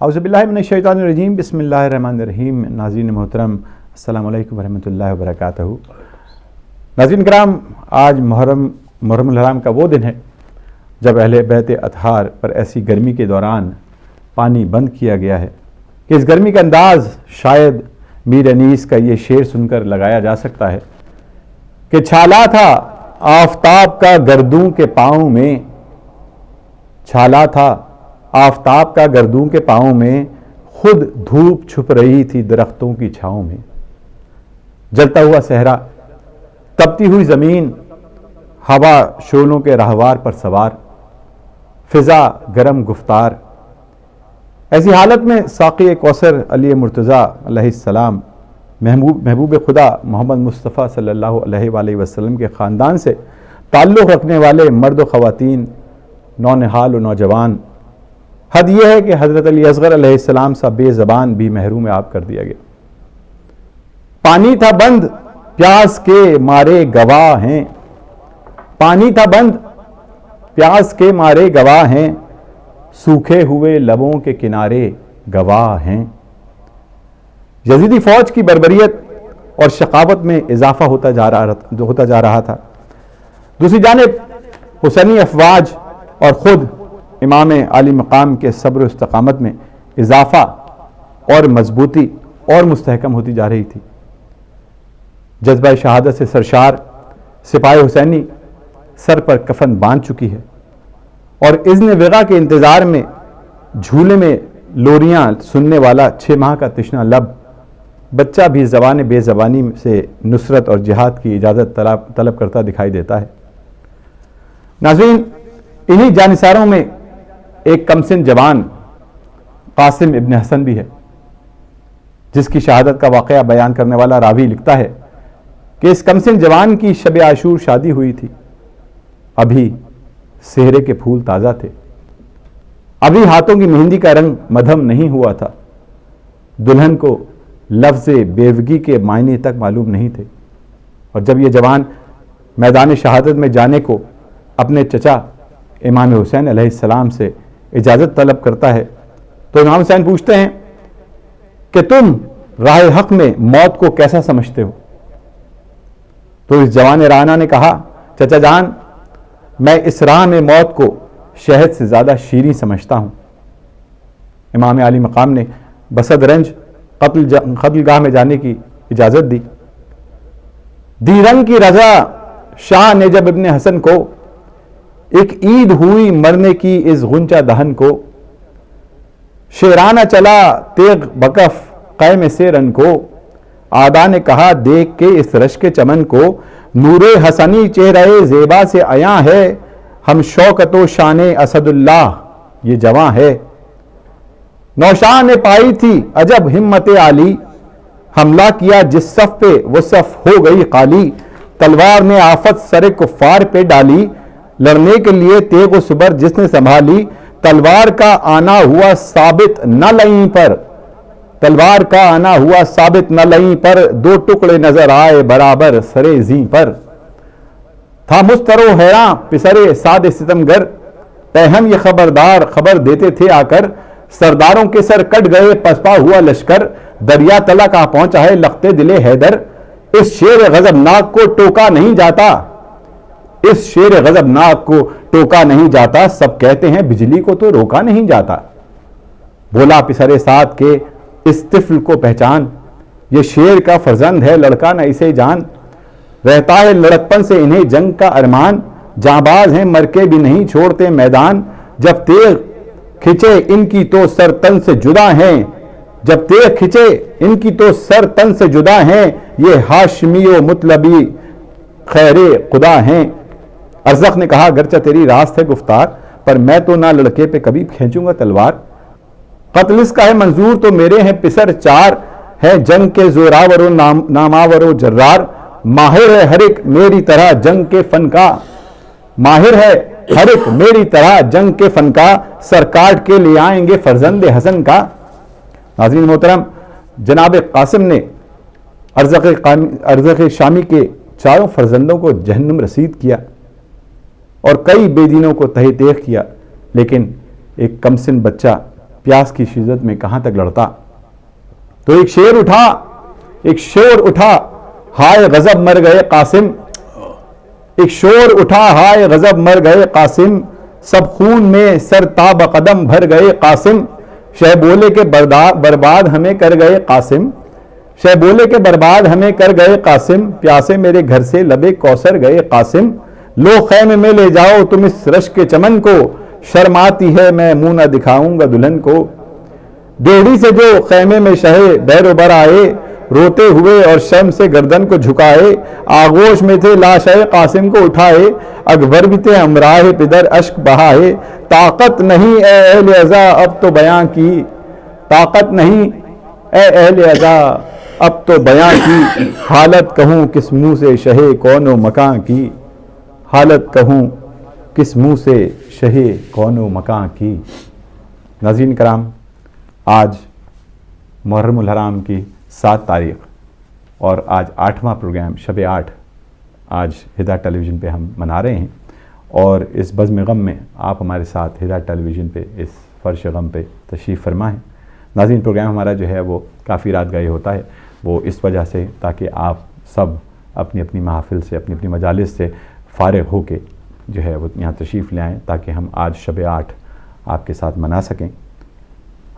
اعوذ باللہ من الشیطان الرجیم بسم اللہ الرحمن الرحیم. ناظرین محترم السلام علیکم ورحمۃ اللہ وبرکاتہ. ناظرین کرام، آج محرم الحرام کا وہ دن ہے جب اہل بیت اطہار پر ایسی گرمی کے دوران پانی بند کیا گیا ہے کہ اس گرمی کا انداز شاید میر انیس کا یہ شعر سن کر لگایا جا سکتا ہے کہ چھالا تھا آفتاب کا گردوں کے پاؤں میں، چھالا تھا آفتاب کا گردوں کے پاؤں میں، خود دھوپ چھپ رہی تھی درختوں کی چھاؤں میں. جلتا ہوا صحرا، تپتی ہوئی زمین، ہوا شعلوں کے راہوار پر سوار، فضا گرم گفتار. ایسی حالت میں ساقی کوثر علی مرتضیٰ علیہ السلام محبوب خدا محمد مصطفیٰ صلی اللہ علیہ وآلہ وسلم کے خاندان سے تعلق رکھنے والے مرد و خواتین، نونہال و نوجوان، حد یہ ہے کہ حضرت علی اصغر علیہ السلام سا بے زبان بھی محروم آپ کر دیا گیا. پانی تھا بند پیاس کے مارے گواہ ہیں، پانی تھا بند پیاس کے مارے گواہ ہیں، سوکھے ہوئے لبوں کے کنارے گواہ ہیں. یزیدی فوج کی بربریت اور شقاوت میں اضافہ ہوتا جا رہا تھا. دوسری جانب حسینی افواج اور خود امام عالی مقام کے صبر و استقامت میں اضافہ اور مضبوطی اور مستحکم ہوتی جا رہی تھی. جذبہ شہادت سے سرشار سپاہی حسینی سر پر کفن باندھ چکی ہے اور اذن وغا کے انتظار میں جھولے میں لوریاں سننے والا 6 ماہ کا تشنہ لب بچہ بھی زبان بے زبانی سے نصرت اور جہاد کی اجازت طلب کرتا دکھائی دیتا ہے. ناظرین، انہی جانثاروں میں ایک کمسن جوان قاسم ابن حسن بھی ہے، جس کی شہادت کا واقعہ بیان کرنے والا راوی لکھتا ہے کہ اس کمسن جوان کی شب عاشور شادی ہوئی تھی. ابھی سہرے کے پھول تازہ تھے، ابھی ہاتھوں کی مہندی کا رنگ مدھم نہیں ہوا تھا. دلہن کو لفظ بیوگی کے معنی تک معلوم نہیں تھے، اور جب یہ جوان میدان شہادت میں جانے کو اپنے چچا امام حسین علیہ السلام سے اجازت طلب کرتا ہے تو امام حسین پوچھتے ہیں کہ تم راہ حق میں موت کو کیسا سمجھتے ہو؟ تو اس جوان رانا نے کہا، چچا جان، میں اس راہ میں موت کو شہد سے زیادہ شیریں سمجھتا ہوں. امام عالی مقام نے بسد رنج قتل گاہ میں جانے کی اجازت دی رنگ کی رضا شاہ نے جب ابن حسن کو، ایک عید ہوئی مرنے کی اس غنچہ دہن کو، شیرانہ چلا تیغ بکف قیم سیرن کو. آدھا نے کہا دیکھ کے اس رشک چمن کو، نور حسنی چہرہ زیبا سے عیاں ہے، ہم شوکت و شان اسد اللہ یہ جواں ہے. نوشاہ نے پائی تھی عجب ہمت عالی، حملہ کیا جس صف پہ وہ صف ہو گئی خالی. تلوار نے آفت سر کفار پہ ڈالی، لڑنے کے لیے تیغ و صبر جس نے سنبھالی. تلوار کا آنا ہوا ثابت نہ لئیں پر، تلوار کا آنا ہوا ثابت نہ لئیں پر، 2 ٹکڑے نظر آئے برابر سرے زیں پر. تھا مستر و حیراں پسرے ساد ستمگر، پہم یہ خبردار خبر دیتے تھے آ کر. سرداروں کے سر کٹ گئے پسپا ہوا لشکر، دریا تلا کہاں پہنچا ہے لختے دل حیدر. اس شیر غضبناک کو ٹوکا نہیں جاتا، اس شیر غضبناک کو ٹوکا نہیں جاتا، سب کہتے ہیں بجلی کو تو روکا نہیں جاتا. بولا پسرے ساتھ کے اس طفل کو پہچان، یہ شیر کا فرزند ہے لڑکا نہ اسے جان. رہتا ہے لڑکپن سے انہیں جنگ کا ارمان، جانباز ہیں مر کے بھی نہیں چھوڑتے میدان. جب تیغ کھچے ان کی تو سر تن سے جدا ہیں، جب تیغ کھچے ان کی تو سر تن سے جدا ہیں، یہ ہاشمی و مطلبی خیر خدا ہیں. ارزق نے کہا گرچہ تیری راست ہے گفتار، پر میں تو نہ لڑکے پہ کبھی کھینچوں گا تلوار. قتل اس کا ہے منظور تو میرے ہیں پسر 4، ہے جنگ کے زوراور و ناماور و جرار. ماہر ہے ہر ایک میری طرح جنگ کے فن کا، ماہر ہے ہر ایک میری طرح جنگ کے فن کا، سر کاٹ کے لے آئیں گے فرزند حسن کا. ناظرین محترم، جناب قاسم نے ارزق شامی کے 4 فرزندوں کو جہنم رسید کیا اور کئی بے دینوں کو تہی تیغ کیا، لیکن ایک کمسن بچہ प्यास की शिद्दत में कहां तक लड़ता। तो एक शोर उठा हाय गजब मर गए कासिम, एक शोर उठा हाय गजब मर गए कासिम, सब खून में सर ताब कदम भर गए कासिम, शह बोले के बर्बाद हमें कर गए कासिम, शह बोले के बर्बाद हमें कर गए कासिम, प्यासे मेरे घर से लबे कौसर गए कासिम, लो खैमे में ले जाओ तुम इस रश के चमन को, शर्माती है मैं मुंह न दिखाऊंगा दुल्हन को। डेढ़ी से जो खैमे में शहे बैरोबर आए, रोते हुए और शर्म से गर्दन को झुकाए, आगोश में थे लाशे कासिम को उठाए, अकबर भी थे हमराह पिदर अश्क बहाए, ताकत नहीं ए अहले अज़ा अब तो बयां की, ताकत नहीं ए अहले अज़ा अब तो बयां की, हालत कहूँ किस मुंह से शहे कौनो मकां की, हालत कहूँ किस मुंह से शहे कौनो मकां की। नाज़रीन कराम, आज मुहर्रम उल हराम की 7 तारीख और आज 8वां प्रोग्राम शब-ए-8 आज हिदायत टेलीविज़न पे हम मना रहे हैं, और इस बज़्म गम में आप हमारे साथ हिदायत टेलीविज़न पे इस फ़र्श गम पे तशरीफ़ फरमा है। नाज़रीन, प्रोग्राम हमारा जो है वो काफ़ी रात गए होता है, वो इस वजह से ताकि आप सब अपनी अपनी महफ़िल से, अपनी अपनी मजालिस से फ़ारिग़ हो के जो है वो यहाँ तशरीफ़ ले आएँ, ताकि हम आज शब-ए-8 आपके साथ मना सकें।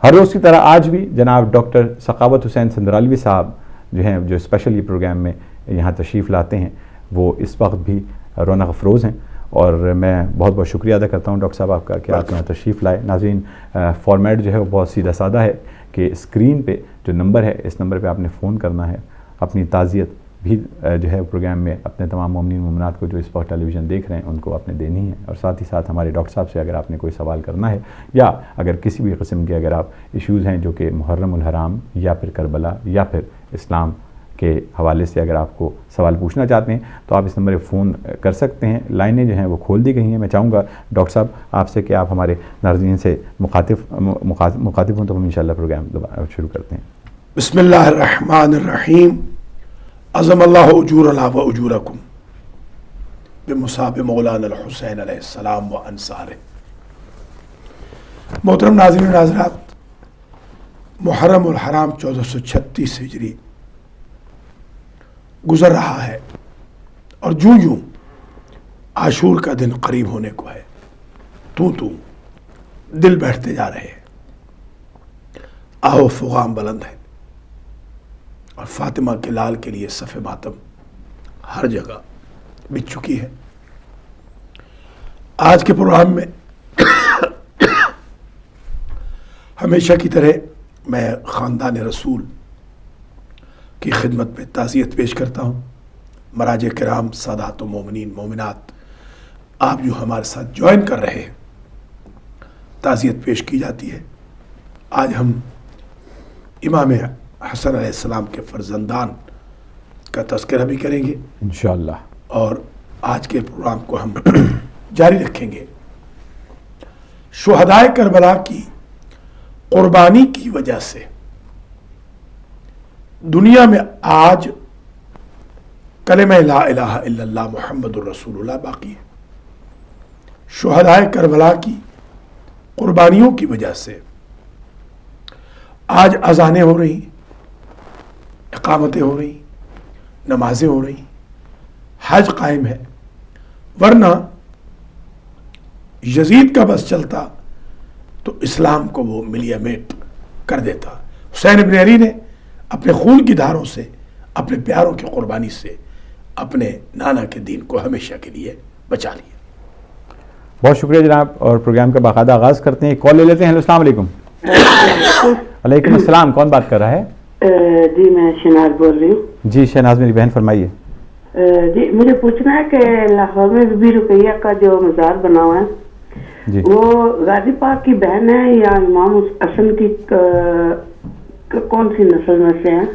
हर रोज़ की तरह आज भी जनाब डॉक्टर सखावत हुसैन संदरालवी साहब जो हैं, जो स्पेशल ये प्रोग्राम में यहाँ तशरीफ़ लाते हैं, वो इस वक्त भी रौनक अफरोज़ हैं, और मैं बहुत बहुत शुक्रिया अदा करता हूँ डॉक्टर साहब आपका कि आप यहाँ तशरीफ़ लाए। नाज़रीन, फॉर्मेट जो है वो बहुत सीधा सादा है कि स्क्रीन पे जो नंबर है, इस नंबर पे आपने फ़ोन करना है, अपनी ताज़ियत भी जो है प्रोग्राम में अपने तमाम मोमिनीन मोमिनात को जो इस वक्त टेलीविज़न देख रहे हैं उनको आपने देनी है, और साथ ही साथ हमारे डॉक्टर साहब से अगर आपने कोई सवाल करना है, या अगर किसी भी किस्म के अगर आप इश्यूज़ हैं जो कि मुहर्रम उल हराम या फिर करबला या फिर इस्लाम के हवाले से अगर आपको सवाल पूछना चाहते हैं, तो आप इस नंबर पर फ़ोन कर सकते हैं। लाइनें जो हैं वो खोल दी गई हैं। मैं चाहूँगा डॉक्टर साहब आपसे कि आप हमारे नाज़रीन से मुखातिब हों, तो हम इंशाअल्लाह प्रोग्राम दोबारा शुरू करते हैं। बिस्मिल्लाहिर्रहमानिर्रहीम। अज़मल्लाहु उजूरना व उजूरकुम बिमुसाब मौलाना हुसैन अलैहिस्सलाम व अंसारे। मोहतरम नाज़रीन नाज़रात, मुहर्रम उल हराम 1436 हिजरी गुज़र रहा है, और जूं जूं आशूर का दिन करीब होने को है, तू दिल बैठते जा रहे हैं। आओ फ़ुगाम बुलंद है, और फातिमा के लाल के लिए सफ़े मातम हर जगह बिछ चुकी है। आज के प्रोग्राम में हमेशा की तरह मैं ख़ानदान रसूल की खिदमत में ताज़ियत पेश करता हूँ। मराज किराम, सादात व मोमिनीन मोमिनात, आप जो हमारे साथ ज्वाइन कर रहे हैं, ताज़ियत पेश की जाती है। आज हम इमाम हसन अलैहिस्सलाम के फर्जंदान का तज़किरा भी करेंगे इंशाअल्लाह, और आज के प्रोग्राम को हम जारी रखेंगे। शुहदाए करबला की कुर्बानी की वजह से दुनिया में आज कलिमा ला इलाहा इल्लल्लाह मुहम्मदुर रसूलुल्लाह बाकी है। शुहदाए करबला की कुर्बानियों की वजह से आज अज़ानें हो रही, इकामतें हो रही, नमाजें हो रही, हज कायम है, वरना यजीद का बस चलता तो इस्लाम को वो मिलियामेट कर देता। हुसैन इब्न अली ने अपने खून की धारों से, अपने प्यारों की कुर्बानी से अपने नाना के दीन को हमेशा के लिए बचा लिया। बहुत शुक्रिया जनाब, और प्रोग्राम का बाकायदा आगाज़ करते हैं। कॉल ले लेते हैं। हेलो, अस्सलाम वालेकुम। वालेकुम अस्सलाम, कौन बात कर रहा है? जी मैं शहनाज बोल रही हूँ। जी शहनाज मेरी बहन, फरमाइए। जी मुझे पूछना है कि लाहौर में बीबी रुकैया का जो मज़ार बना हुआ है जी, वो गाजी पाक की बहन है या इमाम हसन की कौन सी नस्ल में से है?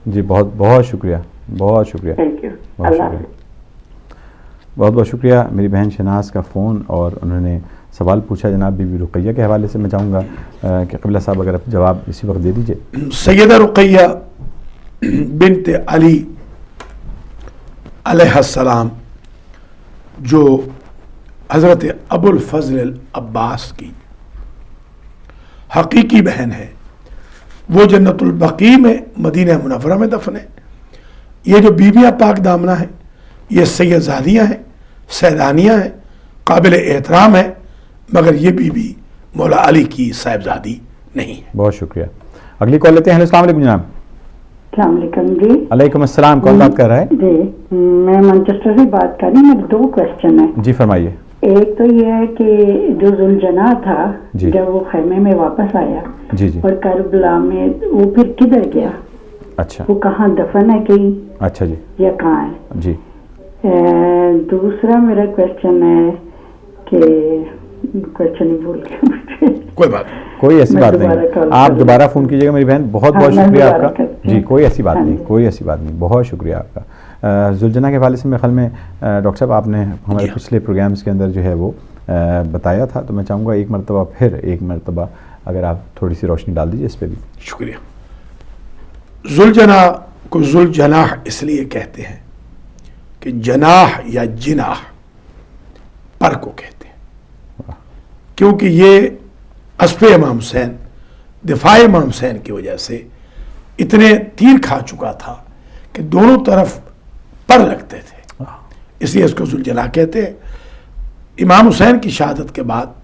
जी बहुत बहुत शुक्रिया, बहुत शुक्रिया, थैंक यू, बहुत अल्लाह शुक्रिया, बहुत बहुत शुक्रिया मेरी बहन शहनाज का फ़ोन, और उन्होंने सवाल पूछा जनाब बीबी रुकैया के हवाले से। मैं चाहूँगा कि क़िबला साहब अगर आप जवाब इसी वक्त दे दीजिए। सैयदा रुकैया बिन्त अली अलैहिस्सलाम, जो हज़रत अबुल फ़ज़ल अब्बास की हकीकी बहन है, वो जन्नतुल बकी में मदीना मुनव्वरा में दफन है। ये जो बीबियाँ पाक दामना हैं, ये सैयदजादियाँ हैं, सैदानियाँ हैं, काबिल एहतराम है, मगर ये बीबी मौला अली की साहिबजादी नहीं है। बहुत शुक्रिया। अगली कॉल लेते हैं। हेलो, अस्सलाम वालेकुम जनाब। अस्सलाम वालेकुम जी। अलैकुम अस्सलाम, कौन बात कर रहा है? जी, मैं मैनचेस्टर से बात कर रही हूँ। मेरे 2 क्वेश्चन है। जी फरमाइए। एक तो ये है कि जो जुलजना था, जी। जब वो खैमे में वापस आया जी जी। और करबला में, वो फिर किधर गया? अच्छा वो कहाँ दफन है कहीं, अच्छा जी या कहाँ है? जी। दूसरा मेरा क्वेश्चन है कि क्वेश्चन ही भूल गया मुझे। कोई बात नहीं। कोई ऐसी मैं बात दोबारा नहीं, कॉल आप करूँ। दोबारा फ़ोन कीजिएगा मेरी बहन। बहुत बहुत हाँ, मैं शुक्रिया दोबारा आपका करती जी। हूँ। कोई ऐसी बात हाँ नहीं, जी। कोई ऐसी बात नहीं, बहुत शुक्रिया आपका। जुलजना के हवाले से मेरे ख्याल में डॉक्टर साहब आपने हमारे जी। पिछले प्रोग्राम्स के अंदर जो है वो बताया था, तो मैं चाहूँगा एक मरतबा फिर एक मरतबा अगर आप थोड़ी सी रोशनी डाल दीजिए इस पर भी। शुक्रिया। जुलजना को जुलजनाह इसलिए कहते हैं कि जनाह या जिनाह पर को कहते हैं, क्योंकि ये अस्पे इमाम हुसैन, दिफा इमाम हुसैन की वजह से इतने तीर खा चुका था कि दोनों तरफ पर लगते थे, इसलिए इसको जुलजना कहते हैं। इमाम हुसैन की शहादत के बाद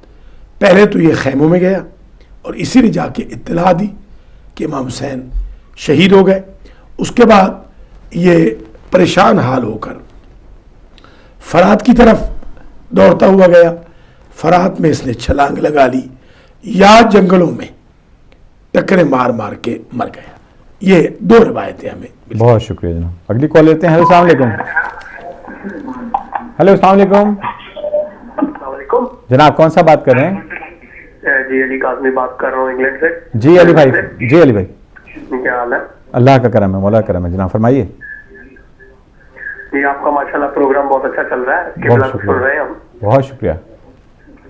पहले तो ये खैमों में गया और इसी ने जाके इत्तला दी कि इमाम हुसैन शहीद हो गए। उसके बाद ये परेशान हाल होकर फरात की तरफ दौड़ता हुआ गया। फरात में इसने छलांग लगा ली या जंगलों में टक्करें मार मार के मर गया। ये 2 रिवायतें हमें मिली। बहुत शुक्रिया जनाब। अगली कॉल लेते हैं। हेलो अस्सलाम वालेकुम। हेलो अस्सलाम वालेकुम अस्सलामुअलैकुम। जनाब, कौन सा बात कर रहे हैं? जी अली काज़मी बात कर रहा हूँ इंग्लैंड से। जी अली भाई। जी अली भाई, क्या हाल है? अल्लाह का करम है, मौला का करम है जनाब, फरमाइए। जी आपका माशाल्लाह प्रोग्राम बहुत अच्छा चल रहा है, बहुत किबला सुन रहे शुक्रिया, हैं हम। बहुत शुक्रिया।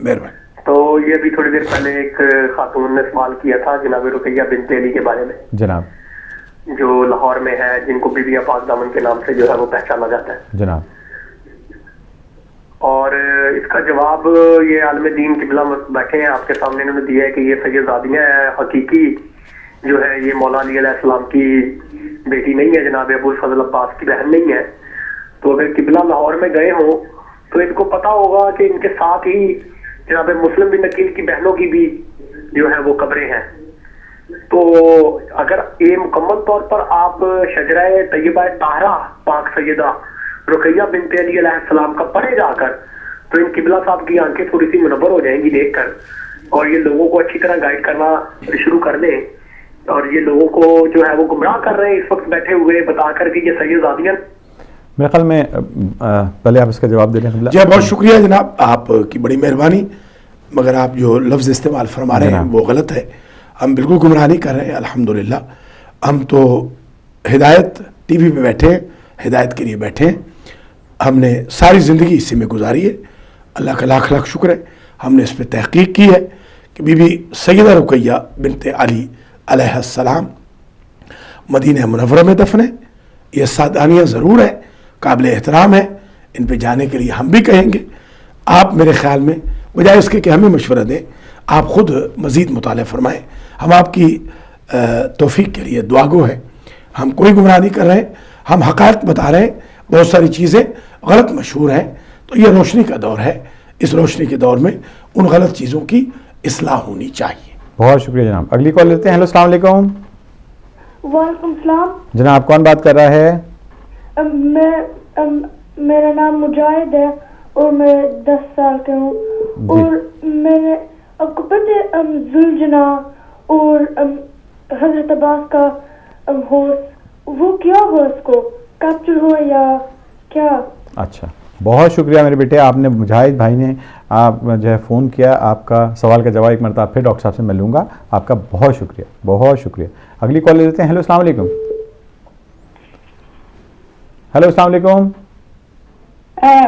मेहरबानी। तो ये भी थोड़ी देर पहले एक खातून ने सवाल किया था जनाब रुकैया बिनते अली के बारे में, जनाब जो लाहौर में है, जिनको बीबिया पाक दामन के नाम से जो है वो पहचाना जाता है। जनाब। और इसका जवाब ये आलम दीन किबला बैठे हैं आपके सामने, इन्होंने दिया है कि ये सैयदजादियाँ हैं, हकीकी जो है ये मौला अली अलैहिस्सलाम की बेटी नहीं है, जनाब अबुल फजल अब्बास की बहन नहीं है। तो अगर किबला लाहौर में गए हो तो इनको पता होगा कि इनके साथ ही जनाब मुस्लिम बिन अकील की बहनों की भी जो है वो कब्रें हैं। तो अगर ये मुकम्मल तौर पर आप शजरा तैयबा ताहरा पाक सैयदा रुकैया बिनते अली अलैहिस्सलाम का पढ़े जाकर, तो इन किबला साहब की आंखें थोड़ी सी मुनव्वर हो जाएंगी देखकर, और ये लोगों को अच्छी तरह गाइड करना शुरू कर दें। और ये लोगों को जो है वो गुमराह कर रहे हैं इस वक्त बैठे हुए बताकर कि ये सैयदजादियाँ। मेरे ख्याल में पहले आप इसका जवाब दे दें। जी बहुत शुक्रिया जनाब, आपकी बड़ी मेहरबानी, मगर आप जो लफ्ज़ इस्तेमाल फरमा रहे हैं वो गलत है। हम बिल्कुल गुमराह नहीं कर रहे हैं, अल्हम्दुलिल्लाह। हम तो हिदायत टीवी पे बैठे हैं, हिदायत के लिए बैठे हैं। हमने सारी ज़िंदगी इसी में गुजारी है, अल्लाह का लाख लाख शुक्र है। हमने इस पर तहकीक की है कि बीबी सैयदा रुकैया बिनते अली अलैहिस्सलाम मदीना मुनव्वरा में दफन है। ये सादानियाँ ज़रूर है, काबिल एहतराम है, इन पे जाने के लिए हम भी कहेंगे। आप मेरे ख्याल में बजाय इसके कि हमें मशवरा दें, आप ख़ुद मज़ीद मुताला फरमाएँ। हम आपकी तौफीक के लिए दुआगो हैं। हम कोई गुमराह नहीं कर रहे हैं, हम हक़ाइक़ बता रहे हैं। बहुत सारी चीज़ें गलत मशहूर हैं, तो ये रोशनी का दौर है। इस रोशनी के दौर में उन गलत चीज़ों की इस्लाह होनी चाहिए। बहुत शुक्रिया जनाब। अगली कॉल लेते हैं। हेलो अस्सलाम वालेकुम। वालेकुम सलाम। जनाब कौन बात कर रहा है? मेरा नाम मुजाहिद है और मैं 10 साल का हूँ। और मैंने आपको पता है जुलजना और हजरत अब्बास का होश, वो क्या हुआ, उसको कैप्चर हुआ या क्या? अच्छा, बहुत शुक्रिया मेरे बेटे, आपने मुजाहिद भाई ने आप जो है फ़ोन किया। आपका सवाल का जवाब एक मरतबा फिर डॉक्टर साहब से मैं लूँगा। आपका बहुत शुक्रिया, बहुत शुक्रिया। अगली कॉल ले लेते हैं। हेलो अस्सलाम वालेकुम। हेलो अस्सलाम वालेकुम।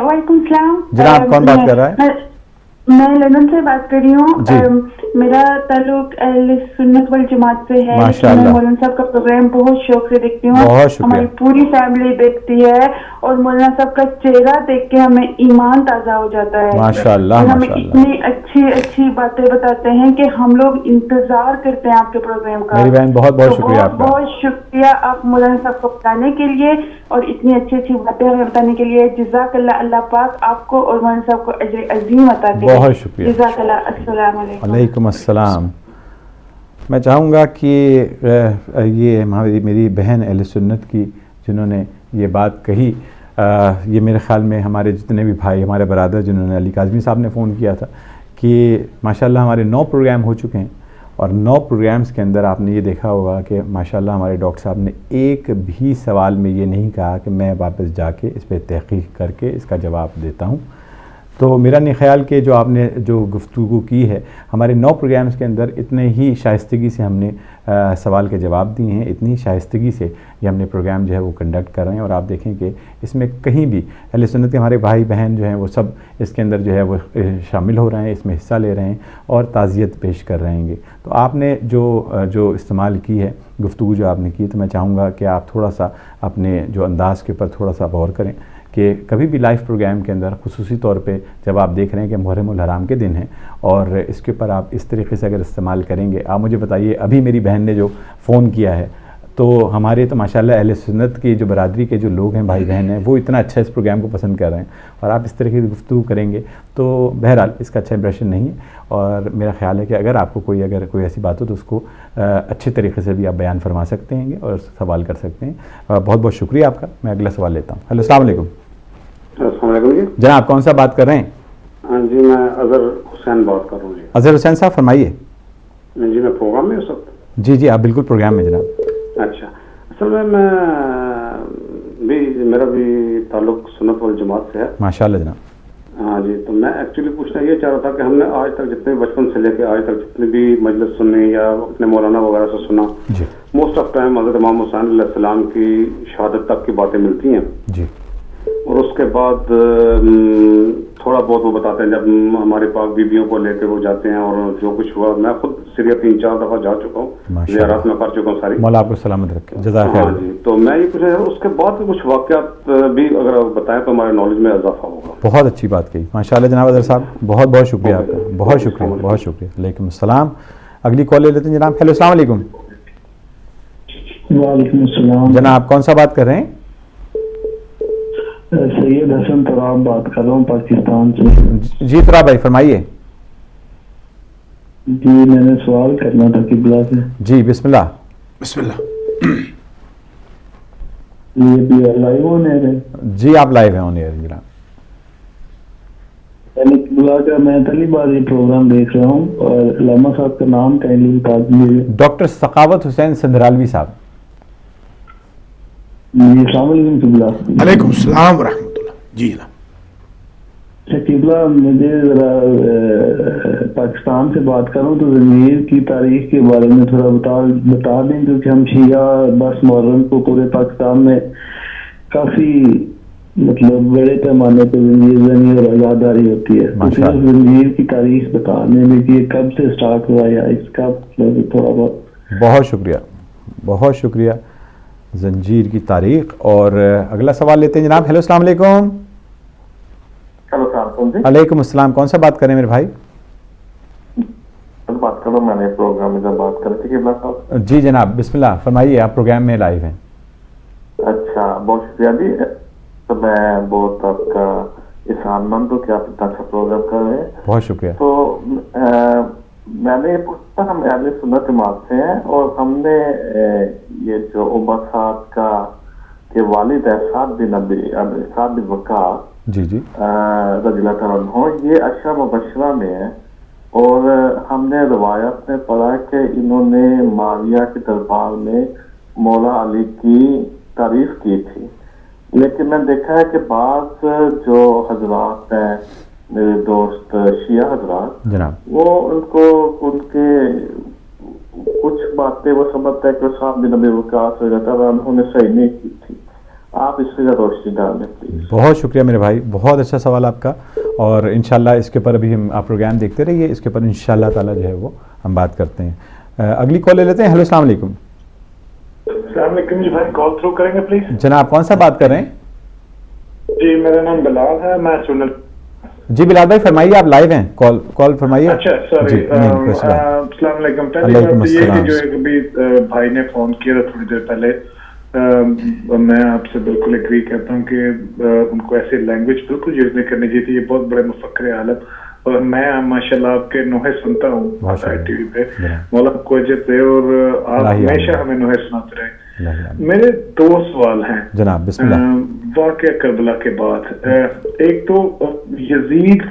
वालेकुम सलाम। जनाब कौन बात कर रहा है? मैं लंदन से बात कर रही जी। हूँ। मेरा ताल्लुक अहले सुन्नत वल जमात से है। माशाअल्लाह। मैं मौलाना साहब का प्रोग्राम बहुत शौक से देखती हूँ। बहुत शुक्रिया। हमारी पूरी फैमिली देखती है और मौलाना साहब का चेहरा देख के हमें ईमान ताजा हो जाता है। माशाअल्लाह, और हमें माशाअल्लाह। इतनी अच्छी अच्छी बातें बताते हैं कि हम लोग इंतजार करते हैं आपके प्रोग्राम का। मेरी बहन बहुत बहुत तो शुक्रिया आपका। बहुत शुक्रिया आप मौलाना साहब को बताने के लिए और इतनी अच्छी अच्छी बातें हमें बताने के लिए। जज़ाकल्लाह, अल्लाह पाक आपको और मौलाना साहब को अजर अजीम अता करे। बहुत शुक्रिया। जज़ाकल्लाह। अस्सलाम वालेकुम। वालेकुम अस्सलाम। मैं चाहूँगा कि ये मेरी बहन अहले सुन्नत की जिन्होंने ये बात कही, ये मेरे ख़्याल में हमारे जितने भी भाई, हमारे बरादर जिन्होंने अली काज़मी साहब ने फ़ोन किया था कि माशाल्लाह हमारे 9 प्रोग्राम हो चुके हैं और 9 प्रोग्राम्स के अंदर आपने ये देखा होगा कि माशाल्लाह हमारे डॉक्टर साहब ने एक भी सवाल में ये नहीं कहा कि मैं वापस जाके इस पर तहक़ीक़ करके इसका जवाब देता हूँ। तो मेरा नहीं ख्याल कि जो आपने जो गुफ्तगू की है हमारे 9 प्रोग्राम्स के अंदर इतने ही शाइस्तगी से हमने सवाल के जवाब दिए हैं, इतनी शाइस्तगी से ये हमने प्रोग्राम जो है वो कंडक्ट कर रहे हैं। और आप देखें कि इसमें कहीं भी अहले सुन्नत के हमारे भाई बहन जो हैं वो सब इसके अंदर जो है वो शामिल हो रहे हैं, इसमें हिस्सा ले रहे हैं और ताज़ियत पेश कर रहे हैं। तो आपने जो इस्तेमाल की है गुफ्तगू जो आपने की, तो मैं चाहूँगा कि आप थोड़ा सा अपने जो अंदाज़ के ऊपर थोड़ा सा गौर करें कि कभी भी लाइव प्रोग्राम के अंदर खुसूसी तौर पे जब आप देख रहे हैं कि मुहर्रमुल हराम के दिन हैं और इसके ऊपर आप इस तरीके से अगर इस्तेमाल करेंगे, आप मुझे बताइए अभी मेरी बहन ने जो फ़ोन किया है तो हमारे तो माशाल्लाह अहले सुन्नत की जो बरादरी के जो लोग हैं, भाई बहन हैं, वो इतना अच्छा इस प्रोग्राम को पसंद कर रहे हैं और आप इस तरीके की गुफ्तगू करेंगे तो बहरहाल इसका अच्छा इंप्रेशन नहीं है। और मेरा ख्याल है कि अगर आपको अगर कोई ऐसी बात हो तो उसको अच्छे तरीके से भी आप बयान फरमा सकते हैं और सवाल कर सकते हैं। बहुत बहुत शुक्रिया आपका। मैं अगला सवाल लेता हूँ। हेलो, अस्सलाम वालेकुम। अस्सलाम वालेकुम जी। जनाब कौन सा बात कर रहे हैं? हाँ जी, मैं अजहर हुसैन बात कर रहा हूँ जी। अजहर हुसैन साहब फरमाइए। जी, मैं प्रोग्राम में उस वक्त। जी, आप बिल्कुल प्रोग्राम में जनाब। अच्छा, असल में मेरा भी ताल्लुक सुन्नत वल जमात से है। माशाल्लाह जनाब। हाँ जी, तो मैं एक्चुअली पूछना ये चाह रहा था कि हमने आज तक जितने बचपन से लेके आज तक जितने भी मजलिस सुनी या अपने मौलाना वगैरह से सुना, जी, मोस्ट ऑफ टाइम हज़रत इमाम हुसैन अलैहिस्सलाम की शहादत तक की बातें मिलती हैं जी, और उसके बाद थोड़ा बहुत वो बताते हैं जब हमारे पास बीबियों को लेकर वो जाते हैं और जो कुछ हुआ। मैं खुद सीरिया 3-4 दफ़ा जा चुका हूँ, ज़ियारत में कर चुका हूँ सारी। मौला आपको सलामत रखे। जज़ाक हाँ खैर। जी, तो मैं ये पूछ रहा हूँ उसके बाद के कुछ वाक़यात भी अगर आप बताएं तो हमारे नॉलेज में इजाफा होगा। बहुत अच्छी बात कही माशाल्लाह जनाब अजहर साहब, बहुत बहुत शुक्रिया आपका, बहुत शुक्रिया, बहुत शुक्रिया। वालेकुम अस्सलाम। अगली कॉल ले लेते हैं जनाब। हेलो, अस्सलाम वालेकुम। वालेकुम अस्सलाम। जनाब कौन सा बात कर रहे हैं? सैयद हसन तराब बात कर रहा हूँ पाकिस्तान से। जी तराब भाई फरमाइए। जी, मैंने सवाल करना था किबला से। जी बिस्मिल्लाह। बिस्मिल्लाह। ये भी लाइव होने रहे। जी आप लाइव हैं ऑन एयर जनाब। यानी किबला का मैं पहली बार ये प्रोग्राम देख रहा हूँ और अल्लामा साहब का नाम काइंडली बता दीजिए। डॉक्टर सखावत हुसैन संधरालवी साहब। जी, अस्सलाम वालेकुम किबला। वालेकुम सलाम व रहमतुल्लाह। जी जनाब। अच्छा किबला, मुझे जरा पाकिस्तान से बात करूँ तो ज़मीर की तारीख के बारे में थोड़ा बता दें, क्योंकि हम शिया 10 मुहर्रम को पूरे पाकिस्तान में काफी मतलब बड़े पैमाने पर ज़मीर और आज़ादारी होती है। तो सिर्फ ज़मीर की तारीख बताने में कि कब से स्टार्ट हुआ या इसका मतलब थोड़ा बहुत। बहुत शुक्रिया, बहुत शुक्रिया। जंजीर की तारीख। और अगला सवाल लेते हैं जनाब। हेलो, अस्सलाम वालेकुम। वालेकुम अस्सलाम। कौन सा बात करें मेरे भाई? बात करो, मैंने प्रोग्राम में जब बात कर रही थी किबला साहब। जी जनाब बिस्मिल्लाह फरमाइए, आप प्रोग्राम में लाइव हैं। अच्छा, बहुत शुक्रिया जी। तो मैं बहुत आपका एहसानमंद हूँ कि आप इतना अच्छा प्रोग्राम कर रहे हैं। बहुत शुक्रिया। तो मैंने ये पूछा, हम अहले सुन्नत जमात से हैं और हमने ये जो उमर साहब का के वालिद है साद बिन वक़ास जी रज़ियल्लाहु ताला अन्हु, ये अशरा मुबश्शरा में है और हमने रवायत में पढ़ा कि इन्होंने माविया के दरबार में मौला अली की तारीफ की थी। लेकिन मैंने देखा है कि बाद जो हजरात हैं मेरे दोस्त शिया हजरात जनाब, वो उनके कुछ बातें वो समझते हैं कि साहब बिन नबी वक़ास उन्होंने सही नहीं की थी। आप इससे रोशनी डालें प्लीज। बहुत शुक्रिया मेरे भाई, बहुत अच्छा सवाल आपका। اور انشاءاللہ اس کے اوپر ابھی ہم آپ پروگرام دیکھتے رہیے, اس کے اوپر انشاءاللہ تعالیٰ جو ہے وہ ہم بات کرتے ہیں. اگلی کال لے لیتے ہیں. ہیلو السلام علیکم. السلام علیکم جی بھائی, کال تھرو کریں گے پلیز. جناب کون سا بات کر رہے ہیں؟ جی میرا نام بلال ہے, میں سنل. جی بلال بھائی فرمائیے, آپ لائیو ہیں, کال فرمائیے. اچھا سوری, السلام علیکم. پہلی بات یہ کہ جو ایک ابھی بھائی نے فون کیا تھا تھوڑی دیر پہلے, میں آپ سے بالکل اگری کرتا ہوں کہ ان کو ایسی لینگویج بالکل یوز نہیں کرنی چاہیے تھی. یہ بہت بڑے مفکر عالم, اور میں ماشاءاللہ آپ کے نوحے سنتا ہوں ٹی وی پہ. مولا کو اجر دے اور آپ ہمیشہ ہمیں نوحے سناتے رہے. میرے 2 سوال ہیں جناب, بسم اللہ. واقعہ کربلا کے بعد, ایک تو یزید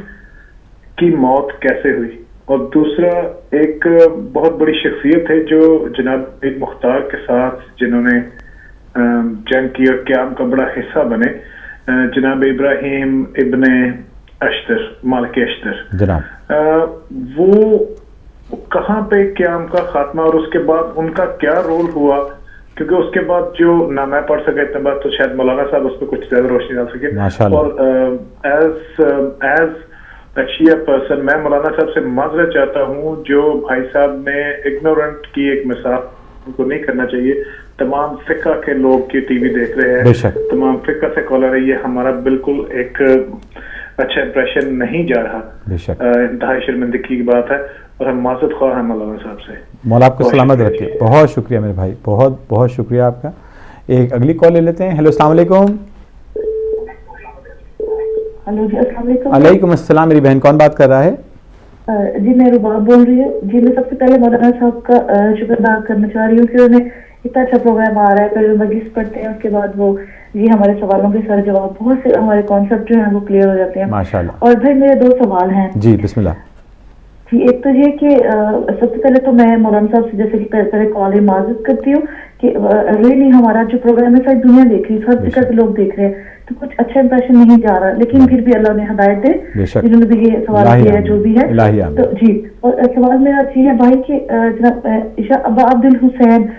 کی موت کیسے ہوئی, اور دوسرا ایک بہت بڑی شخصیت ہے جو جناب مختار کے ساتھ جنہوں نے جنگ کی اور قیام کا بڑا حصہ بنے, جناب ابراہیم ابن اشتر, مالک اشتر جناب, وہ کہاں پہ قیام کا خاتمہ اور اس کے بعد ان کا کیا رول ہوا, کیونکہ اس کے بعد جو نہ میں پڑھ سکا اتنا بات, تو شاید مولانا صاحب اس پہ کچھ زیادہ روشنی ڈال سکے. اور ایز شیعہ پرسن میں مولانا صاحب سے معذرت چاہتا ہوں, جو بھائی صاحب نے اگنورنٹ کی ایک مثال ان کو نہیں کرنا چاہیے. تمام فقہ کے لوگ یہ ٹی وی دیکھ رہے ہیں, تمام فقہ سے کالر ہے, یہ ہمارا بالکل ایک اچھا امپریشن نہیں جا رہا, انتہائی شرمندگی کی بات ہے, اور ہم معذرت خواہ ہیں مولانا صاحب سے. مولا آپ کو سلامت رکھے. بہت شکریہ میرے بھائی, بہت بہت شکریہ آپ کا. ایک اگلی کال لے لیتے ہیں. ہیلو السلام علیکم. ہلو جی السلام علیکم. علیکم السلام. میری بہن کون بات کر رہا ہے؟ جی میں رباب بول رہی ہوں. جی میں سب سے پہلے مولانا صاحب کا شکر ادا کرنا چاہ رہی ہوں کہ انہیں اتنا اچھا پروگرام آ رہا ہے. پھر مجلس پڑھتے ہیں, اس کے بعد وہ جی ہمارے سوالوں کے سارے جواب, بہت سے ہمارے کانسیپٹ جو ہیں وہ کلیئر ہو جاتے ہیں ماشاءاللہ. اور بھائی میرے 2 سوال ہیں. جی بسم اللہ. جی ایک تو یہ کہ سب سے پہلے تو میں مولانا صاحب سے جیسے کہ پہلے کال معذرت کرتی ہوں کہ ریئلی ہمارا جو پروگرام ہے ساری دنیا دیکھ رہی ہے, سب جگہ سے لوگ دیکھ رہے ہیں, تو کچھ اچھا امپریشن نہیں جا رہا, لیکن پھر بھی اللہ نے ہدایت دے جنہوں نے بھی یہ سوال کیا ہے جو بھی ہے. تو جی, اور سوال میرا یہ ہے بھائی کہ جناب ابا عبد الحسین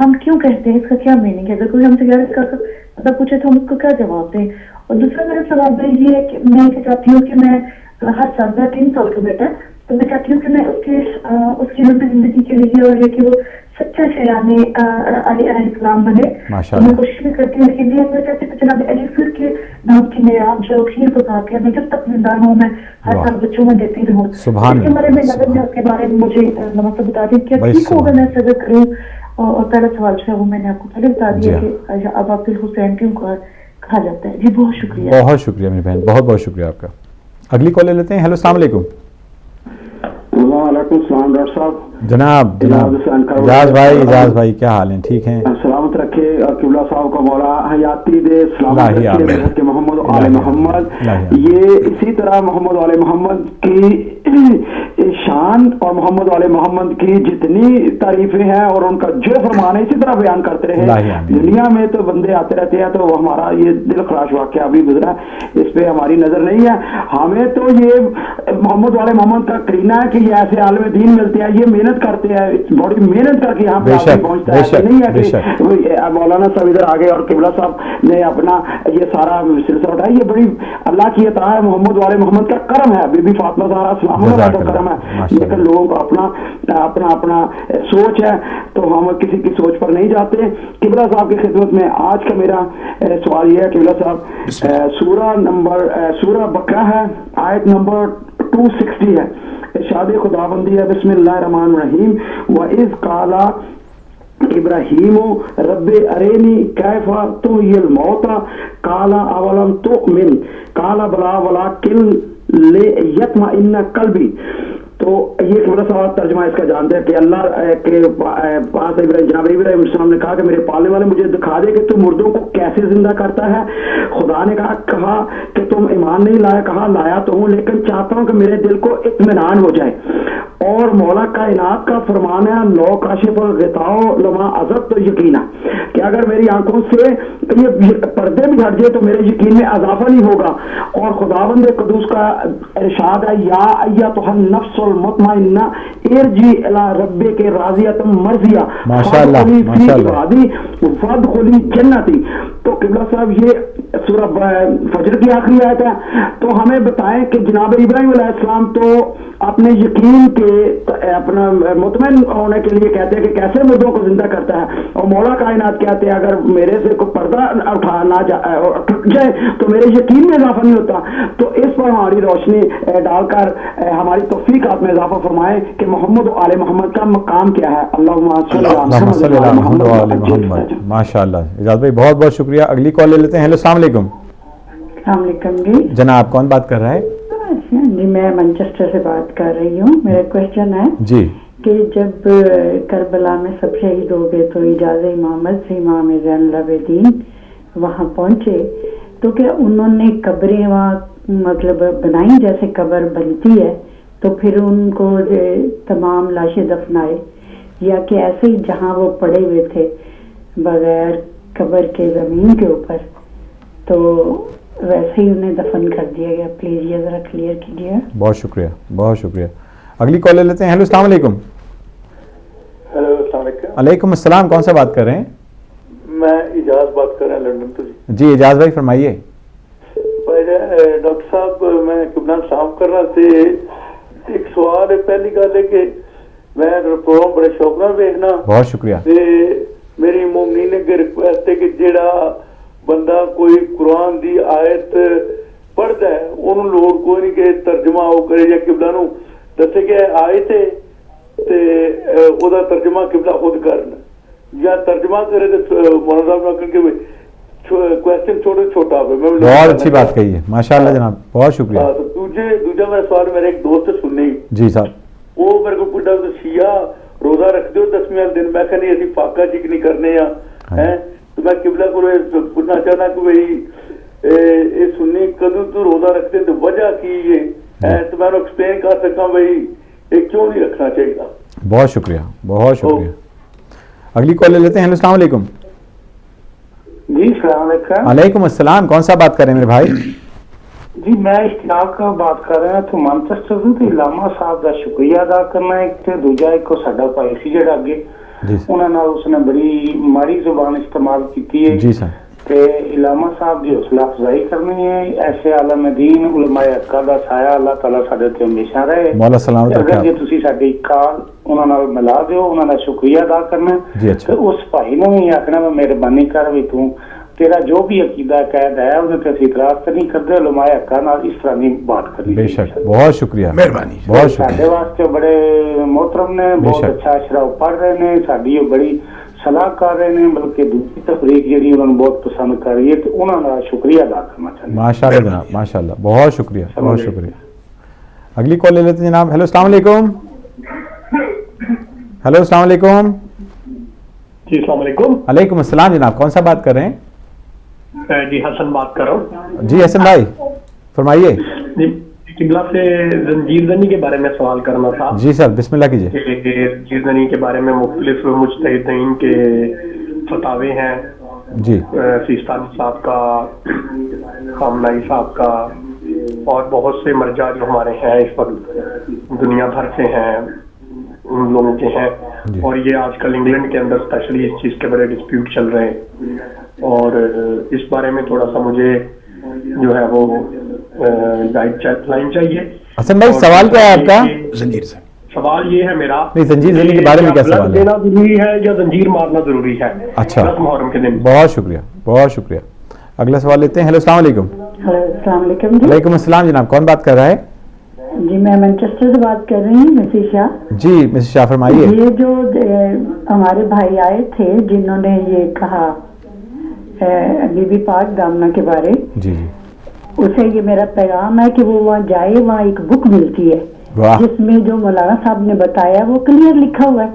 ہم کیوں کہتے ہیں, اس کا کیا میننگ ہے؟ اگر کوئی ہم سے مطلب پوچھے تو ہم اس کو کیا جواب دیں؟ اور دوسرا میرا سوال بھائی یہ ہے کہ میں چاہتی ہوں کہ میں ہر سال, میں 3 سال کا بیٹا, تو میں چاہتی ہوں کہ میں اس کی زندگی کے لیے اور یہ کہ وہ سچا شیعہ علی علیہ السلام بنے, میں کوشش بھی کرتی ہوں. لیکن یہ میں چاہتی ہوں جناب علی فر کے نام کی میرا جو کھیر پکا کے میں جب تک زندہ ہوں میں ہر سال بچوں میں دیتی رہوں. اس کے بارے میں نظر میں اس کے بارے میں مجھے نماز بتا دیں کیا ٹھیک ہوگا میں سجا کروں. اور پہلا سوال جو ہے وہ میں نے آپ کو پہلے بتا دیا کہ اب عبد الحسین کیوں کہا جاتا ہے. جی بہت شکریہ. بہت شکریہ میری بہن, بہت بہت شکریہ آپ کا. اگلی کال لے لیتے ہیں. ہیلو السلام علیکم. وعلیکم السلام ڈاکٹر صاحب. جناب اجاز بھائی کیا حال ہیں؟ ٹھیک ہیں, سلامت رکھے. قبلہ صاحب کا مولا حیاتی دے, سلامت رکھے. محمد آل محمد, یہ اسی طرح محمد آل محمد کی شان اور محمد آل محمد کی جتنی تعریفیں ہیں اور ان کا جو فرمان ہے اسی طرح بیان کرتے رہے. دنیا میں تو بندے آتے رہتے ہیں, تو ہمارا یہ دل خراش واقعہ ابھی گزرا, اس پہ ہماری نظر نہیں ہے. ہمیں تو یہ محمد آل محمد کا کرینہ ہے کہ یہ ایسے عالم دین ملتے ہیں, یہ محنت کرتے ہیں, بڑی محنت کر کے یہاں پہ آدمی پہنچتا ہے. نہیں ہے کہ مولانا صاحب ادھر آگے اور قبلہ صاحب نے اپنا یہ سارا سلسلہ اٹھایا. یہ بڑی اللہ کی عطا ہے, محمد والے محمد کا کرم ہے, بی بی فاطمہ زہرا سلام اللہ کا کرم ہے. لیکن لوگوں کا اپنا سوچ ہے, تو ہم کسی کی سوچ پر نہیں جاتے. قبلہ صاحب کی خدمت میں آج کا میرا سوال یہ ہے. قبلہ صاحب سورہ بقرہ ہے, آیت نمبر 260 ہے, ارشاد خداوندی ہے بسم اللہ الرحمن الرحیم. وَإِذْ قَالَ ابراہیم رب ارینی کیف تحیی الموتى قال اولم تؤمن قال بلا ولکن لیطمئن قلبی. تو یہ بڑا سوال ترجمہ اس کا جانتے ہیں کہ اللہ کے پاس جناب ابراہیم السلام نے کہا کہ میرے پالنے والے مجھے دکھا دے کہ تم مردوں کو کیسے زندہ کرتا ہے. خدا نے کہا کہ تم ایمان نہیں لایا. کہا لایا تو ہوں, لیکن چاہتا ہوں کہ میرے دل کو اطمینان ہو جائے. اور مولا کائنات کا فرمان ہے لو کاشف الغطاء لما عزت تو یقینا, کہ اگر میری آنکھوں سے یہ پردے بھی ہٹ جائے تو میرے یقین میں اضافہ نہیں ہوگا. اور خداوند قدوس کا ارشاد ہے یا ایتھا النفس المطمئنہ ارجعی الی ربک راضیۃ مرضیہ فادخلی فی عبادی وادخلی جنتی. تو قبلہ صاحب یہ सूरह फजर की आखिरी आयत है। तो हमें बताएं कि जनाब इब्राहिम अलैहिस्सलाम तो अपने यकीन के अपना मुतमईन होने के लिए कहते हैं कि कैसे मुर्दों को जिंदा करता है, और मौला कायनात कहते हैं अगर मेरे से कोई पर्दा उठा ना टूट जाए तो मेरे यकीन में इजाफा नहीं होता। तो इस पर हमारी रोशनी डालकर हमारी तौफीक आप में इजाफा फरमाएं कि मोहम्मद और आले मोहम्मद का मकाम क्या है। माशाअल्लाह। इजाज़ भाई बहुत बहुत शुक्रिया। अगली कॉल ले लेते हैं। हेलो अस्सलाम वालेकुम। जी जनाब कौन बात कर रहा है? जी मैं मैनचेस्टर से बात कर रही हूँ। मेरा क्वेश्चन है जी कि जब करबला में सब शहीद हो गए तो इजाज़ इमामत से इमाम ज़ैनुल आबिदीन वहाँ पहुँचे, तो क्या उन्होंने कब्रें वहाँ मतलब बनाई जैसे कब्र बनती है, तो फिर उनको तमाम लाशें दफनाए, या कि ऐसे ही जहाँ वो पड़े हुए थे बगैर कब्र के ज़मीन के ऊपर, तो वैसे ही उन्हें दफन कर दिया गया? प्लीज ये जरा क्लियर कीजिए। बहुत शुक्रिया, बहुत शुक्रिया। अगली कॉल ले लेते हैं। हेलो अस्सलाम वालेकुम। हेलो अस्सलाम वालेकुम। वालेकुम अस्सलाम। कौन सा बात कर रहे हैं? मैं इजाज बात कर रहा हूँ लंदन से। जी इजाज भाई फरमाइए। डॉक्टर साहब मैं किबला साफ कर रहा थे, एक सवाल है। पहली गल है कि मैं प्रोग्राम बड़े शौक नाल देखना। बहुत शुक्रिया। मेरी मोमनी ने रिक्वेस्ट है कि जेड़ा बंदा कोई कुरान दी आयत पढ़दा है उन्होंने लोड़ कोई नहीं कि तर्जमा वो करे या किबला नूं दसे कि आयत है ते ओदा तर्जमा किबला खुद करन, या तर्जमा करे तो मौलाना साहब ने कहा कि क्वेश्चन छोटा हो। बहुत अच्छी बात कही है, माशाअल्लाह जनाब, बहुत शुक्रिया। तो दूजा मेरा सवाल मेरे एक दोस्त से सुननी जी साहब, वो मेरे को पूछा तो शिया रोजा रखते हो 10वें वाले दिन? मैं कहनी असी फाका चिकनी करने हैं। तो मैं किबला को पूछना चाहना कि भाई ये सुन्नी कदू तू रोजा रखते तो वजह की है, तो मैं एक्सप्लेन कर सका भाई ये क्यों नहीं रखना चाहिए। बहुत शुक्रिया, बहुत शुक्रिया। अगली कॉल ले लेते हैं। अस्सलाम वालेकुम। जी सलाम अलैकुम। वालेकुम अस्सलाम। कौन सा बात कर रहे हैं मेरे भाई? जी मैं इश्तियाक का बात कर रहा तो मैनचेस्टर ਤੋਂ ਤੇ ਲਾਮਾ ਸਾਹਿਬ ਦਾ ਸ਼ੁਕਰੀਆ ਅਦਾ ਕਰਨਾ ਹੈ ਤੇ ਦੂਜਾ ਇੱਕ ਸਾਡਾ ਭਾਈ ਸੀ ਜਿਹੜਾ ਅੱਗੇ ਉਹਨਾਂ ਨਾਲ ਉਸਨੇ ਬੜੀ ਮਾੜੀ ਜ਼ੁਬਾਨ ਇਸਤੇਮਾਲ ਕੀਤੀ ਹੈ ਜੀ ਸਰ, ਤੇ ਇਲਾਮਾ ਸਾਹਿਬ ਦੀ ਹੌਸਲਾ ਅਫਜ਼ਾਈ ਕਰਨੀ ਹੈ। ਐਸੇ ਆਲਮ ਦੀਨ ਉਲਮਾਏ ਹੱਕਾਂ ਦਾ ਸਾਇਆ ਅੱਲਾਹ ਤਾਲਾ ਸਾਡੇ ਤੇ ਹਮੇਸ਼ਾ ਰਹੇ। ਮੌਲਾ ਸਲਾਮਤ ਰੱਖੇ। ਜੇ ਤੁਸੀਂ ਸਾਡੀ ਕਾਲ ਉਹਨਾਂ ਨਾਲ ਮਿਲਾ ਦਿਓ, ਉਹਨਾਂ ਦਾ ਸ਼ੁਕਰੀਆ ਅਦਾ ਕਰਨਾ ਤੇ ਉਸ ਭਾਈ ਨੂੰ ਵੀ ਆਖਣਾ ਮੈਂ ਮਿਹਰਬਾਨੀ ਕਰ ਵੀ ਤੂੰ तेरा जो भी अकीदा कैद है उन्हें तो इतराज तो नहीं करते, उलमाए हक्का नाल इस तरह नहीं बात करनी। बेशक, बहुत शुक्रिया, मेहरबानी, बहुत शुक्रिया। साडे वास्ते बड़े मोहतरम ने, बहुत अच्छा अशराफ पढ़ रहे ने, साडी बड़ी सलाह कर रहे ने, बल्कि दूसरी तफरीक जी उन्होंने बहुत पसंद कर रही है, तो उन्होंने शुक्रिया अदा करना चाहिए। माशाअल्लाह जनाब, माशाअल्लाह, बहुत शुक्रिया, बहुत शुक्रिया। अगली कॉल ले लेते हैं जनाब। हेलो अस्सलाम वालेकुम। हेलो अस्सलाम वालेकुम। जी अस्सलाम वालेकुम। वालेकुम अस्सलाम जनाब, कौन सा बात कर रहे हैं? जी हसन बात कर रहा हूँ। जी हसन भाई फरमाइए। जी किबला से जंजीर जनी के बारे में सवाल करना था। जी सर बिस्मिल्लाह कीजिए। जंजीर जनी के बारे में मुख्तलिफ मुज्तहिदीन के फतावे हैं जी, सिस्तानी साहब का, खामनाई साहब का, और बहुत से मरजा जो हमारे हैं इस वक्त दुनिया भर से हैं उन लोगों के हैं, और ये आजकल इंग्लैंड के अंदर स्पेशली इस चीज़ के बड़े डिस्प्यूट चल रहे हैं, और इस बारे में थोड़ा सा मुझे जो है वो गाइडलाइन चाहिए। हसन भाई सवाल क्या है आपका? जंजीर से सवाल ये है मेरा, नहीं जंजीर जनी के बारे में क्या सवाल है? देना जरूरी है या जंजीर मारना जरूरी है? अच्छा, मुहर्रम के दिन। बहुत शुक्रिया, बहुत शुक्रिया। अगला सवाल लेते हैं। हेलो अस्सलाम वालेकुम। अस्सलाम वालेकुम। वालेकुम अस्सलाम जनाब, कौन बात कर रहा है? जी मैं मैनचेस्टर से बात कर रही हूँ, मिसेस शाह। जी मिसेस शाह फरमाइए। ये जो हमारे भाई आए थे जिन्होंने ये कहा बीबी पाक दामना के बारे, जी जी, उसे ये मेरा पैगाम है कि वो वहाँ जाए, वहाँ एक बुक मिलती है जिसमें जो मौलाना साहब ने बताया वो क्लियर लिखा हुआ है।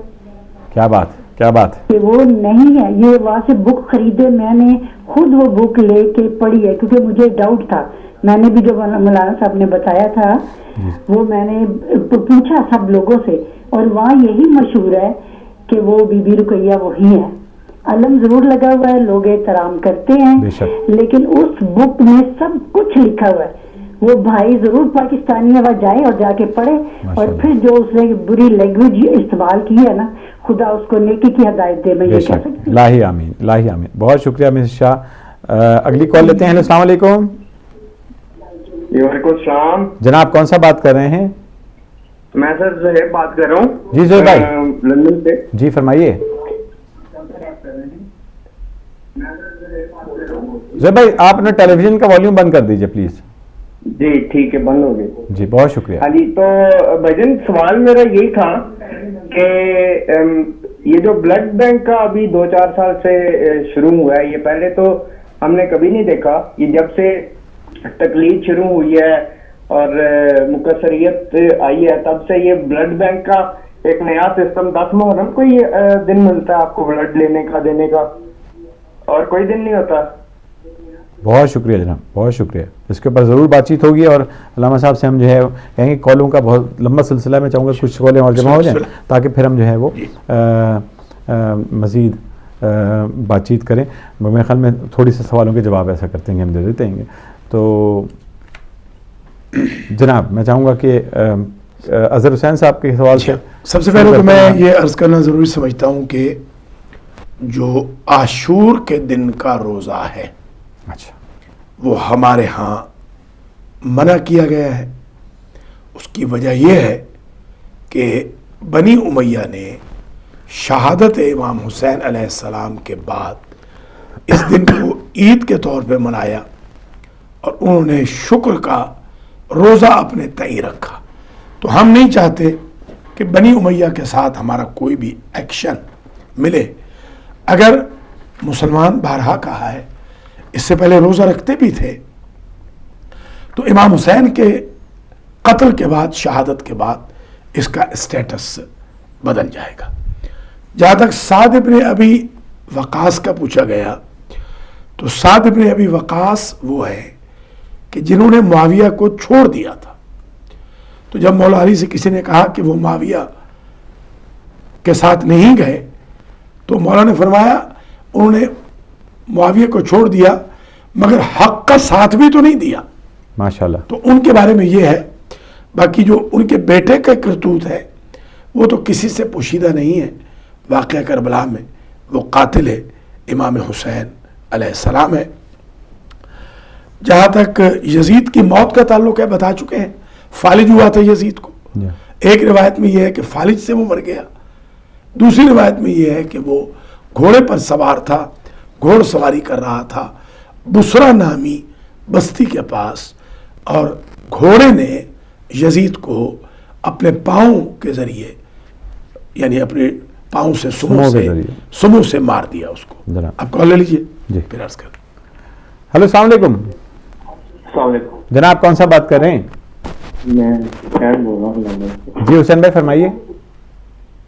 क्या बात, क्या बात कि वो नहीं है, ये वहाँ से बुक खरीदे, मैंने खुद वो बुक लेके पढ़ी है क्योंकि मुझे डाउट था। मैंने भी जो मौलाना साहब ने बताया था वो मैंने पूछा सब लोगों से, और वहाँ यही मशहूर है कि वो बीबी रुकैया वही है। अलम जरूर लगा हुआ है, लोग एहतराम करते हैं, लेकिन उस बुक में सब कुछ लिखा हुआ है। वो भाई जरूर पाकिस्तानी है, वह जाए और जाके पढ़े, और फिर जो उसने बुरी लैंग्वेज इस्तेमाल की है ना, खुदा उसको नेकी की हिदायत दे। मैं ये कह सकती हूँ। लाही आमीन, लाही आमीन। बहुत शुक्रिया मिसेस शाह, اگلی کال لیتے ہیں. السلام علیکم. وعلیکم السلام. جناب کون سا بات کر رہے ہیں؟ میں سر زہیب بات کر رہا ہوں. جی زہیب بھائی لندن سے. جی فرمائیے. زہیب بھائی آپ اپنا ٹیلی ویژن کا والیوم بند کر دیجئے پلیز. جی ٹھیک ہے, بند ہو گئی. جی بہت شکریہ. ہاں جی, تو بھائی جان سوال میرا یہی تھا کہ یہ جو بلڈ بینک کا ابھی 2-4 سال سے شروع ہوا ہے, یہ پہلے تو ہم نے کبھی نہیں دیکھا. یہ جب سے تقلید شروع ہوئی ہے اور مکثریت آئی ہے تب سے یہ بلڈ بینک کا ایک نیا سسٹم 10 محرم کو یہ دن ملتا ہے آپ کو بلڈ لینے کا, دینے کا, اور کوئی دن نہیں ہوتا. بہت شکریہ جناب, بہت شکریہ. اس کے اوپر ضرور بات چیت ہوگی اور علامہ صاحب سے ہم جو ہے کہیں گے کالوں کا بہت لمبا سلسلہ. میں چاہوں گا کچھ کالیں اور جمع ہو جائیں تاکہ پھر ہم جو ہے وہ مزید بات چیت کریں. میرے خیال میں تھوڑی سے سوالوں کے جواب ایسا کرتے ہیں ہم دے دیتے ہیں. تو جناب میں چاہوں گا کہ اظہر حسین صاحب کے سوال سے سب سے پہلے تو میں یہ عرض کرنا ضروری سمجھتا ہوں کہ جو عاشور کے دن کا روزہ ہے وہ ہمارے ہاں منع کیا گیا ہے. اس کی وجہ یہ ہے کہ بنی امیہ نے شہادت امام حسین علیہ السلام کے بعد اس دن کو عید کے طور پہ منایا اور انہوں نے شکر کا روزہ اپنے تئیں رکھا. تو ہم نہیں چاہتے کہ بنی امیہ کے ساتھ ہمارا کوئی بھی ایکشن ملے. اگر مسلمان بارہا کہا ہے, اس سے پہلے روزہ رکھتے بھی تھے, تو امام حسین کے قتل کے بعد, شہادت کے بعد اس کا اسٹیٹس بدل جائے گا. جہاں تک سعد ابن ابی وقاص کا پوچھا گیا, تو سعد ابن ابی وقاص وہ ہے کہ جنہوں نے معاویہ کو چھوڑ دیا تھا. تو جب مولا علی سے کسی نے کہا کہ وہ معاویہ کے ساتھ نہیں گئے, تو مولا نے فرمایا انہوں نے معاویہ کو چھوڑ دیا مگر حق کا ساتھ بھی تو نہیں دیا. ماشاءاللہ. تو ان کے بارے میں یہ ہے. باقی جو ان کے بیٹے کا کرتوت ہے وہ تو کسی سے پوشیدہ نہیں ہے. واقعہ کربلا میں وہ قاتل ہے, امام حسین علیہ السلام ہے. جہاں تک یزید کی موت کا تعلق ہے بتا چکے ہیں. فالج ہوا تھا یزید کو. ایک روایت میں یہ ہے کہ فالج سے وہ مر گیا, دوسری روایت میں یہ ہے کہ وہ گھوڑے پر سوار تھا, گھوڑ سواری کر رہا تھا بسرا نامی بستی کے پاس, اور گھوڑے نے یزید کو اپنے پاؤں کے ذریعے یعنی اپنے پاؤں سے سمو سے مار دیا اس کو. آپ کال لے لیجئے پھر عرض کر. ہلو السلام علیکم. السلام علیکم. جناب کون سا بات کر رہے ہیں؟ میں حسین بول رہا ہوں. جی حسین بھائی فرمائیے.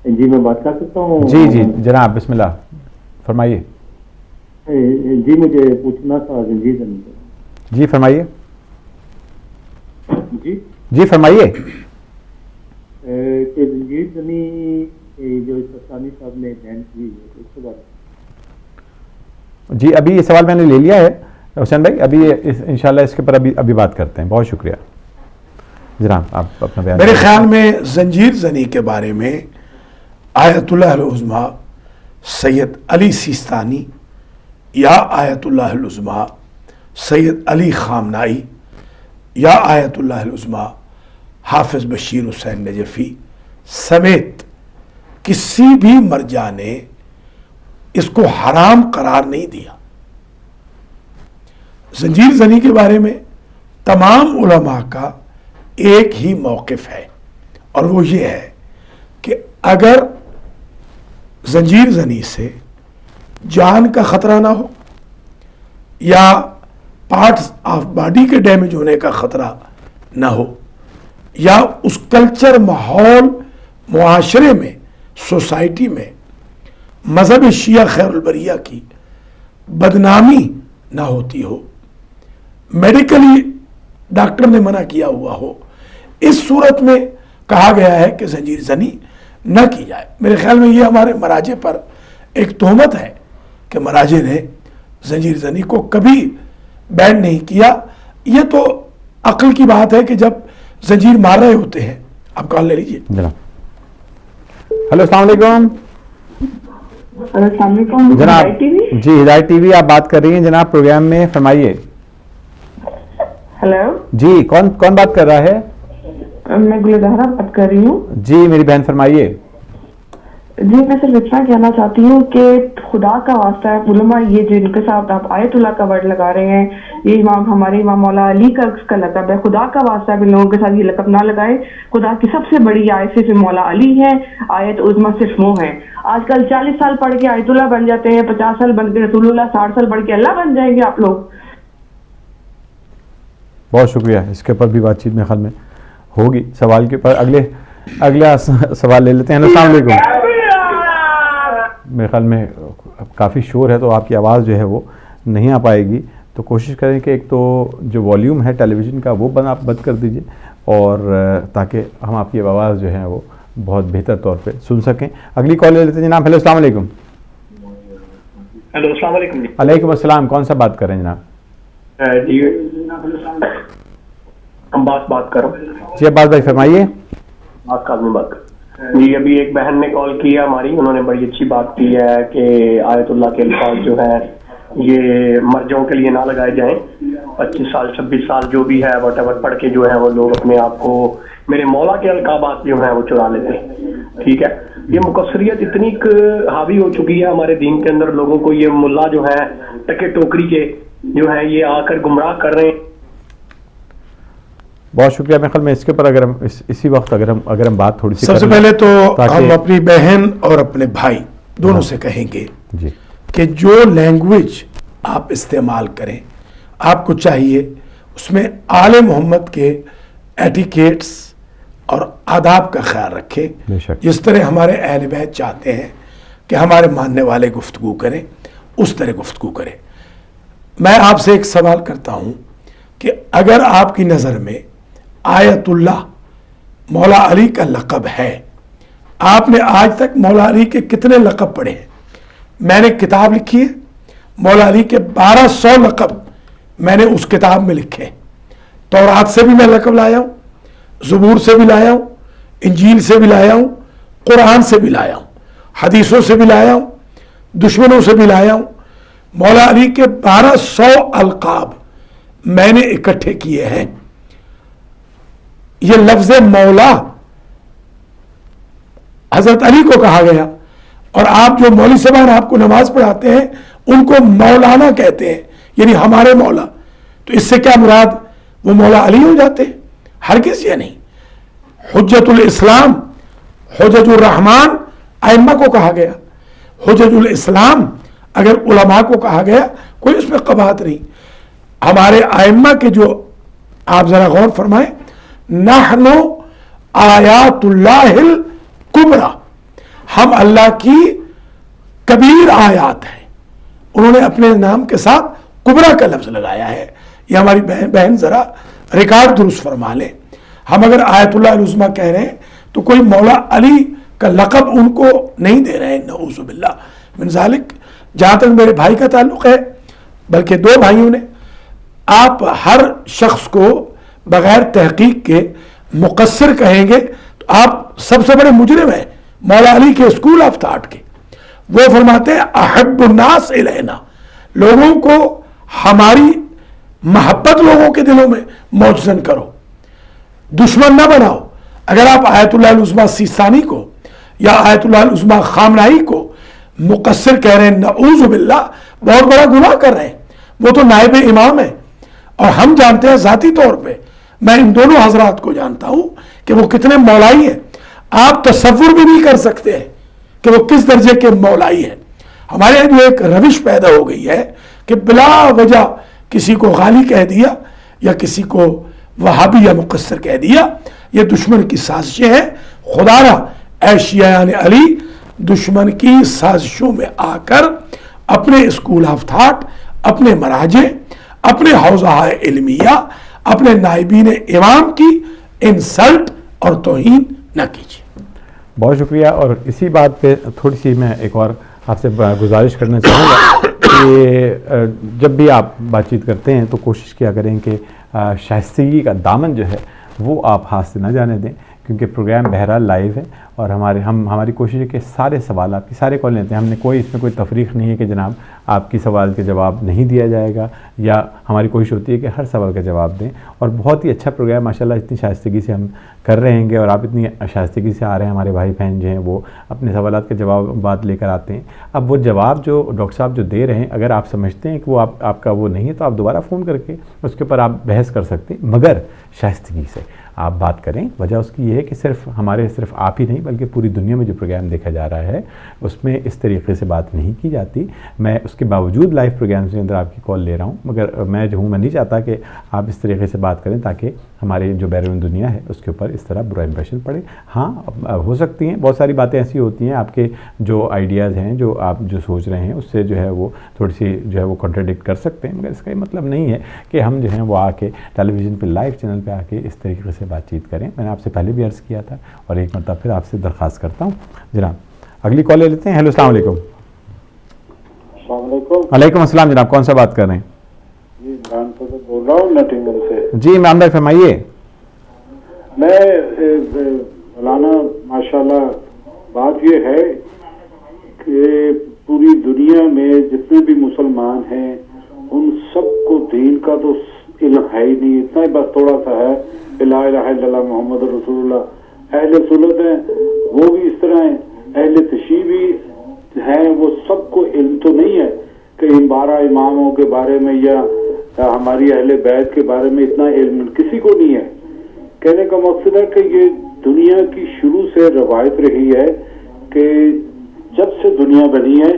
جی میں بات کر سکتا ہوں؟ جی جی جناب بسم اللہ فرمائیے. جی مجھے پوچھنا تھا زنجیر زنی. جی فرمائیے. جی جی فرمائیے. کہ زنجیر زنی جو ثانی صاحب نے بیان کی ہے اس کے بارے میں. جی ابھی یہ سوال میں نے لے لیا ہے حسین بھائی, ابھی انشاءاللہ اس کے پر ابھی بات کرتے ہیں. بہت شکریہ جناب آپ اپنا بیان. میرے خیال میں زنجیر زنی کے بارے میں آیت اللہ العظمیٰ سید علی سیستانی یا آیت اللہ العظمیٰ سید علی خامنائی یا آیت اللہ العظمیٰ حافظ بشیر حسین نجفی سمیت کسی بھی مرجع نے اس کو حرام قرار نہیں دیا. زنجیر زنی کے بارے میں تمام علماء کا ایک ہی موقف ہے, اور وہ یہ ہے کہ اگر زنجیر زنی سے جان کا خطرہ نہ ہو یا پارٹس آف باڈی کے ڈیمیج ہونے کا خطرہ نہ ہو یا اس کلچر ماحول معاشرے میں سوسائٹی میں مذہب شیعہ خیر البریہ کی بدنامی نہ ہوتی ہو, میڈیکلی ڈاکٹر نے منع کیا ہوا ہو, اس صورت میں کہا گیا ہے کہ زنجیر زنی نہ کی جائے. میرے خیال میں یہ ہمارے مراجع پر ایک تہمت ہے کہ مراجع نے زنجیر زنی کو کبھی بین نہیں کیا. یہ تو عقل کی بات ہے کہ جب زنجیر مار رہے ہوتے ہیں. آپ کال لے لیجیے. ہلو السلام علیکم. अस्सलाम वालेकुम जनाब हिदायत टीवी। जी हिदायत टीवी आप बात कर रही हैं जनाब प्रोग्राम में, फरमाइए। हेलो जी कौन कौन बात कर रहा है? मैं गुलजहरा बात कर रही हूँ। जी मेरी बहन फरमाइए। जी मैं सिर्फ इतना कहना चाहती हूँ कि खुदा का वास्ता है उलमा, ये जिनके साथ आप आयतुल्लाह का वर्ड लगा रहे हैं, ये इमाम हमारे इमाम मौला अली का उसका लकब है, खुदा का वास्ता है इन लोगों के साथ ये लकब ना लगाए। खुदा की सबसे बड़ी आयत सिर्फ मौला अली है, आयत उज़्मा सिर्फ वो है। आजकल 40 साल पढ़ के आयतुल्लाह बन जाते हैं, 50 साल बन के रसूलुल्लाह, 60 साल पढ़ के अल्लाह बन जाएंगे आप लोग। बहुत शुक्रिया, इसके ऊपर भी बातचीत मेरे ख्याल में होगी। सवाल के ऊपर अगला सवाल ले लेते हैं। अस्सलाम वालेकुम। मेरे ख्याल में काफ़ी शोर है तो आपकी आवाज़ जो है वो नहीं आ पाएगी, तो कोशिश करें कि एक तो जो वॉल्यूम है टेलीविज़न का वो आप बंद कर दीजिए, और ताकि हम आपकी आवाज़ जो है वो बहुत बेहतर तौर पे सुन सकें। अगली कॉल ले लेते हैं जनाब। हेलो अस्सलाम वालेकुम। हेलो अस्सलाम वालेकुम। वालेकुम अस्सलाम, कौन सा बात कर रहे हैं जनाब? जी अब्बास बात कर रहा हूँ। जी अब्बास भाई फरमाइए। बात का आदमी बात कर जी। अभी एक बहन ने कॉल किया हमारी, उन्होंने बड़ी अच्छी बात की है कि आयतुल्लाह के अल्फाज जो है ये मर्जों के लिए ना लगाए जाएं। 25 साल 26 साल जो भी है वटएवर पढ़ के जो है वो लोग अपने आप को मेरे मौला के अलकाबात जो है वो चुरा लेते हैं। ठीक है, ये मुकस्सरियत इतनी हावी हो चुकी है हमारे दीन के अंदर, लोगों को ये मुल्ला जो है टके टोकरी के जो है ये आकर गुमराह कर रहे हैं। बहुत शुक्रिया। मेरे ख्याल में इसके ऊपर अगर हम इसी वक्त अगर हम बात थोड़ी सी सबसे पहले तो हम अपनी बहन और अपने भाई दोनों से कहेंगे जी कि जो लैंग्वेज आप इस्तेमाल करें, आपको चाहिए उसमें आले मोहम्मद के एटिकेट्स और आदाब का ख्याल रखें। जिस तरह हमारे अहले बैत चाहते हैं कि हमारे मानने वाले गुफ्तगू करें, उस तरह गुफ्तगू करें। मैं आपसे एक सवाल करता हूं कि अगर आपकी नज़र में आयतुल्लाह मौला अली का लक़ब है, आपने आज तक मौला अली के कितने लक़ब पढ़े हैं? मैंने किताब लिखी है, मौला अली के 1200 लक़ब मैंने उस किताब में लिखे। तौरात से भी मैं लक़ब लाया हूँ, ज़बूर से भी लाया हूँ, इंजील से भी लाया हूँ, कुरान से भी लाया हूँ, हदीसों से भी लाया हूँ, दुश्मनों से भी लाया हूँ। मौला अली के 1200 अलकाब मैंने इकट्ठे किए हैं। ये लफ्ज़ मौला हजरत अली को कहा गया, और आप जो मौलवी साहब आपको नमाज पढ़ाते हैं उनको मौलाना कहते हैं, यानी हमारे मौला। तो इससे क्या मुराद, वो मौला अली हो जाते हैं? हरगिज़ ये नहीं। हुज्जतुल इस्लाम, हुज्जतुर रहमान आइम्मा को कहा गया। हुज्जतुल इस्लाम अगर उलमा को कहा गया, कोई उसमें कबात नहीं। हमारे आइम्मा के जो, आप जरा गौर फरमाएं, नहनु आयातुल्लाहिल कुबरा, हम अल्लाह की कबीर आयात हैं। उन्होंने अपने नाम के साथ कुबरा का लफ्ज लगाया है। ये हमारी बहन जरा रिकॉर्ड दुरुस्त फरमा लें। हम अगर आयतुल्लाह उज़्मा कह रहे हैं तो कोई मौला अली का लक़ब उनको नहीं दे रहे हैं, नऊज़ु बिल्लाह मिन ज़ालिक। जहाँ तक मेरे भाई का ताल्लुक़ है, बल्कि दो भाइयों ने, आप हर शख्स को बगैर तहकीक के मुक़स्सिर कहेंगे तो आप सबसे बड़े मुजरिम हैं। मौला अली के स्कूल ऑफ थॉट के वो फरमाते हैं अहब्बुन्नास इलैना, लोगों को हमारी मोहब्बत लोगों के दिलों में मौजूद करो, दुश्मन ना बनाओ। अगर आप आयतुल्लाह उज़्मा सीस्तानी को या आयतुल्लाह उज़्मा खामनाई को मुक़स्सिर कह रहे हैं, नऊज़ु बिल्लाह, बहुत बड़ा गुनाह कर रहे हैं। वो तो नायब इमाम है, और हम जानते हैं ज़ाती तौर पे, मैं इन दोनों हजरात को जानता हूं कि वो कितने मौलाई हैं। आप तसव्वुर भी नहीं कर सकते हैं कि वो किस दर्जे के मौलाई हैं। हमारे यहाँ जो एक रविश पैदा हो गई है कि बिला वजह किसी को गाली कह दिया या किसी को वहाबी या मुक़स्सिर कह दिया, ये दुश्मन की साजिशें हैं। खुदारा ऐ शियाने अली दुश्मन की साजिशों में आकर अपने स्कूल ऑफ थॉट, अपने मराजे, अपने हौज़ा इल्मिया, अपने नाइबीन इमाम की इंसल्ट और तौहीन न कीजिए। बहुत शुक्रिया। और इसी बात पे थोड़ी सी मैं एक और आपसे गुजारिश करना चाहूँगा कि जब भी आप बातचीत करते हैं तो कोशिश किया करें कि शाइस्तगी का दामन जो है वो आप हाथ से न जाने दें, کیونکہ پروگرام بہرحال لائیو ہے اور ہماری کوشش ہے کہ سارے سوال آپ کی سارے کال لیتے ہیں. ہم نے اس میں کوئی تفریق نہیں ہے کہ جناب آپ کی سوال کے جواب نہیں دیا جائے گا, یا ہماری کوشش ہوتی ہے کہ ہر سوال کا جواب دیں. اور بہت ہی اچھا پروگرام ماشاءاللہ اتنی شائستگی سے ہم کر رہے ہیں اور آپ اتنی شائستگی سے آ رہے ہیں, ہمارے بھائی بہن جو ہیں وہ اپنے سوالات کے جواب لے کر آتے ہیں. اب وہ جواب جو ڈاکٹر صاحب جو دے رہے ہیں, اگر آپ سمجھتے ہیں کہ وہ آپ کا وہ نہیں ہے تو آپ دوبارہ فون کر کے اس کے اوپر آپ بحث کر سکتے ہیں, مگر شائستگی سے آپ بات کریں. وجہ اس کی یہ ہے کہ صرف آپ ہی نہیں بلکہ پوری دنیا میں جو پروگرام دیکھا جا رہا ہے اس میں اس طریقے سے بات نہیں کی جاتی. میں اس کے باوجود لائیو پروگرامز کے اندر آپ کی کال لے رہا ہوں, مگر میں نہیں چاہتا کہ آپ اس طریقے سے بات کریں تاکہ ہمارے جو بیرون دنیا ہے اس کے اوپر اس طرح برا امپریشن پڑے. ہاں ہو سکتی ہیں بہت ساری باتیں ایسی ہوتی ہیں, آپ کے جو آئیڈیاز ہیں جو آپ جو سوچ رہے ہیں اس سے جو ہے وہ تھوڑی سی جو ہے وہ کنٹراڈکٹ کر سکتے ہیں, مگر اس کا یہ مطلب نہیں ہے کہ ہم جو ہیں وہ آ کے ٹیلی ویژن پہ لائیو چینل پہ آ کے اس طریقے سے بات چیت کریں. میں نے آپ سے پہلے بھی عرض کیا تھا اور ایک مرتبہ پھر آپ سے درخواست کرتا ہوں. جناب اگلی کال لے لیتے ہیں. ہیلو السلام علیکم. السلام علیکم. وعلیکم السلام. جناب کون سا بات کر رہے ہیں؟ جی عمران سے بول رہا ہوں نٹنگل سے. جی عمران بھائی فرمائیے. میں مولانا ماشاءاللہ بات یہ ہے کہ پوری دنیا میں جتنے بھی مسلمان ہیں ان سب کو دین کا تو علم ہے ہی نہیں, اتنا ہی بس تھوڑا سا ہے لا الہ الا اللہ محمد رسول اللہ. اہل سنت ہیں وہ بھی اس طرح ہیں, اہل تشیع بھی ہیں, وہ سب کو علم تو نہیں ہے کہ ان 12 اماموں کے بارے میں یا ہماری اہل بیت کے بارے میں اتنا علم کسی کو نہیں ہے. کہنے کا مقصد ہے کہ یہ دنیا کی شروع سے روایت رہی ہے کہ جب سے دنیا بنی ہے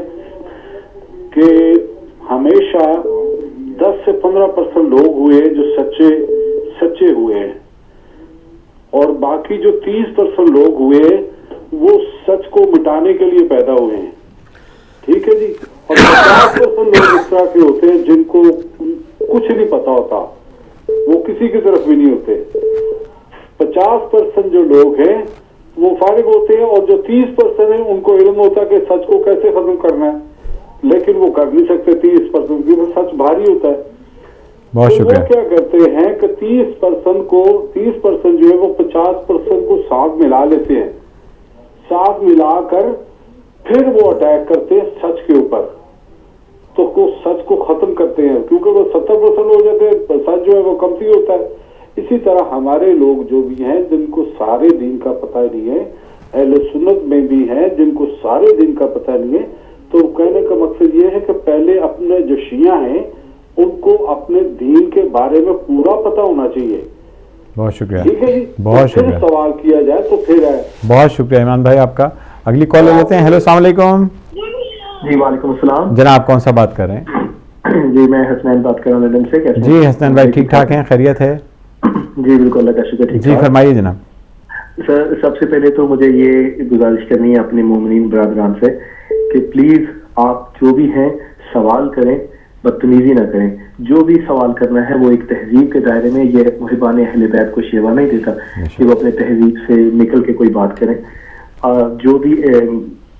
کہ ہمیشہ 10 سے 15% لوگ ہوئے جو سچے ہوئے ہیں, اور باقی جو 30% لوگ ہوئے وہ سچ کو مٹانے کے لیے پیدا ہوئے ہیں. ٹھیک ہے جی. اور 50% لوگ اس طرح کے ہوتے ہیں جن کو کچھ نہیں پتا ہوتا, وہ کسی کی طرف بھی نہیں ہوتے. 50% جو لوگ ہیں وہ فارغ ہوتے ہیں, اور جو 30% ہیں ان کو علم ہوتا ہے کہ سچ کو کیسے ختم کرنا ہے, لیکن وہ کر نہیں سکتے 30% کیونکہ سچ بھاری ہوتا ہے. بہت شکریہ. وہ کیا کرتے ہیں کہ 30% جو ہے وہ 50% کو ساتھ ملا لیتے ہیں, ساتھ ملا کر پھر وہ اٹیک کرتے ہیں سچ کے اوپر, تو وہ سچ کو ختم کرتے ہیں کیونکہ وہ 70% ہو جاتے ہیں, سچ جو ہے وہ کم ہی ہوتا ہے. اسی طرح ہمارے لوگ جو بھی ہیں جن کو سارے دین کا پتہ نہیں ہے, اہل سنت میں بھی ہیں جن کو سارے دین کا پتہ نہیں ہے, تو کہنے کا مقصد یہ ہے کہ پہلے اپنے جو شیعہ ہیں ان کو اپنے دین کے بارے میں پورا پتہ ہونا چاہیے. بہت شکریہ. ٹھیک ہے جی, بہت شکریہ. سوال کیا جائے تو پھر ہے. بہت شکریہ عمران بھائی آپ کا. اگلی کال لے لیتے ہیں. ہیلو السلام علیکم. جی وعلیکم السلام. جناب کون سا بات کر رہے ہیں؟ جی میں حسنین بات کر رہا ہوں لندن سے. کیسے؟ جی حسنین بھائی ٹھیک ٹھاک ہیں, خیریت ہے؟ جی بالکل اللہ کا شکر. ٹھیک. جی فرمائیے جناب. سر سب سے پہلے تو مجھے یہ گزارش کرنی ہے اپنے مومنین برادران سے کہ پلیز آپ جو بھی ہیں سوال کریں, بدتمیزی نہ کریں. جو بھی سوال کرنا ہے وہ ایک تہذیب کے دائرے میں, یہ محبان اہل بیت کو شیوا نہیں دیتا کہ وہ اپنے تہذیب سے نکل کے کوئی بات کریں. جو بھی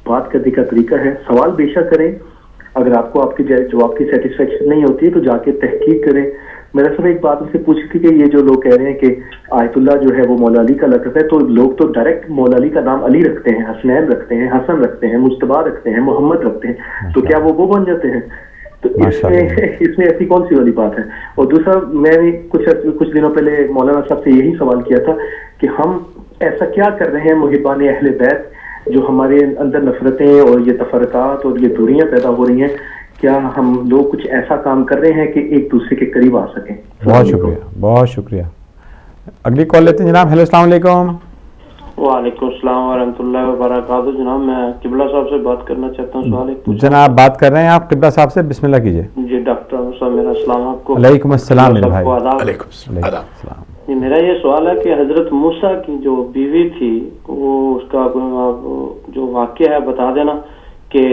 بات کرنے کا طریقہ ہے سوال بے شک کریں. اگر آپ کو آپ کے جواب کی سیٹسفیکشن نہیں ہوتی ہے تو جا کے تحقیق کریں. میرا سب ایک بات سے پوچھی تھی کہ یہ جو لوگ کہہ رہے ہیں کہ آیت اللہ جو ہے وہ مولا علی کا لقب ہے, تو لوگ تو ڈائریکٹ مولا علی کا نام علی رکھتے ہیں, حسنین رکھتے ہیں, حسن رکھتے ہیں, مجتبیٰ رکھتے ہیں, محمد رکھتے ہیں, تو کیا وہ بن جاتے ہیں؟ تو اس میں ایسی کون سی والی بات ہے؟ اور دوسرا میں نے کچھ دنوں پہلے مولانا صاحب سے یہی سوال کیا تھا کہ ہم ایسا کیا کر رہے ہیں محبان اہل بیت جو ہمارے اندر نفرتیں اور یہ تفرقات اور یہ دوریاں پیدا ہو رہی ہیں, کیا ہم لوگ کچھ ایسا کام کر رہے ہیں کہ ایک دوسرے کے قریب آ سکیں؟ بہت شکریہ. بہت شکریہ. اگلی کال لیتے ہیں جناب. ہیلو السلام علیکم. وعلیکم السلام ورحمۃ اللہ وبرکاتہ. جناب میں قبلہ صاحب سے بات کرنا چاہتا ہوں. سوال جناب بات کر رہے ہیں آپ قبلہ صاحب سے, بسم اللہ کیجیے. جی ڈاکٹر صاحب میرا السلام آپ کو. علیکم السلام میرے بھائی. علیکم السلام. جی میرا یہ سوال ہے کہ حضرت موسیٰ کی جو بیوی تھی وہ اس کا جو واقعہ ہے بتا دینا کہ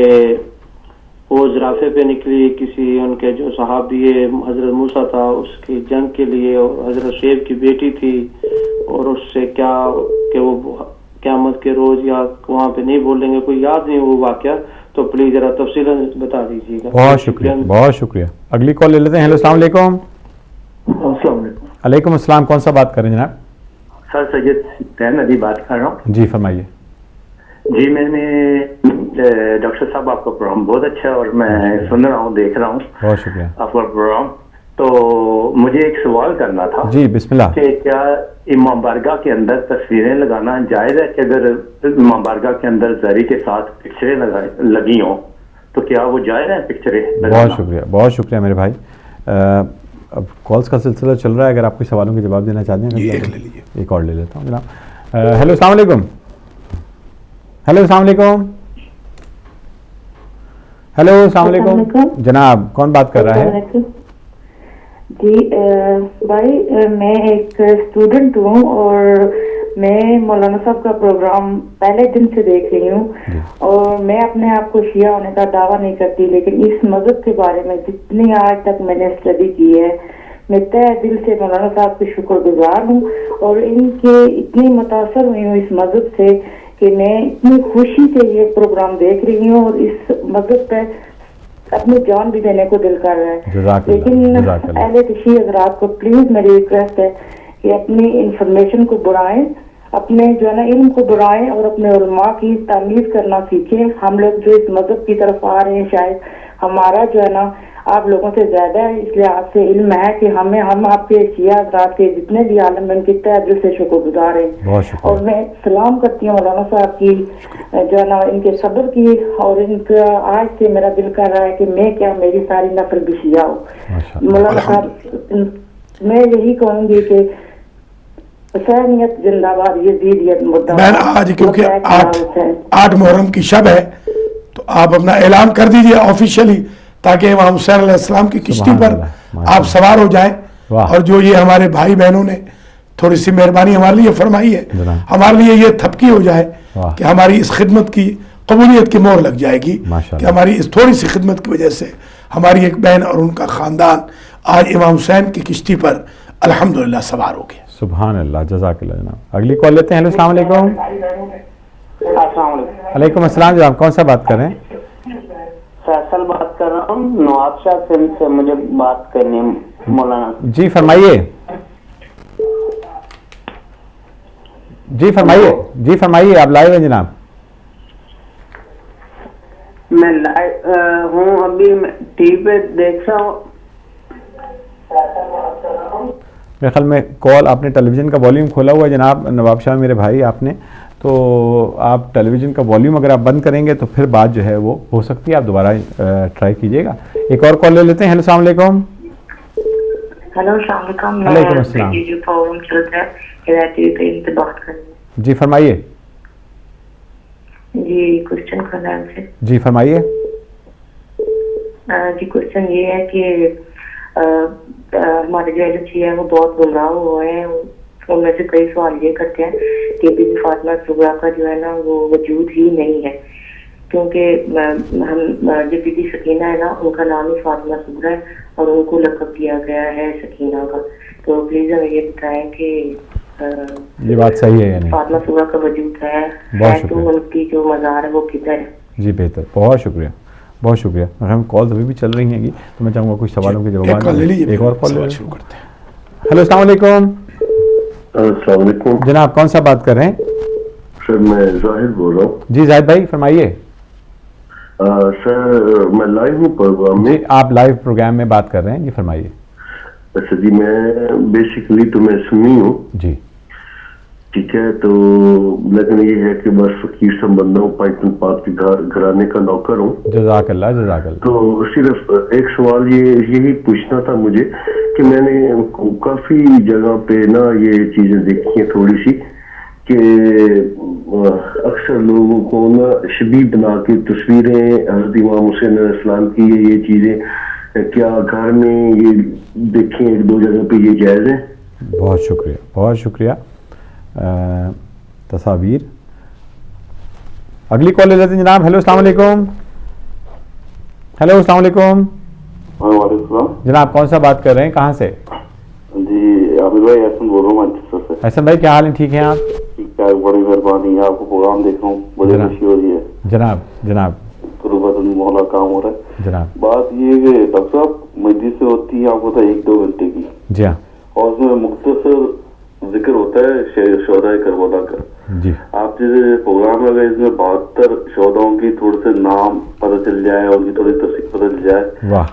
وہ زرافے پہ نکلی, کسی ان کے جو صحابی حضرت موسیٰ تھا اس کی جنگ کے لیے, اور حضرت شعیب کی بیٹی تھی, اور اس سے کیا کہ وہ قیامت کے روز یا وہاں پہ نہیں بولیں گے, کوئی یاد نہیں وہ واقعہ, تو پلیز ذرا تفصیل بتا دیجیے گا. بہت شکریہ. بہت شکریہ. اگلی کال لے لیتے ہیں. ہیلو السلام علیکم. السلام علیکم. علیکم السلام. کون سا بات کر رہے ہیں جناب؟ سر سید حسین علی بات کر رہا ہوں. جی فرمائیے. جی میں نے ڈاکٹر صاحب آپ کا پروگرام بہت اچھا ہے اور میں سن رہا ہوں, دیکھ رہا ہوں. بہت شکریہ آپ کا پروگرام. تو مجھے ایک سوال کرنا تھا. جی بسم اللہ. کہ کیا امام بارگاہ کے اندر تصویریں لگانا جائز ہے؟ کہ اگر امام بارگاہ کے اندر زری کے ساتھ پکچریں لگی ہوں تو کیا وہ جائز ہے پکچریں لگانا؟ بہت شکریہ میرے بھائی. اب کالز کا سلسلہ چل رہا ہے, اگر آپ کوئی سوالوں کے جواب دینا چاہتے ہیں ایک اور لے لیتا ہوں جناب. ہیلو السلام علیکم. ہیلو السلام علیکم. ہیلو السلام علیکم جناب, کون بات کر رہا ہے؟ جی بھائی میں ایک اسٹوڈنٹ ہوں اور میں مولانا صاحب کا پروگرام پہلے دن سے دیکھ رہی ہوں, اور میں اپنے آپ کو شیعہ ہونے کا دعویٰ نہیں کرتی, لیکن اس مذہب کے بارے میں جتنی آج تک میں نے اسٹڈی کی ہے میں تہ دل سے مولانا صاحب کے شکر گزار ہوں, اور ان کے اتنی متاثر ہوئی ہوں اس مذہب سے کہ میں اتنی خوشی سے یہ پروگرام دیکھ رہی ہوں, اور اس مذہب پہ اپنی جان بھی دینے کو دل کر رہا ہے. لیکن اہل تشیع حضرات کو پلیز میری ریکویسٹ ہے کہ اپنی انفارمیشن کو بڑھائیں, اپنے جو ہے نا علم کو بڑھائیں اور اپنے علماء کی تعمیر کرنا سیکھیں. ہم لوگ جو اس مذہب کی طرف آ رہے ہیں شاید ہمارا جو ہے نا آپ لوگوں سے زیادہ ہے, اس لیے آپ سے علم ہے کہ ہم آپ کے شیعہ حضرات کے جتنے بھی عالم ہیں ان کی تہ دل سے شکر گزار ہیں. اور میں سلام کرتی ہوں مولانا صاحب کی جو ہے نا ان کے صبر کی, اور ان کا آج سے میرا دل کر رہا ہے کہ میں کیا میری ساری نسل بھی شیعہ ہو. مولانا صاحب میں یہی کہوں گی کہ حسینیت زندہ باد, یزیدیت مردہ باد. آج کیونکہ 8 محرم کی شب ہے تو آپ اپنا اعلان کر دیجئے آفیشیلی, تاکہ امام حسین علیہ السلام کی کشتی پر آپ سوار ہو جائیں. اور جو یہ ہمارے بھائی بہنوں نے تھوڑی سی مہربانی ہمارے لیے فرمائی ہے, ہمارے لیے یہ تھپکی ہو جائے کہ ہماری اس خدمت کی قبولیت کی مہر لگ جائے گی, کہ ہماری اس تھوڑی سی خدمت کی وجہ سے ہماری ایک بہن اور ان کا خاندان آج امام حسین کی کشتی پر الحمدللہ سوار ہو گیا. سبحان اللہ, جزاک اللہ جناب. اگلی کال لیتے ہیں. ہیلو السلام علیکم. السلام علیکم. وعلیکم السلام جناب, کون سا بات کر رہے ہیں؟ فیصل بات کر رہا ہوں نواب شاہ سے مجھے بات کرنی ہے مولانا. جی فرمائیے. جی فرمائیے, آپ لائیو ہیں جناب. میں لائیو ہوں, ابھی ٹی وی پہ دیکھ رہا ہوں. میرے خیال میں کال آپ نے ٹیلی ویژن کا والیوم کھولا ہوا ہے جناب نواب شاہ میرے بھائی, آپ نے تو آپ ٹیلی ویژن کا والیوم اگر آپ بند کریں گے تو پھر بات جو ہے وہ ہو سکتی ہے, آپ دوبارہ ٹرائی کیجیے گا. ایک اور کال لے لیتے ہیں. ہیلو السلام علیکم. ہیلو السلام علیکم. وعلیکم السلام. جو پروگرام چلتا ہے ہدایت ٹی پہ بات کرنی ہے. جی فرمائیے. جی کوشچن کرنا ہے سے. جی فرمائیے. جی کوشچن یہ ہے کہ ہمارے جو ایجنسی ہے وہ بہت گمراہ ہوئے ہیں, ان میں سے کئی سوال یہ کرتے ہیں کہ بی بی فاطمہ صغریٰ کا جو ہے نا وہ وجود ہی نہیں ہے, کیونکہ ہم جو بی بی سکینہ ہے نا ان کا نام ہی فاطمہ صغریٰ ہے اور ان کو لقب دیا گیا ہے سکینہ کا. تو پلیز ہمیں یہ بتائیں کہ یہ بات صحیح ہے یا نہیں؟ فاطمہ صغریٰ کا وجود ہے تو ان کی جو مزار ہے وہ کدھر ہے؟ جی بہتر, بہت شکریہ, بہت شکریہ. ہم کالز ابھی بھی چل رہی ہیں گی تو میں چاہوں گا کچھ سوالوں کے جواب. ایک اور کال شروع کرتے ہیں. ہیلو السلام علیکم. السلام علیکم جناب, کون سا بات کر رہے ہیں؟ سر میں زاہد بول رہا ہوں. جی زاہد بھائی فرمائیے. سر میں لائیو ہوں پروگرام میں. جی آپ لائیو پروگرام میں بات کر رہے ہیں, جی فرمائیے. اچھا جی, میں بیسیکلی تو میں سنی ہوں. جی ٹھیک ہے, تو لیکن یہ ہے کہ بس فقیر سا بندہ ہوں, پاکستان پاک کے گھرانے کا نوکر ہوں. جزاک اللہ جزاک اللہ. تو صرف ایک سوال یہی پوچھنا تھا مجھے کہ میں نے کافی جگہ پہ نا یہ چیزیں دیکھی ہیں تھوڑی سی, کہ اکثر لوگوں کو نا شبیہ بنا کے تصویریں حضرت امام حسین علیہ السلام کی یہ چیزیں کیا گھر میں یہ دیکھیں ایک دو جگہ پہ یہ جائز ہے؟ بہت شکریہ, بہت شکریہ. تصاویر. اگلی کال لے لیتے ہیں جناب. ہیلو السلام علیکم. ہیلو السلام علیکم. وعلیکم السلام. جناب کون سا بات کر رہے ہیں, کہاں سے؟ جی عامر بھائی احسن بول رہا ہوں مانچسٹر سے. احسن بھائی کیا حال ہیں, ٹھیک ہیں آپ؟ ٹھیک ٹھاک, بڑی مہربانی, آپ کو پروگرام دیکھ رہا ہوں, بڑی خوشی ہو رہی ہے. جناب جناب قربت مولا کام ہو رہا ہے جناب. بات یہ کہ ڈاکٹر صاحب مجلس سے ہوتی ہے آپ کو 1-2 گھنٹے کی. جی ہاں. اور اس میں مختصر ذکر ہوتا ہے شہدائے کربلا کا. جی آپ جیسے پروگرام لگا اس میں 72 شہداؤں کی تھوڑے سے نام پتہ چل جائے اور ان کی تھوڑی تفصیل پتہ چل جائے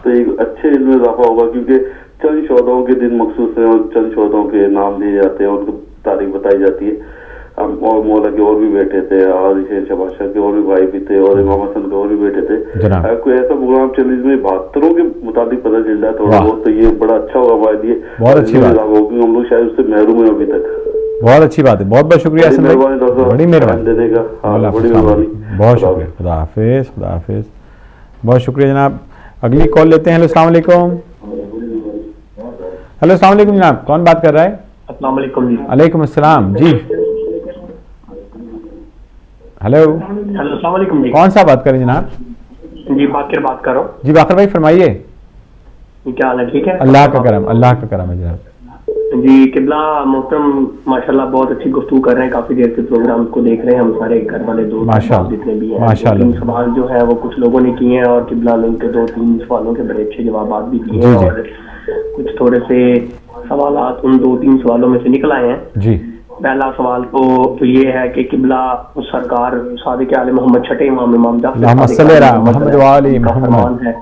تو ایک اچھے علم میں اضافہ ہوگا, کیونکہ چند شہداؤں کے دن مخصوص ہیں اور چند شہداؤں کے نام لیے جاتے ہیں, ان کی تاریخ بتائی جاتی ہے. اور مولا کے اور بھی بیٹے تھے, اور شہباز کے اور بھی بھائی بھی تھے, اور امام حسن کے اور بھی بیٹے تھے. کوئی ایسا پروگرام چل جس میں 72 کے مطابق پتہ چل جائے تھوڑا بہت, تو یہ بڑا اچھا ہوگا ہمارے لیے. بہت اچھی بات, ہم لوگ شاید اس سے محروم ہیں ابھی تک. بہت اچھی بات ہے, بہت بہت شکریہ حسن بھائی, بڑی مہربانی دینے کا. بڑی مہربانی, بہت شکریہ. خدا حافظ, خدا حافظ, بہت شکریہ جناب. اگلی کال لیتے ہیں. ہیلو السلام علیکم. ہیلو السلام علیکم جناب, کون بات کر رہا ہے؟ السلام علیکم. علیکم السلام. جی ہیلو السلام علیکم. جی کون سا بات کریں جناب؟ جی باقر بات کر رہا ہوں. جی باقر بھائی فرمائیے. کیا حال ہے؟ ٹھیک ہے, اللہ کا کرم, اللہ کا کرم ہے جناب. جی قبلہ محترم ماشاءاللہ بہت اچھی گفتگو کر رہے ہیں, کافی دیر سے پروگرام کو دیکھ رہے ہیں ہم سارے گھر والے دوست جتنے بھی ہیں. ماشاءاللہ سوال جو ہے وہ کچھ لوگوں نے کیے ہیں اور قبلہ نے ان کے 2-3 سوالوں کے بڑے اچھے جوابات بھی دیے ہیں, اور کچھ تھوڑے سے سوالات ان 2-3 سوالوں میں سے نکل آئے ہیں. جی پہلا سوال تو یہ ہے کہ قبلہ سرکار صادق آل محمد چھٹے امام محمد والی محمد ہے.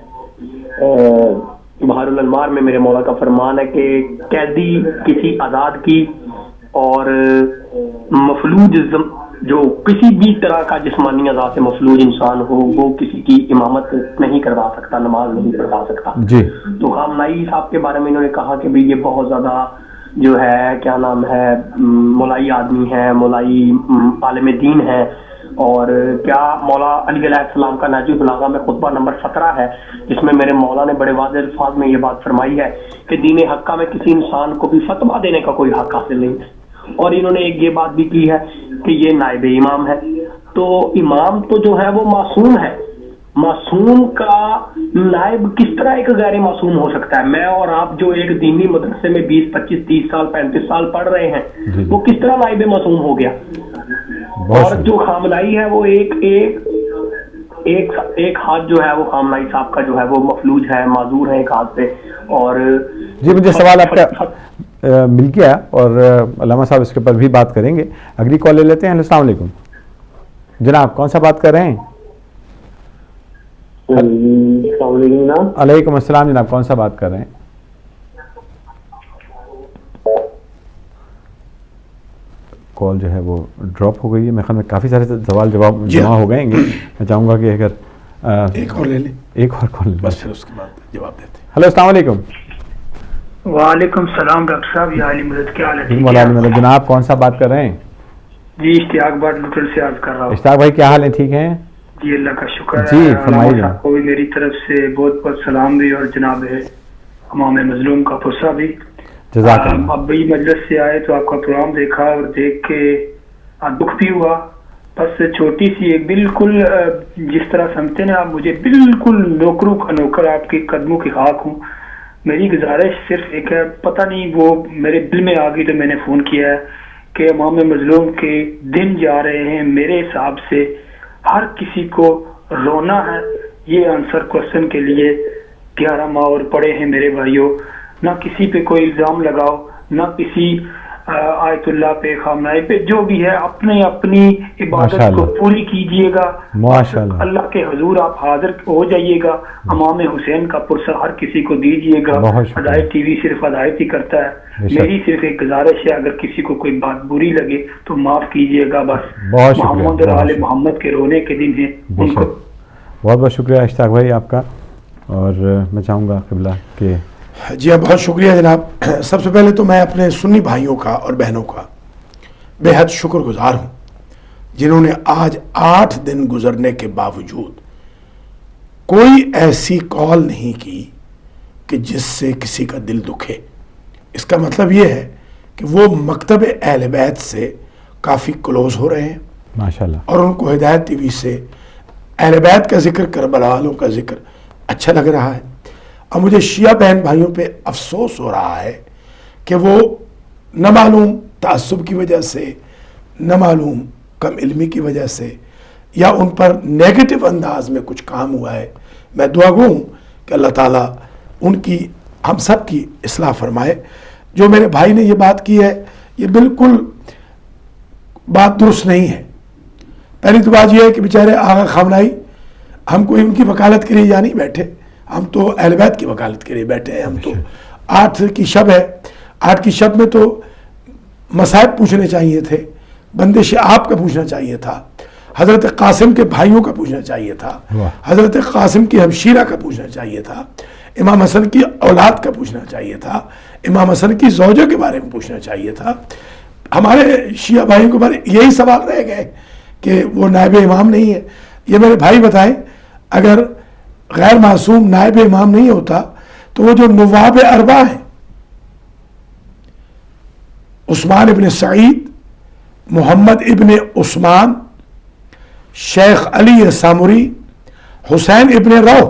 بحر الانوار میں میرے مولا کا فرمان ہے کہ قیدی کسی آزاد کی اور مفلوج جو کسی بھی طرح کا جسمانی اعضاء سے مفلوج انسان ہو وہ کسی کی امامت نہیں کروا سکتا, نماز نہیں پڑھا سکتا. جی تو خامنائی صاحب کے بارے میں انہوں نے کہا کہ بھئی یہ بہت زیادہ جو ہے کیا نام ہے مولائی آدمی ہے, مولائی عالم دین ہے, اور کیا مولا علی علیہ السلام کا نہج البلاغہ میں خطبہ نمبر 17 ہے جس میں میرے مولا نے بڑے واضح الفاظ میں یہ بات فرمائی ہے کہ دین حقہ میں کسی انسان کو بھی فتویٰ دینے کا کوئی حق حاصل نہیں ہے. اور انہوں نے ایک یہ بات بھی کی ہے کہ یہ نائب امام ہے. تو امام تو جو ہے وہ معصوم ہے, معصوم کا نائب کس طرح ایک غیر معصوم ہو سکتا ہے؟ میں اور آپ جو ایک دینی مدرسے میں 20, 25, 30 سال 35 سال پڑھ رہے ہیں وہ کس طرح نائب معصوم ہو گیا؟ اور جو خاملائی ہے وہ ایک ہاتھ جو ہے وہ خاملائی صاحب کا جو ہے وہ مفلوج ہے, معذور ہے ایک ہاتھ سے. اور جی مجھے سوال آپ کا مل گیا اور علامہ صاحب اس کے اوپر بھی بات کریں گے. اگلی کال لے لیتے ہیں. السلام علیکم جناب, کون سا بات کر رہے ہیں؟ السلام علیکم جناب. علیکم السلام جناب, کون سا بات کر رہے ہیں؟ کال جو ہے وہ ڈراپ ہو گئی ہے. میرے خیال میں کافی سارے سوال جواب جمع ہو گئے گے. میں چاہوں گا کہ اگر ایک اور لے لیں, ایک اور کال لیں, بس پھر اس کے بعد جواب دیتے ہیں. ہلو السلام علیکم. وعلیکم السلام ڈاکٹر صاحب, یا علی مدد, کیا حال ہے؟ مولانا جناب کون سا بات کر رہے ہیں؟ جی اشتیاق بٹ لوٹل سے عرض کر رہا ہوں. اشتیاق بھائی کیا حال ہے؟ ٹھیک ہیں جی, اللہ کا شکر ہے. جی فرمائیے. آپ کو بھی میری طرف سے بہت بہت سلام بھی, اور جناب امام مظلوم کا پرسہ بھی. جزاک اللہ. اب بھی مجلس سے آئے تو آپ کا پروگرام دیکھا اور دیکھ کے دکھ بھی ہوا. بس چھوٹی سی ایک بالکل جس طرح سمجھتے ہیں آپ مجھے بالکل نوکروں کا نوکر آپ کے قدموں کی خاک ہوں. میری گزارش صرف ایک ہے, پتہ نہیں وہ میرے دل میں آ گئی تو میں نے فون کیا ہے کہ امام مظلوم کے دن جا رہے ہیں. میرے حساب سے ہر کسی کو رونا ہے. یہ آنسر کوشچن کے لیے 11 ماہ اور پڑے ہیں میرے بھائیوں. نہ کسی پہ کوئی الزام لگاؤ, نہ کسی آیت اللہ پہ, خامنائی پہ, جو بھی ہے اپنی عبادت کو پوری کیجئے گا. اللہ کے حضور آپ حاضر ہو جائیے گا. امام حسین کا پرسہ ہر کسی کو دیجئے گا. ہدایت ٹی وی صرف ہدایت ہی کرتا ہے. میری صرف ایک گزارش ہے, اگر کسی کو کوئی بات بری لگے تو معاف کیجئے گا. بس محمد اور آل محمد کے رونے کے دن ہیں ان کو. بہت بہت شکریہ اشتیاق بھائی آپ کا. اور میں چاہوں گا قبلہ کہ جی ہاں, بہت شکریہ جناب. سب سے پہلے تو میں اپنے سنی بھائیوں کا اور بہنوں کا بے حد شکر گزار ہوں جنہوں نے آج 8 دن گزرنے کے باوجود کوئی ایسی کال نہیں کی کہ جس سے کسی کا دل دکھے. اس کا مطلب یہ ہے کہ وہ مکتب اہل بیت سے کافی کلوز ہو رہے ہیں ماشاءاللہ, اور ان کو ہدایت ٹی وی سے اہل بیت کا ذکر, کربلا والوں کا ذکر اچھا لگ رہا ہے. اور مجھے شیعہ بہن بھائیوں پہ افسوس ہو رہا ہے کہ وہ نہ معلوم تعصب کی وجہ سے, نہ معلوم کم علمی کی وجہ سے, یا ان پر نیگیٹو انداز میں کچھ کام ہوا ہے. میں دعا گو ہوں کہ اللہ تعالیٰ ان کی, ہم سب کی اصلاح فرمائے. جو میرے بھائی نے یہ بات کی ہے ये बिल्कुल बात दुरुस्त नहीं है। पहली तो बात यह है कि बेचारे आगा खामनाई, हम कोई उनकी वकालत के लिए यहाँ नहीं बैठे, हम तो अहले बैत की वकालत के लिए बैठे हैं। हम तो 8 की शब है, 8 की शब में तो मसाइब पूछने चाहिए थे, बंदिश आप का पूछना चाहिए था, हजरत कासिम के भाइयों का पूछना चाहिए था, हजरत कासिम की हमशीरा का पूछना चाहिए था, इमाम हसन की औलाद का पूछना चाहिए था, इमाम हसन की ज़ौजा के बारे में पूछना चाहिए था। हमारे शिया भाइयों के बारे यही सवाल रह गए कि वो नायब इमाम नहीं है। ये मेरे भाई बताएं, अगर गैर मासूम नायब इमाम नहीं होता तो वो जो नवाब अरबा है, उस्मान इब्न सईद, मोहम्मद इब्न उस्मान, शेख अली सामुरी, हुसैन इब्न रौ,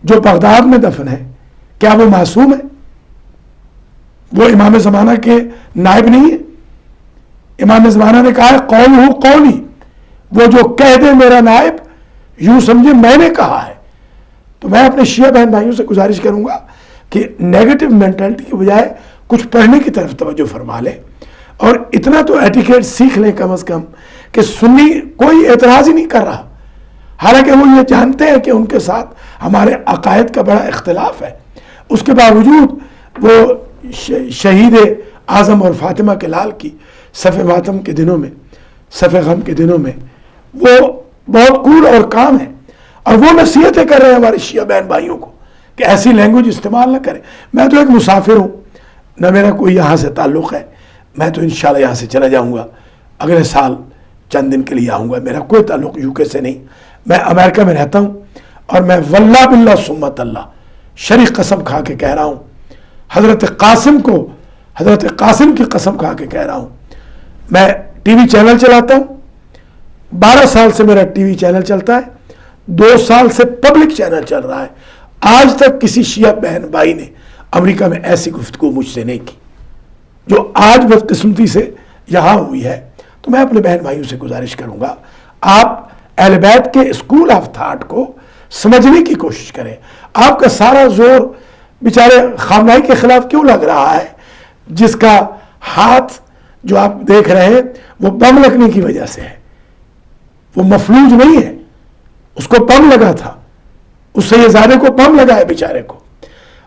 जो बगदाद में दफन है, क्या वो मासूम है? वो इमाम ज़माना के नायब नहीं है? इमाम ज़माना ने कहा है कौन हूँ कौनी, वो जो कह दे मेरा नायब, यूं समझे मैंने कहा है। तो मैं अपने शिया बहन भाइयों से गुजारिश करूंगा कि नेगेटिव मेंटालिटी की बजाय कुछ पढ़ने की तरफ तवज्जो फरमा लें और इतना तो एटिकेट सीख लें कम से कम कि सुन्नी कोई एतराज ही नहीं कर रहा, हालांकि वो ये जानते हैं कि उनके साथ हमारे अकायद का बड़ा इख्तिलाफ है, उसके बावजूद वो शहीद आज़म और फातिमा के लाल की सफ़े मातम के दिनों में, सफ़े गम के दिनों में वो बहुत कूल और काम है और वो नसीहतें कर रहे हैं हमारे शिया बहन भाइयों को कि ऐसी लैंग्वेज इस्तेमाल ना करें। मैं तो एक मुसाफिर हूँ, न मेरा कोई यहाँ से ताल्लुक़ है, मैं तो इंशाल्लाह यहाँ से चला जाऊँगा, अगले साल चंद दिन के लिए आऊँगा, मेरा कोई ताल्लुक़ यूके से नहीं, मैं अमेरिका में रहता हूँ और मैं वल्लाह बिल्लाह सुम्मत अल्लाह शरीक कसम खा के कह रहा हूँ, हज़रत कासिम की कसम खा के कह रहा हूँ, मैं टीवी चैनल चलाता हूँ, 12 साल से मेरा टीवी चैनल चलता है, 2 साल से पब्लिक चैनल चल रहा है, आज तक किसी शिया बहन भाई ने अमेरिका में ऐसी गुफ्तगू मुझसे नहीं की जो आज बदकिस्मती से यहाँ हुई है। तो मैं अपने बहन भाइयों से गुजारिश करूँगा, आप अहले बैत के स्कूल ऑफ थॉट को समझने की कोशिश करें। आपका सारा जोर बेचारे खामनाई के खिलाफ क्यों लग रहा है, जिसका हाथ जो आप देख रहे हैं वो बम लगने की वजह से है, वो मफलूज नहीं है, उसको बम लगा था, उस सैयदजादे को बम लगा है बेचारे को,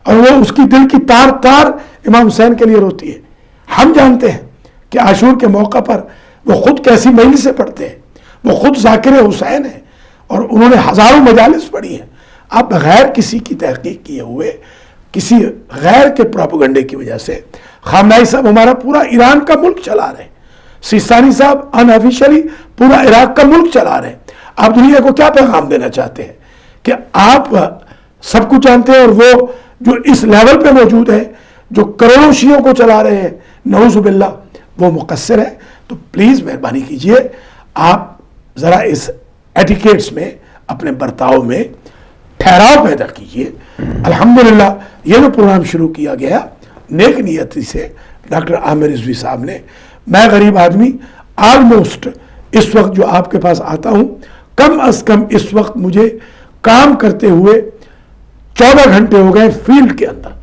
और वो उसकी दिल की तार तार इमाम हुसैन के लिए रोती है। हम जानते हैं कि आशूर के मौका पर वो खुद कैसी मैल से पढ़ते हैं, वो खुद ज़ाकिर हुसैन है और उन्होंने हज़ारों मजालिस पढ़ी हैं। आप बगैर किसी की तहकीक किए हुए, किसी गैर के प्रोपेगेंडे की वजह से, खामनाई साहब हमारा पूरा ईरान का मुल्क चला रहे हैं, सिस्तानी साहब अनऑफिशियली पूरा इराक का मुल्क चला रहे हैं। आप दुनिया को क्या पैगाम देना चाहते हैं कि आप सब कुछ जानते हैं और वो जो इस लेवल पे मौजूद है, जो करोड़ों शियों को चला रहे हैं, नऊज़ुबिल्लाह, वो मुक़स्सिर है। तो प्लीज़ मेहरबानी कीजिए, आप ज़रा इस एटिकेट्स में, अपने बर्ताव में ठहराव पैदा कीजिए। अल्हम्दुलिल्लाह ये जो प्रोग्राम शुरू किया गया नेक नियति से डॉक्टर आमिर रिजवी साहब ने, मैं गरीब आदमी ऑलमोस्ट इस वक्त जो आपके पास आता हूँ, कम अज़ कम इस वक्त मुझे काम करते हुए 14 घंटे हो गए फील्ड के अंदर।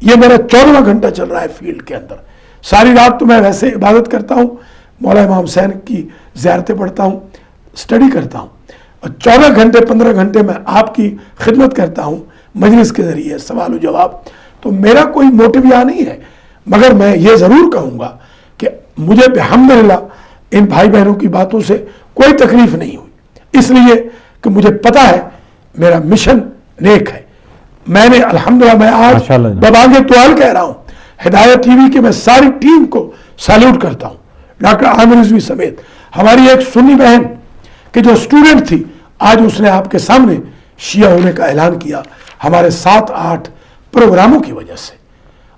ये मेरा 14वां घंटा चल रहा है फील्ड के अंदर। सारी रात तो मैं वैसे इबादत करता हूँ, मौला इमाम हुसैन की ज़ियारतें पढ़ता हूँ, स्टडी करता हूँ, और 14 घंटे 15 घंटे मैं आपकी खिदमत करता हूँ मजलिस के ज़रिए, सवाल व जवाब। तो मेरा कोई मोटिव यहाँ नहीं है, मगर मैं ये ज़रूर कहूँगा कि मुझे अल्हम्दुलिल्लाह इन भाई बहनों की बातों से कोई तकलीफ नहीं हुई, इसलिए कि मुझे पता है मेरा मिशन नेक है। मैंने अल्हम्दुलिल्लाह, मैं आज बबांगे तुआल कह रहा हूँ, हिदायत टीवी की मैं सारी टीम को सैल्यूट करता हूँ, डॉक्टर आमिर रिजवी समेत। हमारी एक सुन्नी बहन कि जो स्टूडेंट थी, आज उसने आपके सामने शिया होने का ऐलान किया हमारे 7-8 प्रोग्रामों की वजह से।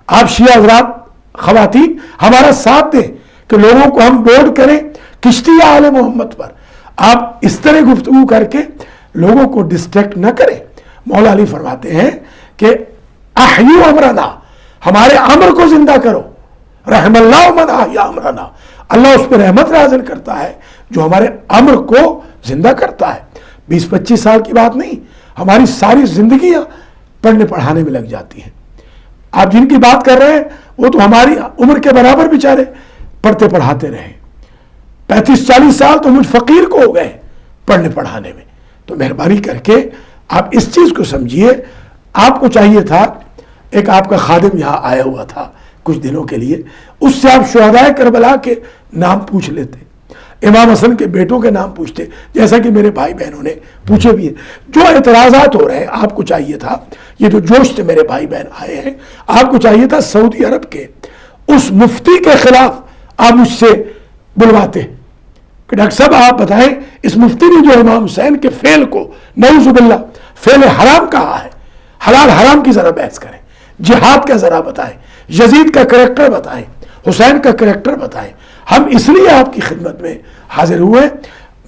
आप शिया हज़रात, ख़वातीन हमारा साथ दें कि लोगों को हम बोर्ड करें किश्ती आले मोहम्मद पर। आप इस तरह गुफ्तगू करके लोगों को डिस्ट्रैक्ट न करें। मौला अली फरमाते हैं कि अहयू अमरना, हमारे अमर को जिंदा करो, रहमल्लाहु मन अहया अमरना, अल्लाह उस पर रहमत नाज़िल करता है जो हमारे अमर को जिंदा करता है। 20-25 साल की बात नहीं, हमारी सारी जिंदगियां पढ़ने पढ़ाने में लग जाती हैं। आप जिनकी बात कर रहे हैं वो तो हमारी उम्र के बराबर बेचारे पढ़ते पढ़ाते रहे। 35-40 साल तो मुझ फकीर को हो गए पढ़ने पढ़ाने में। तो मेहरबानी करके आप इस चीज को समझिए। आपको चाहिए था, एक आपका खादिम यहाँ आया हुआ था कुछ दिनों के लिए, उससे आप शुहदाए करबला के नाम पूछ लेते, इमाम हसन के बेटों के नाम पूछते, जैसा कि मेरे भाई बहनों ने पूछे भी है। जो एतराजात हो रहे हैं, आपको चाहिए था, ये जो जोश से मेरे भाई बहन आए हैं, आपको चाहिए था सऊदी अरब के उस मुफ्ती के खिलाफ आप मुझसे बुलवाते कि डॉक्टर साहब आप बताएं, इस मुफ्ती ने जो इमाम हुसैन के फेल को नऊजुबिल्लाह फेल हराम कहा है, हलाल हराम की जरा बहस करें, जिहाद का जरा बताएं, यजीद का करैक्टर बताएं, हुसैन का करैक्टर बताएं। हम इसलिए आपकी खिदमत में हाजिर हुए।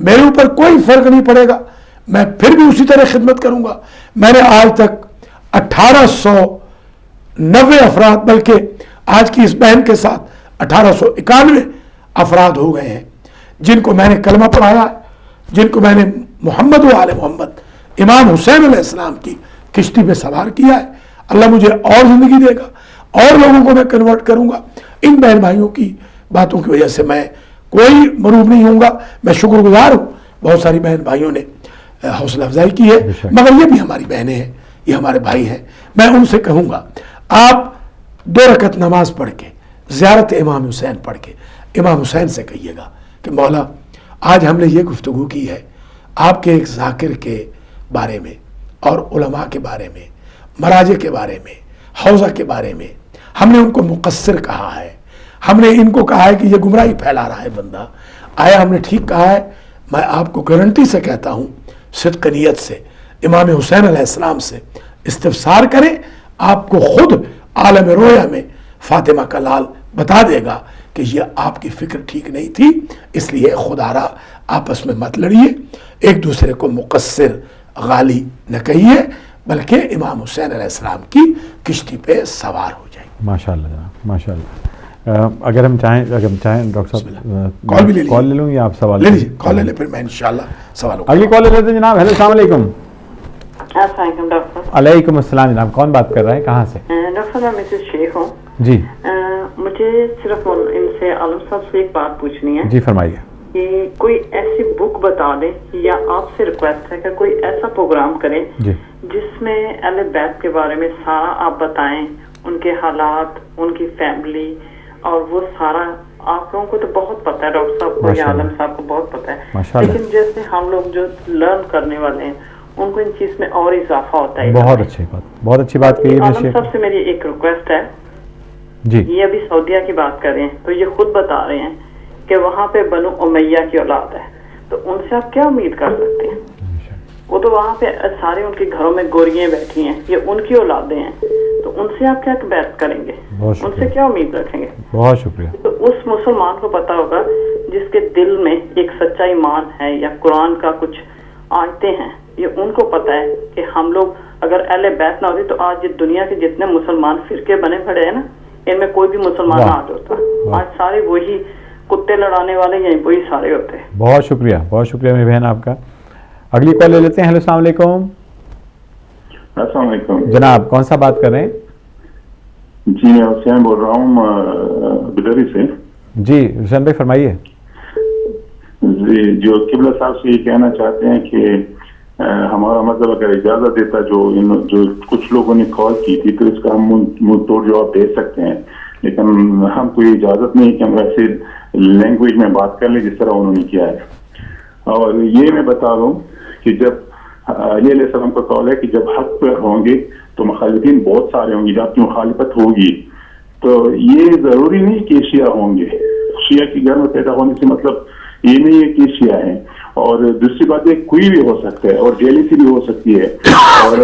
मेरे ऊपर कोई फर्क नहीं पड़ेगा, मैं फिर भी उसी तरह खिदमत करूंगा। मैंने आज तक 1890 अफराद, बल्कि आज की इस बहन के साथ 1891 अफराद हो गए हैं जिनको मैंने कलमा पढ़ाया है, जिनको मैंने मोहम्मद व आले मोहम्मद इमाम हुसैन अलैहिस्सलाम की किश्ती पे सवार किया है। अल्लाह मुझे और जिंदगी देगा, और लोगों को मैं कन्वर्ट करूंगा। इन बहन भाइयों की बातों की वजह से मैं कोई मरूब नहीं होऊंगा। मैं शुक्रगुजार हूँ, बहुत सारी बहन भाइयों ने हौसला अफजाई की है, मगर ये भी हमारी बहनें हैं, ये हमारे भाई हैं। मैं उनसे कहूँगा, आप 2 रकत नमाज पढ़ के, ज़ियारत इमाम हुसैन पढ़ के इमाम हुसैन से कहिएगा कि मौला, आज हमने ये गुफ्तगू की है आपके एक ज़ाकिर के बारे में और उलमा के बारे में, मराजे के बारे में, हौज़ा के बारे में। हमने उनको मुक़स्सिर कहा है, हमने इनको कहा है कि ये गुमराही फैला रहा है बंदा। आया हमने ठीक कहा है? मैं आपको गारंटी से कहता हूँ, सिद्क़ नियत से इमाम हुसैन अलैहिस्सलाम से इस्तिफ़सार करें, आपको खुद आलम रोया में फातिमा का लाल बता देगा कि ये आपकी फ़िक्र ठीक नहीं थी। इसलिए खुदारा आपस में मत लड़िए, एक दूसरे को मुक़स्सिर गाली न कहिए, बल्कि इमाम हुसैन अलैहिस्सलाम की किश्ती पे सवार हो जाए। माशाअल्लाह जनाब, माशाअल्लाह। अगर हम चाहें डॉक्टर साहब कॉल भी ले लूँ या आप सवाल ले लीजिए? कॉल ले, फिर मैं इंशाल्लाह सवाल। अगली कॉल ले लेते हैं जनाब। हेलो, अस्सलाम वालेकुम। डॉक्टर। अलैकुम अस्सलाम जनाब, कौन बात कर रहा है, कहाँ से? डॉक्टर साहब, मैं मिसेस शेख हूँ जी। मुझे सिर्फ इनसे आलम साहब से एक बात पूछनी है। जी फरमाइए। कि कोई ऐसी बुक बता दें, या आपसे रिक्वेस्ट है कि कोई ऐसा प्रोग्राम करें जिसमें अहले बैत के बारे में सारा आप बताएं, उनके हालात, उनकी फैमिली, और वो सारा आप लोगों को तो बहुत पता है, डॉक्टर साहब को या आलम साहब को बहुत पता है, लेकिन जैसे हम लोग जो लर्न करने वाले हैं उनको इन चीज में और इजाफा होता है। बहुत अच्छी बात कही। आलम साहब से मेरी एक रिक्वेस्ट है जी। ये अभी सऊदीया की बात कर रहे हैं, तो ये खुद बता रहे हैं कि वहाँ पे बनु उमैया की औलाद है, तो उनसे आप क्या उम्मीद कर सकते हैं? वो तो वहाँ पे सारे उनके घरों में गोरियां बैठी हैं, ये उनकी औलादें हैं, तो उनसे आप क्या बैत करेंगे? उनसे क्या उम्मीद रखेंगे? बहुत शुक्रिया। तो उस मुसलमान को पता होगा जिसके दिल में एक सच्चा ईमान है या कुरान का कुछ आयतें हैं, ये उनको पता है कि हम लोग अगर अहले बैत ना होती तो आज ये दुनिया के जितने मुसलमान फिरके बने पड़े हैं ना, इनमें कोई भी मुसलमान ना आज होता। आज सारे वही कुत्ते लड़ाने वाले यहीं वही सारे होते हैं। बहुत शुक्रिया मेरी बहन आपका। अगली कॉल ले लेते हैं। हेलो, अस्सलाम वालेकुम। अस्सलाम वालेकुम जनाब, कौन सा बात कर रहे हैं? जी मैं हुसैन बोल रहा हूँ बिदरी से। जी हुसैन भाई फरमाइए। जी, जो किबला साहब से ये कहना चाहते हैं कि हमारा मतलब अगर इजाजत देता, जो कुछ लोगों ने कॉल की थी, तो इसका हम मुंह तोड़ जवाब दे सकते हैं, लेकिन हमको ये इजाजत नहीं कि हम ऐसे लैंग्वेज में बात कर ले जिस तरह उन्होंने किया है। और ये मैं बता दूं कि जब ये सलाम का कॉल है कि जब हक पर होंगे तो मुखालिफिन बहुत सारे होंगे, जब मुखालिफत होगी तो ये जरूरी नहीं कि शिया होंगे। शिया के घर में पैदा होने से मतलब ये नहीं है कि शिया है। और दूसरी बात है, कोई भी हो सकता है और जेलिसी भी हो सकती है, और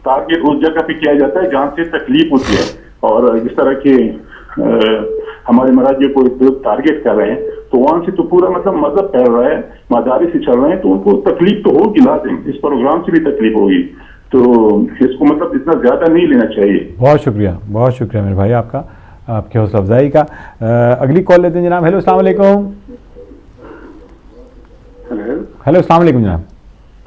टारगेट उस जगह पे किया जाता है जहाँ से तकलीफ होती है। और इस तरह के हमारे मराजे को टारगेट कर रहे हैं, तो वहां से तो पूरा मतलब मजहब फैल रहा है, मदारी से चल रहे हैं, तो उनको तकलीफ तो होगी, लाजिम इस प्रोग्राम से भी तकलीफ होगी, तो इसको मतलब इतना ज्यादा नहीं लेना चाहिए। बहुत शुक्रिया मेरे भाई आपका, आपके हौसला अफजाई का। अगली कॉल लेते हैं जनाब। हेलो, अस्सलाम वालेकुम। हेलो, अस्सलाम वालेकुम जनाब।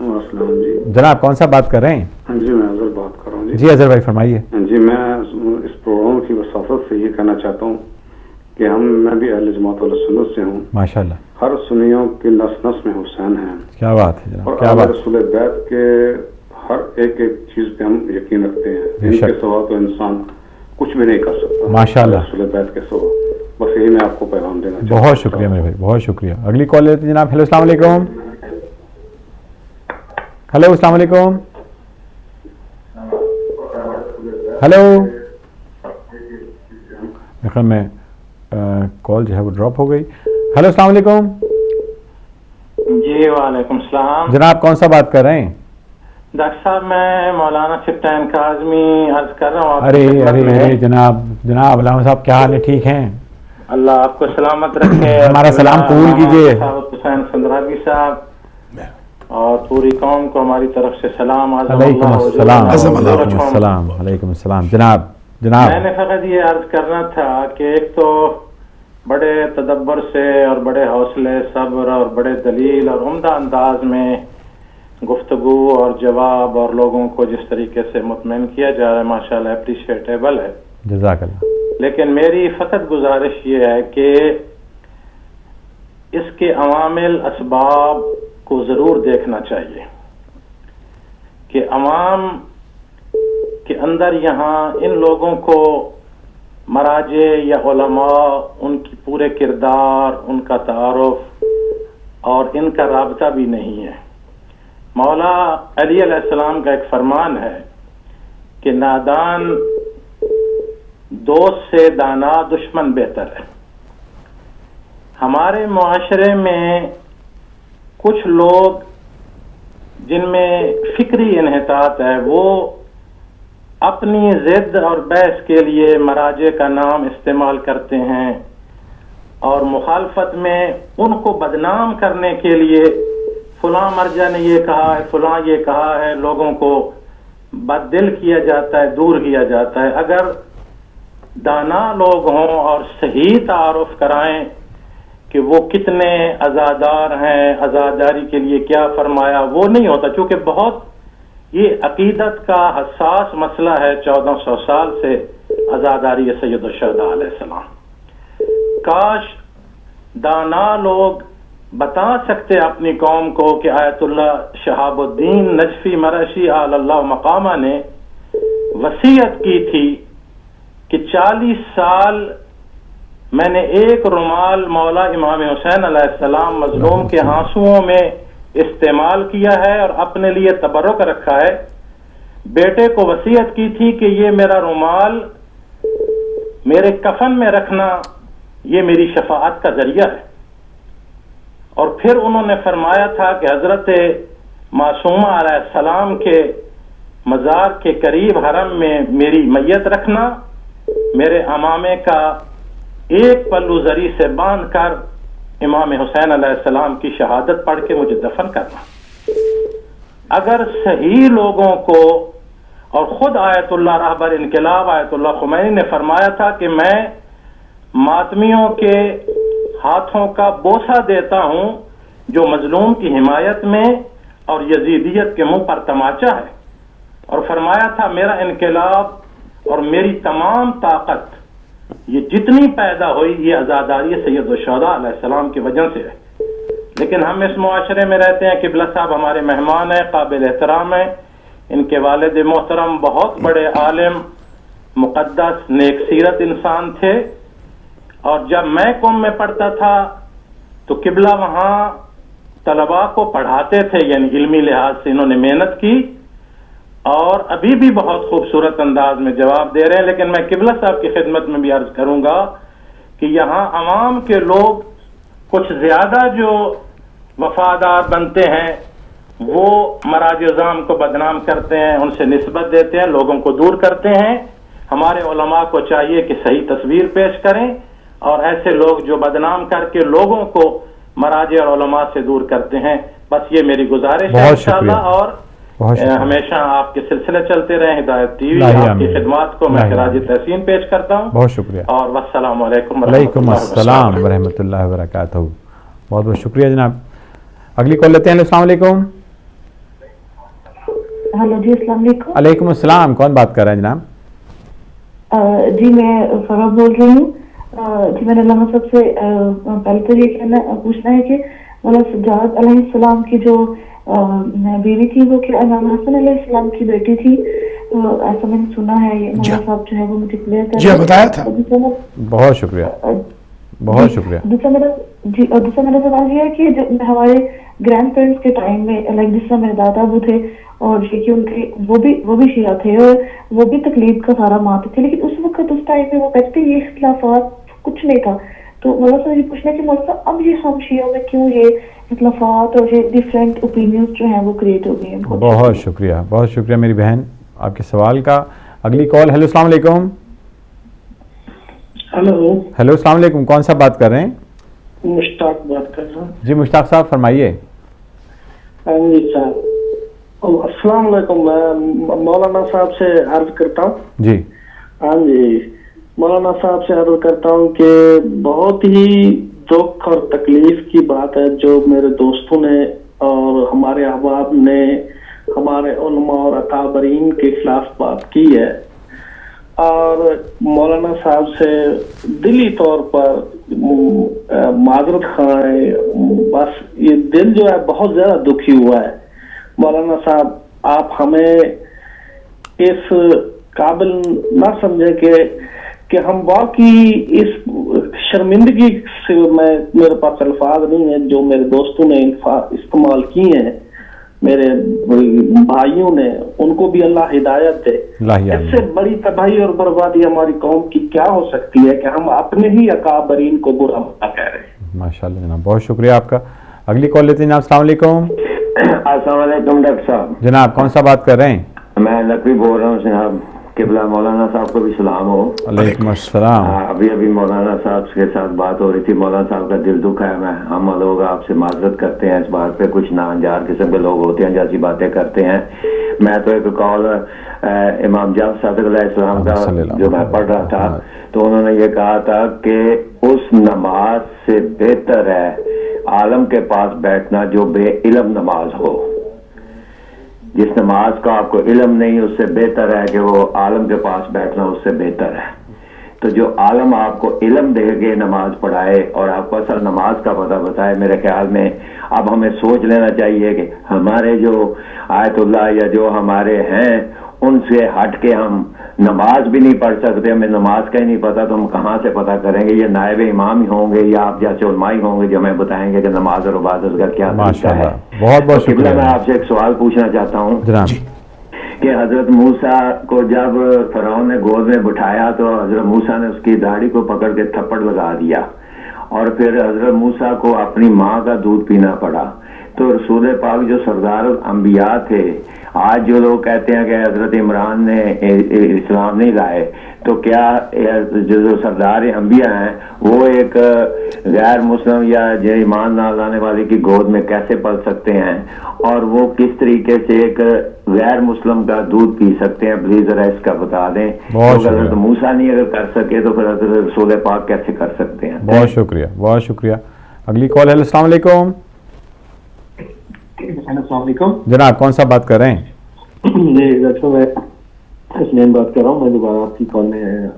जी जनाब, कौन सा बात कर रहे हैं? जी मैं अजहर बात कर रहा हूँ। जी अजहर भाई फरमाइए। जी मैं इस प्रोग्राम की वसाफत से ये कहना चाहता हूँ کہ میں بھی اہل جماعت السنت سے ہوں. ماشاءاللہ. ہر سنیوں کی نس نس میں حسین ہیں. کیا بات ہے جناب, اور کیا بات. رسول بیت کے ہر ایک چیز پہ ہم یقین رکھتے ہیں. ان کے سوا تو انسان کچھ بھی نہیں کر سکتا. ماشاءاللہ. رسول بیت کے سوا. بس یہی میں آپ کو پیغام دینا چاہتا ہوں. بہت شکریہ میرے بھائی, بہت شکریہ. اگلی کال لیتے جناب. ہیلو السلام علیکم. ہیلو السلام علیکم. ہیلو. دیکھا میں کال جو ہے وہ ڈراپ ہو گئی. ہیلو السلام علیکم. جی وعلیکم السلام. جناب کون سا بات کر رہے ہیں؟ ڈاکٹر صاحب میں مولانا سفطین کاظمی عرض کر رہا ہوں. ارے جناب علامہ صاحب کیا حال ہے, ٹھیک ہیں؟ اللہ آپ کو سلامت رکھے. ہمارا سلام قبول کیجیے. حسین سندرابی صاحب اور پوری قوم کو ہماری طرف سے سلام. علیکم السلام. علیکم السلام. علیکم السلام. جناب میں نے فقط یہ عرض کرنا تھا کہ ایک تو بڑے تدبر سے اور بڑے حوصلے صبر اور بڑے دلیل اور عمدہ انداز میں گفتگو اور جواب اور لوگوں کو جس طریقے سے مطمئن کیا جا رہا ہے ماشاءاللہ اپریشیٹیبل ہے. جزاک اللہ. لیکن میری فقط گزارش یہ ہے کہ اس کے عوامل اسباب کو ضرور دیکھنا چاہیے کہ عوام کے اندر یہاں ان لوگوں کو مراجع یا علماء ان کی پورے کردار, ان کا تعارف اور ان کا رابطہ بھی نہیں ہے. مولا علی علیہ السلام کا ایک فرمان ہے کہ نادان دوست سے دانا دشمن بہتر ہے. ہمارے معاشرے میں کچھ لوگ جن میں فکری انحطاط ہے وہ اپنی ضد اور بحث کے لیے مراجع کا نام استعمال کرتے ہیں اور مخالفت میں ان کو بدنام کرنے کے لیے فلاں مرجع نے یہ کہا ہے, فلاں یہ کہا ہے, لوگوں کو بد دل کیا جاتا ہے, دور کیا جاتا ہے. اگر دانا لوگ ہوں اور صحیح تعارف کرائیں کہ وہ کتنے عزادار ہیں, عزاداری کے لیے کیا فرمایا, وہ نہیں ہوتا. چونکہ بہت یہ عقیدت کا حساس مسئلہ ہے. 1400 سال سے عزاداری سید الشہداء علیہ السلام. کاش دانا لوگ بتا سکتے اپنی قوم کو کہ آیت اللہ شہاب الدین نجفی مرشی آل اللہ مقامہ نے وصیت کی تھی کہ 40 سال میں نے ایک رومال مولا امام حسین علیہ السلام مظلوم کے آنسوؤں میں استعمال کیا ہے اور اپنے لیے تبرک رکھا ہے. بیٹے کو وصیت کی تھی کہ یہ میرا رومال میرے کفن میں رکھنا, یہ میری شفاعت کا ذریعہ ہے. اور پھر انہوں نے فرمایا تھا کہ حضرت معصومہ علیہ السلام کے مزار کے قریب حرم میں میری میت رکھنا, میرے امامے کا ایک پلو زری سے باندھ کر امام حسین علیہ السلام کی شہادت پڑھ کے مجھے دفن کرنا. اگر صحیح لوگوں کو, اور خود آیت اللہ رہبر انقلاب آیت اللہ خمینی نے فرمایا تھا کہ میں ماتمیوں کے ہاتھوں کا بوسہ دیتا ہوں جو مظلوم کی حمایت میں اور یزیدیت کے منہ پر تماچا ہے. اور فرمایا تھا میرا انقلاب اور میری تمام طاقت یہ جتنی پیدا ہوئی یہ عزاداری سید الشہداء علیہ السلام کی وجہ سے ہے. لیکن ہم اس معاشرے میں رہتے ہیں. قبلہ صاحب ہمارے مہمان ہیں, قابل احترام ہیں. ان کے والد محترم بہت بڑے عالم, مقدس, نیک سیرت انسان تھے. اور جب میں قوم میں پڑھتا تھا تو قبلہ وہاں طلباء کو پڑھاتے تھے, یعنی علمی لحاظ سے انہوں نے محنت کی اور ابھی بھی بہت خوبصورت انداز میں جواب دے رہے ہیں. لیکن میں قبلہ صاحب کی خدمت میں بھی عرض کروں گا کہ یہاں عوام کے لوگ کچھ زیادہ جو وفادار بنتے ہیں وہ مراجع عظام کو بدنام کرتے ہیں, ان سے نسبت دیتے ہیں, لوگوں کو دور کرتے ہیں. ہمارے علماء کو چاہیے کہ صحیح تصویر پیش کریں اور ایسے لوگ جو بدنام کر کے لوگوں کو مراجع اور علماء سے دور کرتے ہیں. بس یہ میری گزارش ہے انشاءاللہ, اور ہمیشہ آپ کے سلسلے چلتے رہیں. ہدایت ٹی وی آپ کی خدمات کو میں خراج تحسین پیش کرتا ہوں. بہت شکریہ. اور والسلام علیکم. وعلیکم السلام ورحمۃ اللہ وبرکاتہ. بہت بہت شکریہ جناب. اگلی کال لیتے ہیں. السلام علیکم. ہلو جی السلام علیکم. وعلیکم السلام. کون بات کر رہے ہیں جناب؟ جی میں فرح بول رہی ہوں. जी मैंने अल्लामा साहब से पहले तो ये पूछना है कि मौला सज्जाद अलैहिस्सलाम की जो बीवी थी वो क्या इमाम हसन अलैहिस्सलाम की बेटी थी, ऐसा मैंने सुना है। ये मौला साहब जो है वो मुझे क्लियर कर जी बताया था। बहुत शुक्रिया, बहुत शुक्रिया। दूसरा मेरा सवाल ये है कि जब हमारे ग्रैंड पेरेंट्स के टाइम में लाइक जिस तरह मेरे दादा वो थे और ये कि उनके वो भी शिया थे और वो भी तकलीद का सारा मानते थे, लेकिन उस वक्त उस टाइम में वो कहते ये इख्तिलाफात कुछ नहीं था। तो मौला साहब ये पूछना है कि मौला साहब अब ये हम शियों में क्यों ये इख्तिलाफात और ये डिफरेंट ओपिनियंस जो हैं वो क्रिएट हो गए हैं। बहुत शुक्रिया, बहुत शुक्रिया मेरी बहन आपके सवाल का। अगली कॉल। हेलो अस्सलाम वालेकुम। हेलो अस्सलाम वालेकुम, कौन सा बात कर रहे हैं? मुश्ताक बात कर रहा हूँ। जी मुश्ताक साहब फरमाइए। हाँ जी साहब, अस्सलाम वालेकुम। मैं मौलाना साहब से अर्ज करता हूँ। जी हाँ जी, मौलाना साहब से अर्ज करता हूँ कि बहुत ही दुख और तकलीफ की बात है जो मेरे दोस्तों ने और हमारे अहबाब ने हमारे उलमा और अकाबरीन के खिलाफ बात की है, और मौलाना साहब से दिली तौर पर माजरत खाएं। बस ये दिल जो है बहुत ज्यादा दुखी हुआ है। मौलाना साहब आप हमें इस काबिल ना समझे कि हम वाकई इस शर्मिंदगी से मेरे पास अल्फाज नहीं है जो मेरे दोस्तों ने इस्तेमाल किए हैं, मेरे भाइयों ने, उनको भी अल्लाह हिदायत दे। इससे बड़ी तबाही और बर्बादी हमारी कौम की क्या हो सकती है कि हम अपने ही अकाबरीन को बुरा भला कह रहे हैं। माशाल्लाह जनाब, बहुत शुक्रिया आपका। अगली कॉल लेते हैं जनाब। अस्सलाम वालेकुम। अस्सलाम वालेकुम डॉक्टर साहब। जनाब कौन सा बात कर रहे हैं? मैं नकवी बोल रहा हूँ जनाब। किबला मौलाना साहब को भी सलाम हो। वालेकुम अस्सलाम। अभी मौलाना साहब के साथ बात हो रही थी, मौलाना साहब का दिल दुखा है। हम लोग आपसे माजरत करते हैं इस बात पे, कुछ नाअंजार किस्म के लोग होते हैं जैसी बातें करते हैं। मैं तो एक कॉल इमाम जाफर सादिक अलैहिस्सलाम का जो मैं पढ़ रहा था, तो उन्होंने ये कहा था कि उस नमाज से बेहतर है आलम के पास बैठना जो बेइल्म नमाज हो। जिस नमाज का आपको इल्म नहीं उससे बेहतर है कि वो आलम के पास बैठना उससे बेहतर है। तो जो आलम आपको इल्म दे के नमाज पढ़ाए और आपको असल नमाज का पता बताए, मेरे ख्याल में अब हमें सोच लेना चाहिए कि हमारे जो आयतुल्लाह या जो हमारे हैं उनसे हट के हम नमाज भी नहीं पढ़ सकते, हमें नमाज का ही नहीं पता, तो हम कहाँ से पता करेंगे? ये नायब इमाम ही होंगे या आप जैसे उलमा ही होंगे जो हमें बताएंगे कि नमाज और इबादत का क्या तरीका है। बहुत बहुत शुक्रिया। मैं आपसे एक सवाल पूछना चाहता हूँ कि हजरत मूसा को जब फरौन ने गोद में बिठाया तो हजरत मूसा ने उसकी दाढ़ी को पकड़ के थप्पड़ लगा दिया और फिर हजरत मूसा को अपनी माँ का दूध पीना पड़ा। तो रसूल पाक जो सरदार अंबिया थे, आज जो लोग कहते हैं कि हजरत इमरान ने इस्लाम नहीं लाए, तो क्या जो सरदार अंबिया हैं वो एक गैर मुस्लिम या जो ईमान ना लाने वाले की गोद में कैसे पल सकते हैं, और वो किस तरीके से एक गैर मुस्लिम का दूध पी सकते हैं? प्लीज जरा इसका बता दें। तो हजरत मूसा नहीं अगर कर सके तो फिर हजरत रसूल पाक कैसे कर सकते हैं? बहुत शुक्रिया, बहुत शुक्रिया। अगली कॉल है। अस्सलाम वालेकुम। जनाब कौन सा बात कर रहे हैं? जी डॉक्टर मैं हसनैन बात कर रहा हूँ। मैं दोबारा आपकी कॉल में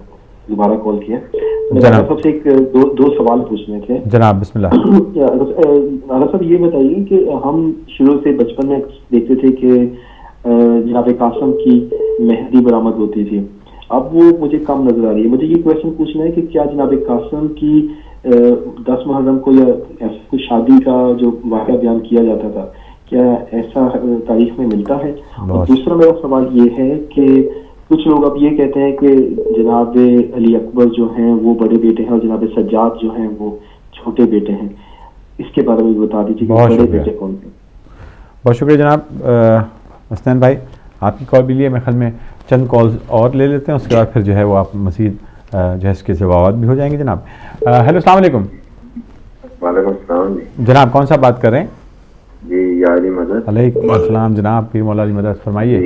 दोबारा कॉल किया। जनाब सबसे एक दो सवाल पूछने थे। जनाब बिस्मिल्लाह। साहब ये बताइए कि हम शुरू से बचपन में देखते थे कि जनाब कासिम की मेहंदी बरामद होती थी, अब वो मुझे कम नजर आ रही है। मुझे ये क्वेश्चन पूछना है कि क्या जनाब कासिम की 10 मुहर्रम को या ऐसा कोई शादी का जो वाक़या बयान किया जाता था, क्या ऐसा तारीख में मिलता है? और दूसरा मेरा सवाल ये है कि कुछ लोग अब ये कहते हैं कि जनाब अली अकबर जो हैं वो बड़े बेटे हैं और जनाब सज्जाद जो हैं वो छोटे बेटे हैं, इसके बारे में बता दीजिए कि बड़े बेटे कौन से? बहुत शुक्रिया जनाब हसनैन भाई, आपकी कॉल भी लिए। मैं ख्याल में चंद कॉल्स और ले लेते हैं, उसके बाद फिर जो है वो आप मज़ीद जो है इसके जवाब भी हो जाएंगे। जनाब हेलो अस्सलाम वालेकुम। वालेकुम सलाम जनाब कौन सा बात कर रहे हैं? जी यारी मदद। वालेकुम अस्सलाम जनाब, पीर मौला अली मदद फरमाइए।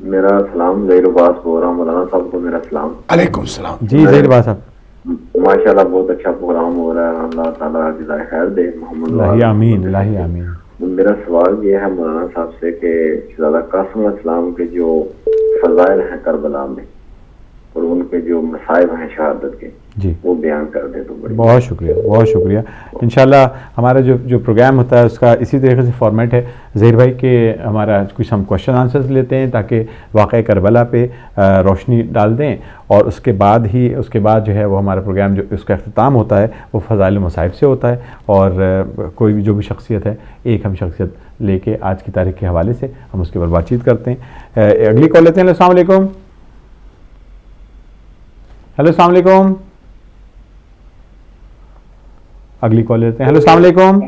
मेरा सलाम ज़हीर अब्बास बोल रहा हूँ, मौलाना साहब को मेरा सलाम। वालेकुम सलाम। जी ज़हीर अब्बास साहब माशाल्लाह बहुत अच्छा प्रोग्राम हो रहा है, अल्लाह ताला जज़ाए खैर दे। मोहम्मद आमीन इलाही आमीन। मेरा सवाल ये है मौलाना साहब से कि शहज़ादा कासिम अलैहिस्सलाम के जो फज़ाइल हैं करबला में, اور ان کے جو مصائب ہیں شہادت کے جی وہ بیان کر دیں تو بڑی بہت شکریہ، بہت شکریہ. انشاءاللہ ہمارا جو پروگرام ہوتا ہے اس کا اسی طریقے سے فارمیٹ ہے ظہیر بھائی کہ ہمارا کچھ ہم کوشچن آنسرز لیتے ہیں تاکہ واقعہ کربلا پہ روشنی ڈال دیں، اور اس کے بعد جو ہے وہ ہمارا پروگرام جو اس کا اختتام ہوتا ہے وہ فضائل المصائب سے ہوتا ہے، اور کوئی بھی جو بھی شخصیت ہے ایک ہم شخصیت لے کے آج کی تاریخ کے حوالے سے ہم اس کے اوپر بات چیت کرتے ہیں. اگلی کال لیتے ہیں. السلام علیکم. ہیلو السلام علیکم. اگلی کال لیتے ہیں. ہیلو السلام علیکم.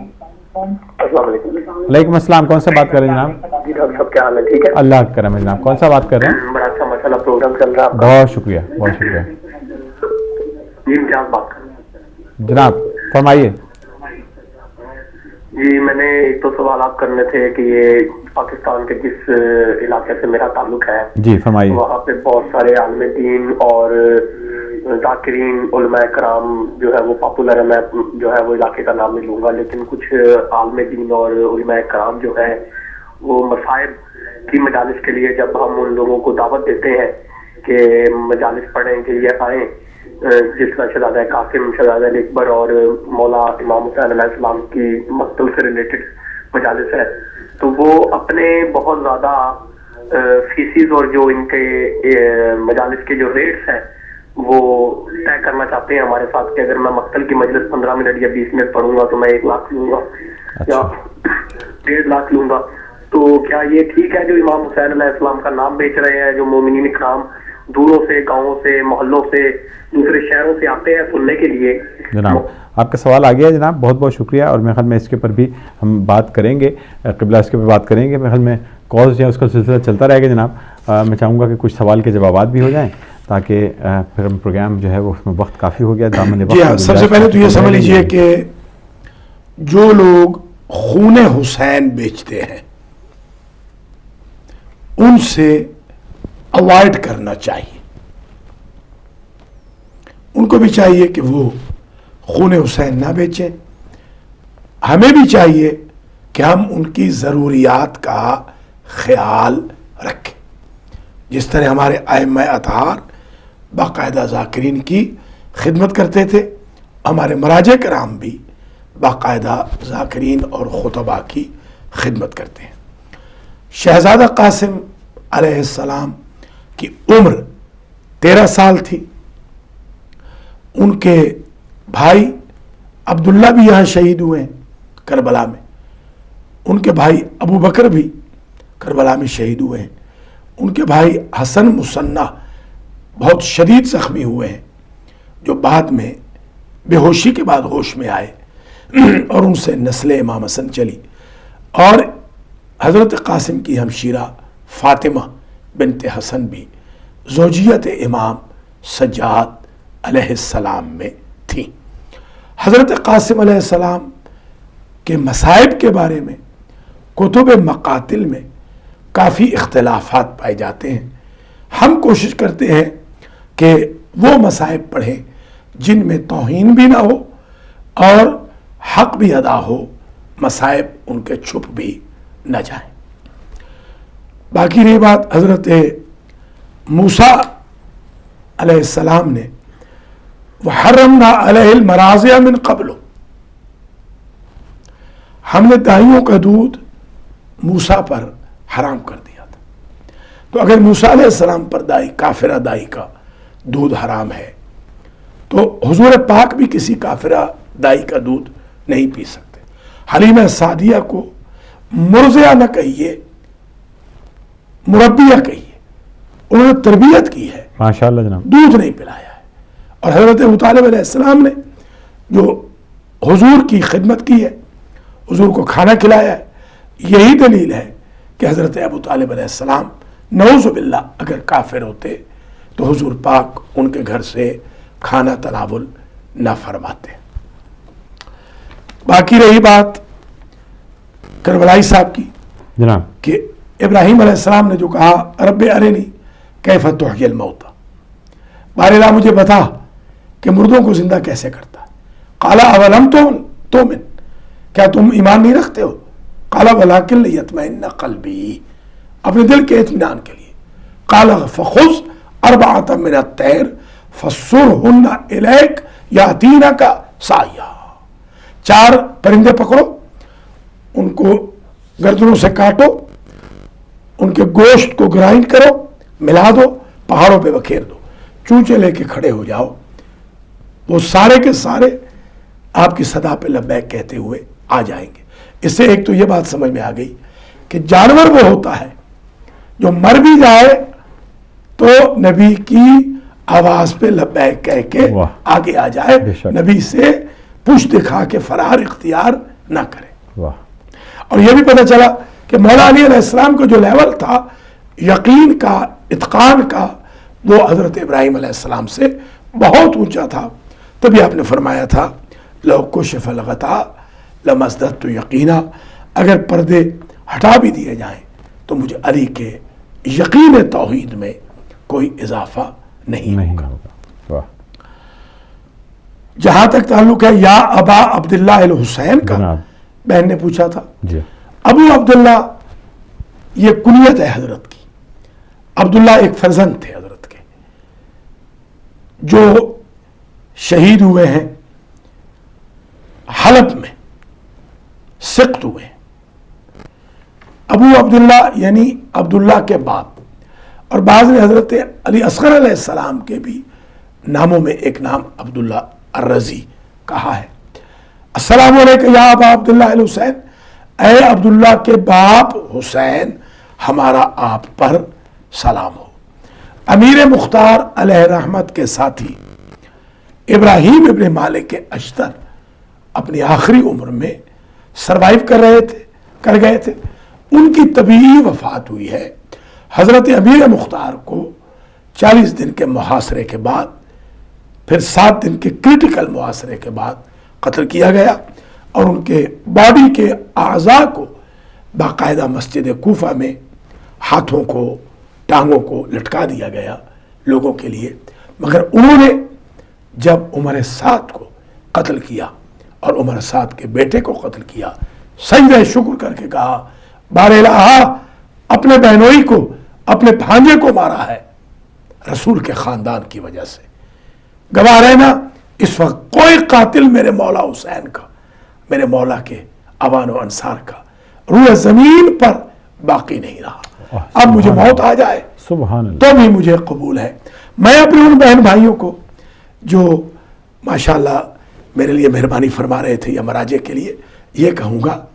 السلام علیکم. وعلیکم السلام. کون سا بات کر رہے ہیں جناب؟ جی ڈاکٹر صاحب کیا حال ہے؟ ٹھیک ہے اللہ کا کرم ہے جناب. کون سا بات کر رہے ہیں؟ بڑا اچھا ماشاء اللہ پروگرام چل رہا ہے. بہت شکریہ، بہت شکریہ جی. امتیاز بات کر رہے ہیں جناب، فرمائیے. جی میں نے ایک تو سوالات کرنے تھے کہ یہ پاکستان کے جس علاقے سے میرا تعلق ہے جی فرمائیے. وہاں پہ بہت سارے عالم دین اور ذاکرین علماء کرام جو ہے وہ پاپولر ہے. میں جو ہے وہ علاقے کا نام نہیں لوں گا، لیکن کچھ عالم دین اور علماء کرام جو ہے وہ مصائب کی مجالس کے لیے جب ہم ان لوگوں کو دعوت دیتے ہیں کہ مجالس پڑھیں کے لیے آئیں، جس طرح شہزادہ قاسم، شہزادہ اکبر اور مولا امام حسین علیہ السلام کی مقتل سے ریلیٹڈ مجالس ہے، تو وہ اپنے بہت زیادہ فیسز اور جو ان کے مجالس کے جو ریٹس ہیں وہ طے کرنا چاہتے ہیں ہمارے ساتھ کہ اگر میں مقتل کی مجلس 15 منٹ یا 20 منٹ پڑھوں گا تو میں 1 لاکھ لوں گا یا 1.5 لاکھ لوں گا. تو کیا یہ ٹھیک ہے جو امام حسین علیہ السلام کا نام بیچ رہے ہیں، جو مومنین کرام دوروں سے، گاؤں سے، محلوں سے، دوسرے شہروں سے آتے ہیں سننے کے لیے؟ جناب آپ کا سوال آ گیا ہے جناب، بہت بہت شکریہ. اور میرے خیال میں اس کے اوپر بھی ہم بات کریں گے، قبلہ اس کے اوپر بات کریں گے. میرے خیال میں کالز جو ہے اس کا سلسلہ چلتا رہے گا جناب. میں چاہوں گا کہ کچھ سوال کے جوابات بھی ہو جائیں تاکہ پھر ہم پروگرام جو ہے وہ اس میں وقت کافی ہو گیا. دامن وقت. جی ہاں، سب سے پہلے تو یہ سمجھ لیجئے کہ جو لوگ خون حسین بیچتے ہیں ان سے اوائڈ کرنا چاہیے. ان کو بھی چاہیے کہ وہ خون حسین نہ بیچیں. ہمیں بھی چاہیے کہ ہم ان کی ضروریات کا خیال رکھیں، جس طرح ہمارے ائمہ اطہار باقاعدہ ذاکرین کی خدمت کرتے تھے، ہمارے مراجع کرام بھی باقاعدہ ذاکرین اور خطباء کی خدمت کرتے ہیں. شہزادہ قاسم علیہ السلام کی عمر 13 سال تھی. ان کے بھائی عبداللہ بھی یہاں شہید ہوئے ہیں کربلا میں. ان کے بھائی ابو بکر بھی کربلا میں شہید ہوئے ہیں. ان کے بھائی حسن مصنع بہت شدید زخمی ہوئے ہیں، جو بعد میں بے ہوشی کے بعد ہوش میں آئے اور ان سے نسل امام حسن چلی. اور حضرت قاسم کی ہمشیرہ فاطمہ بنت حسن بھی زوجیت امام سجاد علیہ السلام میں تھی. حضرت قاسم علیہ السلام کے مصائب کے بارے میں کتب مقاتل میں کافی اختلافات پائے جاتے ہیں. ہم کوشش کرتے ہیں کہ وہ مصائب پڑھیں جن میں توہین بھی نہ ہو اور حق بھی ادا ہو، مصائب ان کے چھپ بھی نہ جائیں. باقی رہی بات حضرت موسیٰ علیہ السلام نے وَحَرَّمْنَا عَلَيْهِ الْمَرَاضِعَ مِنْ قَبْلُ، ہم نے دائیوں کا دودھ موسیٰ پر حرام کر دیا تھا. تو اگر موسیٰ علیہ السلام پر دائی، کافرہ دائی کا دودھ حرام ہے تو حضور پاک بھی کسی کافرہ دائی کا دودھ نہیں پی سکتے. حلیمہ سعدیہ کو مرضعہ نہ کہیے، مربیہ کہیے. انہوں نے تربیت کی ہے، ماشاءاللہ جناب، دودھ نہیں پلایا ہے. اور حضرت ابو طالب علیہ السلام نے جو حضور کی خدمت کی ہے، حضور کو کھانا کھلایا ہے، یہی دلیل ہے کہ حضرت ابو طالب علیہ السلام نعوذ باللہ اگر کافر ہوتے تو حضور پاک ان کے گھر سے کھانا تناول نہ فرماتے. باقی رہی بات کربلائی صاحب کی جناب کہ ابراہیم علیہ السلام نے جو کہا رب ارنی کیف تحیی الموتى، بارے مجھے بتا کہ مردوں کو زندہ کیسے کرتا ہے. قال اولم تؤمن، کیا تم ایمان نہیں رکھتے ہو؟ قال ولکن لیطمئن قلبی، اپنے دل کے اطمینان کے لیے. قال فخذ अर्बाअतम मिन अत-तैर फस्सुरहुन्ना इलैक यातीनका साया। 4 परिंदे पकड़ो, उनको गर्दनों से काटो, उनके गोश्त को ग्राइंड करो, मिला दो, पहाड़ों पे बखेर दो, चूचे लेके खड़े हो जाओ, वो सारे के सारे आपकी सदा पे लब्बैक कहते हुए आ जाएंगे। इससे एक तो ये बात समझ में आ गई कि जानवर वो होता है जो मर भी जाए तो नबी की आवाज पे लब्बैक कह के आगे आ जाए, नबी से पुश दिखा के फरार इख्तियार ना करे। और यह भी पता चला कि मौला अली अलैहिस्सलाम का जो लेवल था यकीन का, इत्कान का, वो हजरत इब्राहिम अलैहिस्सलाम से बहुत ऊंचा था। तभी आपने फरमाया था लौ कुशिफ़ अल-ग़ता लमज़ददतु यकीना, अगर पर्दे हटा भी दिए जाएं तो मुझे अली के यकीन तौहीद में कोई इजाफा नहीं होगा। जहां तक ताल्लुक है या अबा अब्दुल्लाह अल हुसैन का, बहन ने पूछा था, अबू अब्दुल्ला ये कुनियत है हजरत की। अब्दुल्ला एक फर्जंद थे हजरत के जो शहीद हुए हैं हलब में, सिक्त हुए। अबू अब्दुल्ला यानी अब्दुल्ला के बाप, और बाद में हजरत अली असगर अलैहिस्सलाम के भी नामों में एक नाम अब्दुल्ला अर्रजी कहा है। अस्सलामु अलैकुम या अबा अब्दुल्लाह अल हुसैन, ऐ अब्दुल्ला के बाप हुसैन हमारा आप पर सलाम हो। अमीर मुख्तार अलैहि रहमत के साथी इब्राहिम इब्न मालिक के अश्तर अपनी आखिरी उम्र में सरवाइव कर गए थे। उनकी तबीई वफात हुई है। हजरत अमीर मुख्तार को 40 दिन के मुहासरे के बाद, फिर 7 दिन के क्रिटिकल मुहासरे के बाद कत्ल किया गया और उनके बॉडी के आज़ा को बाकायदा मस्जिद कूफा में हाथों को, टांगों को लटका दिया गया लोगों के लिए। मगर उन्होंने जब उमर साद को कत्ल किया और उमर साद के बेटे को कत्ल किया, सजदे शुक्र करके कहा बारे इलाहा, अपने बहनोई को, अपने भांजे को मारा है रसूल के खानदान की वजह से। गवाह रहना इस वक्त कोई कातिल मेरे मौला हुसैन का, मेरे मौला के अवान व अंसार का रूह जमीन पर बाकी नहीं रहा। अब मुझे मौत आ जाए तो भी मुझे कबूल है। मैं अपने उन बहन भाइयों को जो माशाल्लाह मेरे लिए मेहरबानी फरमा रहे थे या मराजे के लिए, ये कहूँगा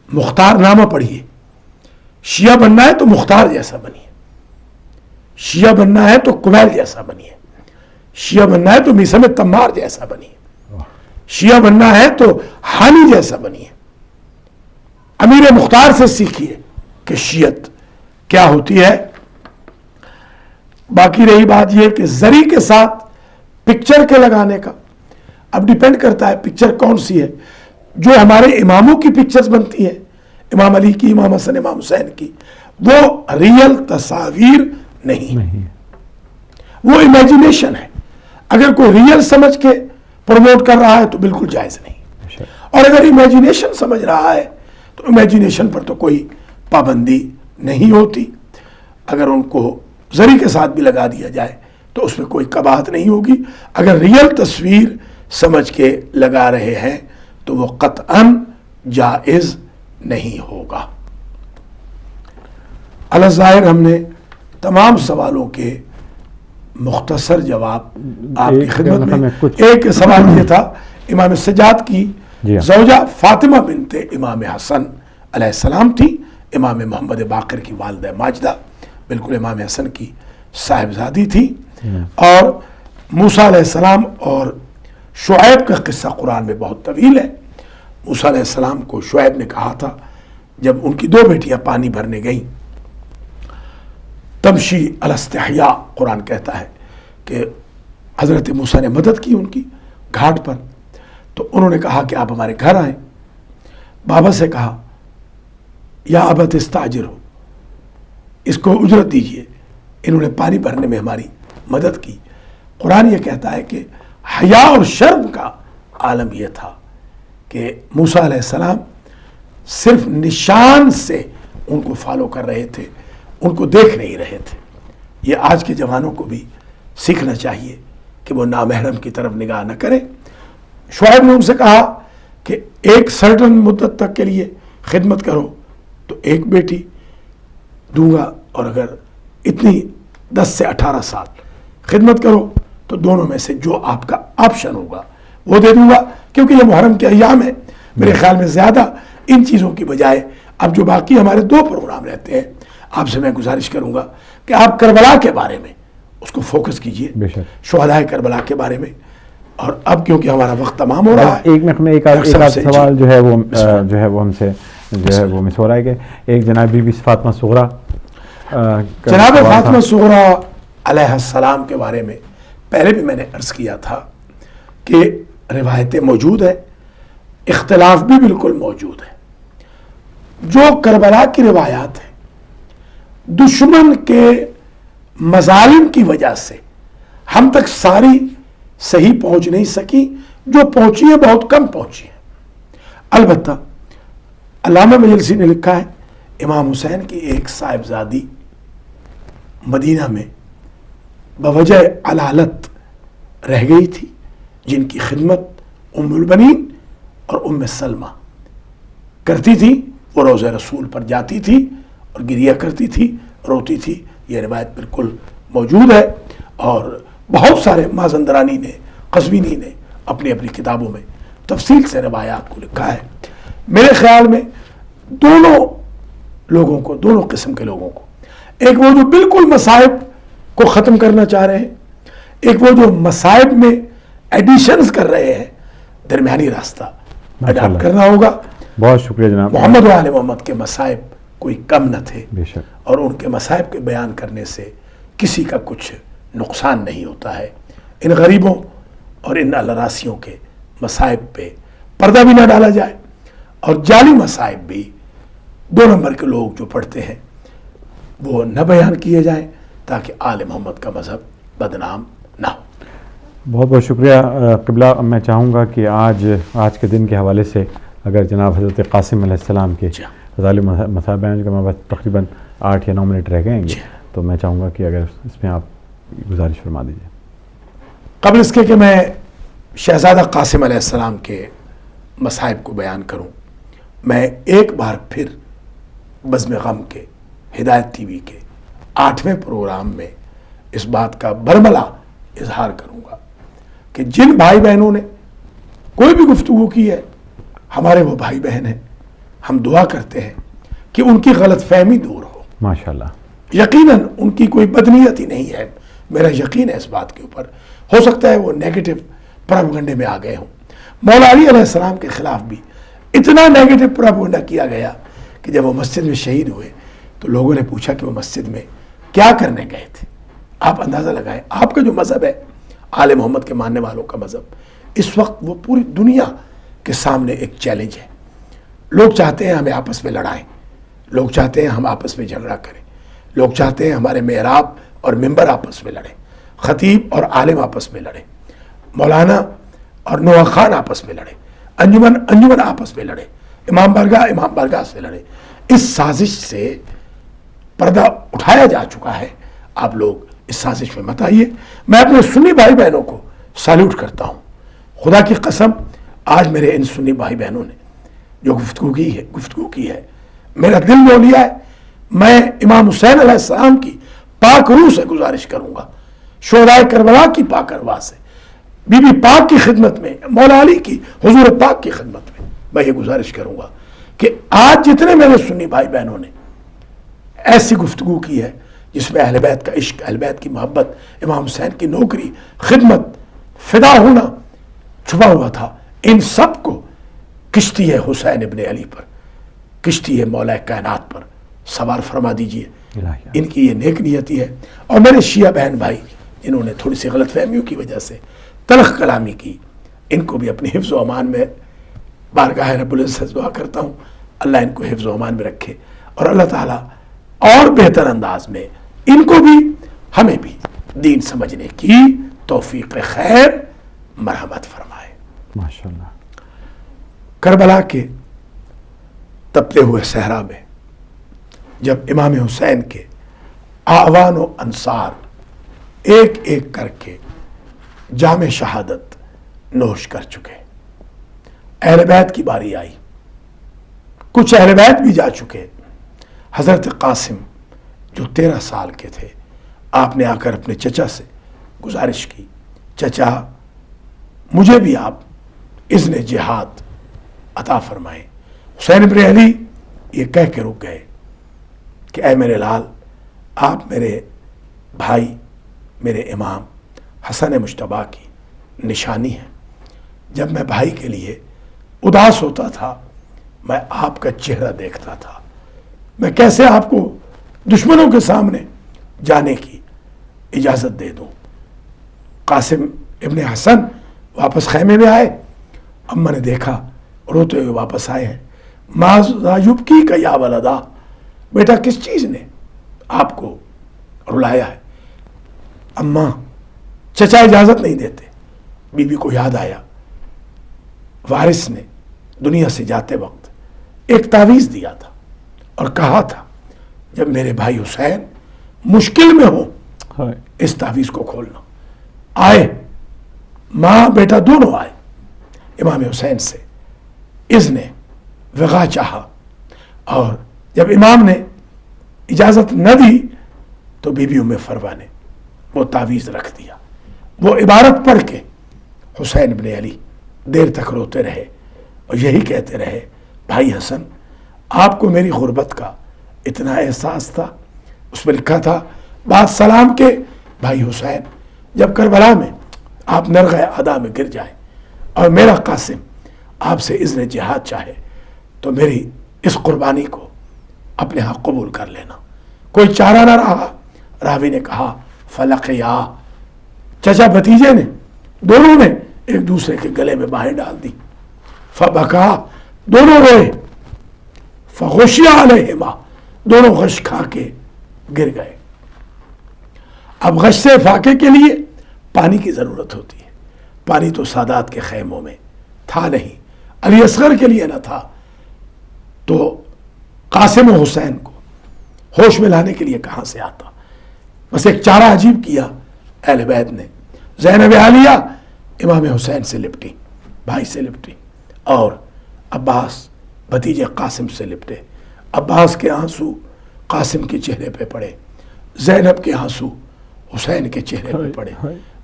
मुख्तार नामा पढ़िए। शिया बनना है तो मुख्तार जैसा बनिए, शिया बनना है तो कुमैल जैसा बनिए, शिया बनना है तो मिसम तम्मार जैसा बनिए, शिया बनना है तो हानी जैसा बनिए। अमीर मुख्तार से सीखिए कि शियत क्या होती है। बाकी रही बात यह कि जरी के साथ पिक्चर के लगाने का, अब डिपेंड करता है पिक्चर कौन सी है। जो हमारे इमामों की पिक्चर्स बनती है, इमाम अली की, इमाम हसन, इमाम हुसैन की, वो रियल तस्वीर नहीं, वो इमेजिनेशन है। अगर कोई रियल समझ के प्रमोट कर रहा है तो बिल्कुल जायज नहीं, और अगर इमेजिनेशन समझ रहा है तो इमेजिनेशन पर तो कोई पाबंदी नहीं होती। अगर उनको जरी के साथ भी लगा दिया जाए तो उसमें कोई कबाहत नहीं होगी। अगर रियल तस्वीर समझ के लगा रहे हैं तो वो कतअन जायज नहीं होगा। अला ज़ाहिर हमने तमाम सवालों के मुख्तसर जवाब आपकी खिदमत में। एक सवाल ये था, इमाम सज्जाद की ज़ौजा फातिमा बिनते इमाम हसन अलैहिस्सलाम थी, इमाम मोहम्मद बाक़िर की वालिदा माजिदा बिल्कुल इमाम हसन की साहिबजादी थी। और मूसा अलैहिस्सलाम और शुएब का किस्सा कुरान में बहुत तवील है। मूसा अलैहिस्सलाम को शुएब ने कहा था, जब उनकी 2 बेटियां पानी भरने गईं, तमशी अलस्तिहया कुरान कहता है कि हज़रत मूसा ने मदद की उनकी घाट पर। तो उन्होंने कहा कि आप हमारे घर आए। बाबा से कहा या अबत इस्ताजिर हो, इसको उजरत दीजिए, इन्होंने पानी भरने में हमारी मदद की। कुरान ये कहता है कि हया और शर्म का आलम यह था कि मूसा अलैहिस्सलाम सिर्फ निशान से उनको फॉलो कर रहे थे, उनको देख नहीं रहे थे। یہ آج کے جوانوں کو بھی سیکھنا چاہیے کہ وہ نامحرم کی طرف نگاہ نہ کریں. شعیب نے ان سے کہا کہ ایک سرٹن مدت تک کے لیے خدمت کرو تو ایک بیٹی دوں گا, اور اگر اتنی 10 سے 18 سال خدمت کرو تو دونوں میں سے جو آپ کا آپشن ہوگا وہ دے دوں گا. کیونکہ یہ محرم کے ایام ہے, میرے خیال میں زیادہ ان چیزوں کی بجائے اب جو باقی ہمارے 2 پروگرام رہتے ہیں, آپ سے میں گزارش کروں گا کہ آپ کربلا کے بارے میں اس کو فوکس کیجئے, شہدائے کربلا کے بارے میں. اور اب کیونکہ ہمارا وقت تمام ہو رہا ہے, ایک منٹ میں ایک سوال جو ہے وہ ہم سے جو ہے وہ مس ہو رہا ہے کہ ایک جناب بی بی فاطمہ صغریٰ, جناب فاطمہ صغریٰ علیہ السلام کے بارے میں پہلے بھی میں نے عرض کیا تھا کہ روایتیں موجود ہیں, اختلاف بھی بالکل موجود ہے. جو کربلا کی روایات ہیں دشمن کے مظالم کی وجہ سے ہم تک ساری صحیح پہنچ نہیں سکی, جو پہنچی ہے بہت کم پہنچی ہے. البتہ علامہ مجلسی نے لکھا ہے امام حسین کی ایک صاحبزادی مدینہ میں بوجہ علالت رہ گئی تھی, جن کی خدمت ام البنین اور ام سلمہ کرتی تھی. وہ روضہ رسول پر جاتی تھی اور گریہ کرتی تھی, روتی تھی. یہ روایت بالکل موجود ہے, اور بہت سارے مازندرانی نے, قزوینی نے اپنی اپنی کتابوں میں تفصیل سے روایات کو لکھا ہے. میرے خیال میں دونوں لوگوں کو, دونوں قسم کے لوگوں کو, ایک وہ جو بالکل مصائب کو ختم کرنا چاہ رہے ہیں, ایک وہ جو مصائب میں ایڈیشنز کر رہے ہیں, درمیانی راستہ اڈاپٹ کرنا ہوگا. بہت شکریہ جناب. محمد و آل محمد کے مصائب کوئی کم نہ تھے, بے شک, اور ان کے مصائب کے بیان کرنے سے کسی کا کچھ نقصان نہیں ہوتا ہے. ان غریبوں اور ان الراسیوں کے مصائب پہ پردہ بھی نہ ڈالا جائے, اور جعلی مصائب بھی 2 نمبر کے لوگ جو پڑھتے ہیں وہ نہ بیان کیے جائیں, تاکہ آل محمد کا مذہب بدنام نہ ہو. بہت بہت شکریہ قبلہ. میں چاہوں گا کہ آج کے دن کے حوالے سے اگر جناب حضرت قاسم علیہ السلام کے غزالی مصائب بیان کا میں تقریباً 8 یا 9 منٹ رہ گئے ہیں, تو میں چاہوں گا کہ اگر اس میں آپ گزارش فرما دیجیے. قبل اس کے کہ میں شہزادہ قاسم علیہ السلام کے مصائب کو بیان کروں, میں ایک بار پھر بزم غم کے ہدایت ٹی وی کے 8ویں پروگرام میں اس بات کا برملا اظہار کروں گا کہ جن بھائی بہنوں نے کوئی بھی گفتگو کی ہے, ہمارے وہ بھائی بہن ہیں, ہم دعا کرتے ہیں کہ ان کی غلط فہمی دور ہو. ماشاءاللہ. یقیناً ان کی کوئی بدنیت ہی نہیں ہے, میرا یقین ہے اس بات کے اوپر. ہو سکتا ہے وہ نیگیٹو پروپیگنڈے میں آ گئے ہوں. مولا علی علیہ السلام کے خلاف بھی اتنا نیگیٹو پروپیگنڈا کیا گیا کہ جب وہ مسجد میں شہید ہوئے تو لوگوں نے پوچھا کہ وہ مسجد میں کیا کرنے گئے تھے. آپ اندازہ لگائیں, آپ کا جو مذہب ہے آل محمد کے ماننے والوں کا مذہب, اس وقت وہ پوری دنیا کے سامنے ایک چیلنج ہے. لوگ چاہتے ہیں ہمیں آپس میں لڑائیں, لوگ چاہتے ہیں ہم آپس میں جھگڑا کریں, لوگ چاہتے ہیں ہمارے محراب اور ممبر آپس میں لڑیں, خطیب اور عالم آپس میں لڑیں, مولانا اور نوح خان آپس میں لڑیں, انجمن آپس میں لڑیں, امام بارگاہ سے لڑیں. اس سازش سے پردہ اٹھایا جا چکا ہے. آپ لوگ اس سازش میں مت آئیے. میں اپنے سنی بھائی بہنوں کو سیلوٹ کرتا ہوں. خدا کی قسم, آج میرے ان سنی بھائی بہنوں نے جو گفتگو کی ہے میرا دل لو لیا ہے. میں امام حسین علیہ السلام کی پاک روح سے گزارش کروں گا, شہدائے کربلا کی پاک ارواح سے, بی بی پاک کی خدمت میں, مولا علی کی حضور پاک کی خدمت میں یہ گزارش کروں گا کہ آج جتنے میرے سنی بھائی بہنوں نے ایسی گفتگو کی ہے جس میں اہل بیت کا عشق, اہل بیت کی محبت, امام حسین کی نوکری, خدمت, فدا ہونا چھپا ہوا تھا, ان سب کو کشتی ہے حسین ابن علی پر, کشتی ہے مولا کائنات پر سوار فرما دیجئے. ان کی یہ نیک نیتی ہے. اور میرے شیعہ بہن بھائی جنہوں نے تھوڑی سی غلط فہمیوں کی وجہ سے تلخ کلامی کی, ان کو بھی اپنی حفظ و امان میں بارگاہ رب العزت دعا کرتا ہوں, اللہ ان کو حفظ و امان میں رکھے, اور اللہ تعالیٰ اور بہتر انداز میں ان کو بھی ہمیں بھی دین سمجھنے کی توفیق خیر مرحمت فرمائے. ماشاءاللہ. کربلا کے تپتے ہوئے صحرا میں جب امام حسین کے आवान व अंसार एक एक करके जाम शहादत नोश कर चुके। अहले बैत की बारी आई, कुछ अहले बैत भी जा चुके। हजरत कासिम जो 13 साल के थे, आपने आकर अपने चचा से गुजारिश की, चचा मुझे भी आप इज़्न जिहाद अता फरमाएं। हुसैन इब्न अली ये कह के रुक गए कि ऐ मेरे लाल, आप मेरे भाई, मेरे इमाम हसन मुश्तबा की निशानी है। जब मैं भाई के लिए उदास होता था, मैं आपका चेहरा देखता था। मैं कैसे आपको दुश्मनों के सामने जाने की इजाज़त दे दूं। कासिम इब्न हसन वापस खैमे में आए। अम्मा ने देखा रोते हुए वापस आए हैं। माज़ की का या वलदा, बेटा किस चीज़ ने आपको रुलाया है? अम्मा, चचा इजाज़त नहीं देते। बीबी को याद आया, वारिस ने दुनिया से जाते वक्त एक तावीज़ दिया था और कहा था जब मेरे भाई हुसैन मुश्किल में हो इस तावीज़ को खोलना। आए, माँ बेटा दोनों आए। इमाम हुसैन से इज़्ने वग़ा चाहा और जब इमाम ने इजाज़त न दी तो बीबी उम्मे फरवा ने वो तावीज़ रख दिया। वो इबारत पढ़ के हुसैन इब्न अली देर तक रोते रहे और यही कहते रहे, भाई हसन, आपको मेरी गुर्बत का इतना एहसास था। उसमें लिखा था बाद सलाम के भाई हुसैन, जब करबला में आप नरग़े अदा में गिर जाए और मेरा कासिम आपसे इज़्न जिहाद चाहे तो मेरी इस कुर्बानी को अपने यहाँ कबूल कर लेना। कोई चारा ना रहा। रावी ने कहा फलक या, चचा भतीजे ने दोनों ने एक दूसरे के गले में बाहें डाल दी। फबका, दोनों रोए। फगुशिया अलैहिमा, दोनों गश खा के गिर गए। अब गश से फाके के लिए पानी की ज़रूरत होती है। पानी तो सादात के खैमों में था नहीं, अली असगर के लिए न था, तो कासिम हुसैन को होश में लाने के लिए कहाँ से आता? बस एक चारा अजीब किया अहले बैत ने। ज़ैनब आलिया इमाम हुसैन से लिपटी, भाई से लिपटी, और अब्बास भतीजे कासिम से लिपटे। अब्बास के आंसू कासिम के चेहरे पे पड़े, ज़ैनब के आंसू हुसैन के चेहरे पे पड़े।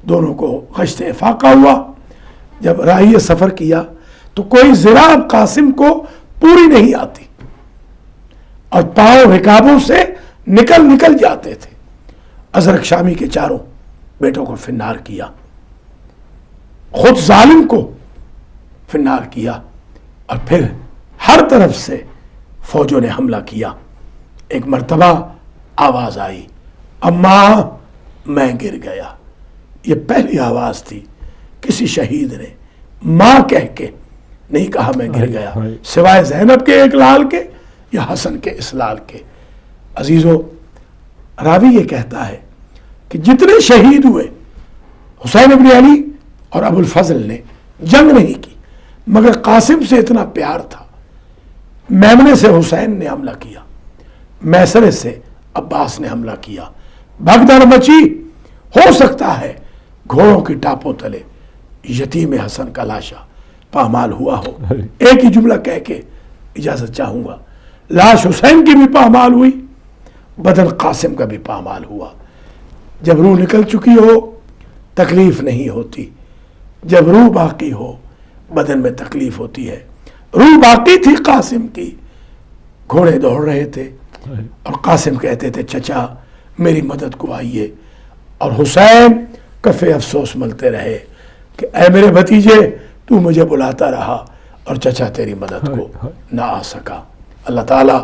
दोनों को गश्त इफाका हुआ। जब राही सफ़र किया तो कोई ज़िराब कासिम को पूरी नहीं आती और पाँव रिकाबों से निकल निकल जाते थे। अजरक शामी के चारों बेटों को फिन्नार किया, खुद जालिम को फिन्नार किया और फिर हर तरफ से फौजों ने हमला किया। एक मर्तबा आवाज आई, अम्मा मैं गिर गया। ये पहली आवाज थी किसी शहीद ने मां कह के नहीं कहा मैं गिर गया, सिवाय ज़ैनब के एक लाल के या हसन के इस लाल के। अजीजों, रावी ये कहता है कि जितने शहीद हुए, हुसैन इब्न अली और अबुल फजल ने जंग नहीं की, मगर कासिम से इतना प्यार था। मैमने से हुसैन ने हमला किया, मैसरे से अब्बास ने हमला किया। भगदड़ मची। हो सकता है घोड़ों की टापों तले यतीम हसन का लाशा पामाल हुआ हो। एक ही जुमला कह के इजाजत चाहूंगा, लाश हुसैन की भी पामाल हुई, बदन कासिम का भी पामाल हुआ। जब रूह निकल चुकी हो तकलीफ नहीं होती, जब रूह बाकी हो बदन में तकलीफ होती है। रूह बाकी थी कासिम की, घोड़े दौड़ रहे थे और कासिम कहते थे चचा मेरी मदद को आइए, और हुसैन कफे अफसोस मलते रहे कि ऐ मेरे भतीजे तू मुझे बुलाता रहा और चचा तेरी मदद को ना आ सका। अल्लाह ताला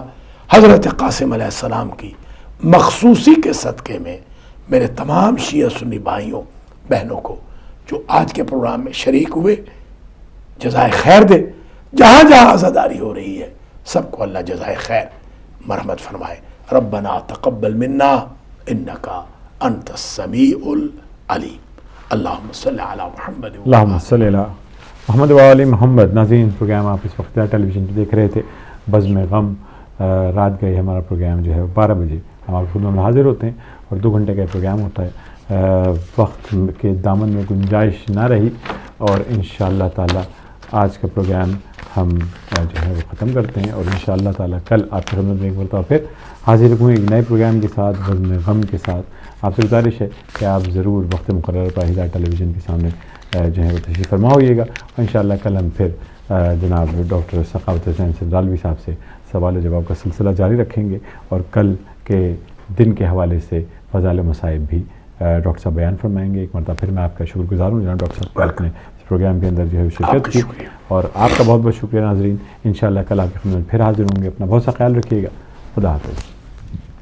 हज़रत कासिम अलैहिस्सलाम की मखसूसी के सदक़े में मेरे तमाम शिया सुन्नी भाइयों बहनों को जो आज के प्रोग्राम में शरीक हुए जज़ाए खैर दे। जहाँ जहाँ आज़ादारी हो रही है सबको अल्लाह जज़ाए खैर मरहमत फरमाए। रब्बना तक़ब्बल मिन्ना इन्नका अंतस समीउल अलीम। अल्लाहुम्मा सल्लि अला मुहम्मद अल्लाहुम्मा सल्लि अला मुहम्मद व आलि मुहम्मद। नाज़रीन, प्रोग्राम आप इस वक्त टेलीविज़न पर देख रहे थे, बज़्म गम। रात गई हमारा प्रोग्राम जो है 12 बजे ہم آپ خود میں حاضر ہوتے ہیں اور 2 گھنٹے کا پروگرام ہوتا ہے. وقت کے دامن میں گنجائش نہ رہی اور انشاءاللہ تعالی آج کا پروگرام ہم جو ہے وہ ختم کرتے ہیں اور انشاءاللہ تعالی کل آپ کی خدمت میں ایک مرتبہ پھر حاضر ہوں ایک نئے پروگرام کے ساتھ وزن غم کے ساتھ. آپ سے گزارش ہے کہ آپ ضرور وقت مقرر پر ہدایت ٹیلی ویژن کے سامنے جو ہے وہ تشریف فرما ہوئیے گا. اور انشاءاللہ کل ہم پھر جناب ڈاکٹر سخاوت حسین سنجرالوی صاحب سے سوال و جواب کا سلسلہ جاری رکھیں گے اور کل کے دن کے حوالے سے فضائل و مصائب بھی ڈاکٹر صاحب بیان فرمائیں گے. ایک مرتبہ پھر میں آپ کا شکر گزار ہوں جناب ڈاکٹر صاحب آپ نے اس پروگرام کے اندر جو ہے شرکت کی اور آپ کا بہت بہت شکریہ. ناظرین انشاءاللہ کل آپ کی خدمت میں پھر حاضر ہوں گے. اپنا بہت سا خیال رکھیے گا. خدا حافظ.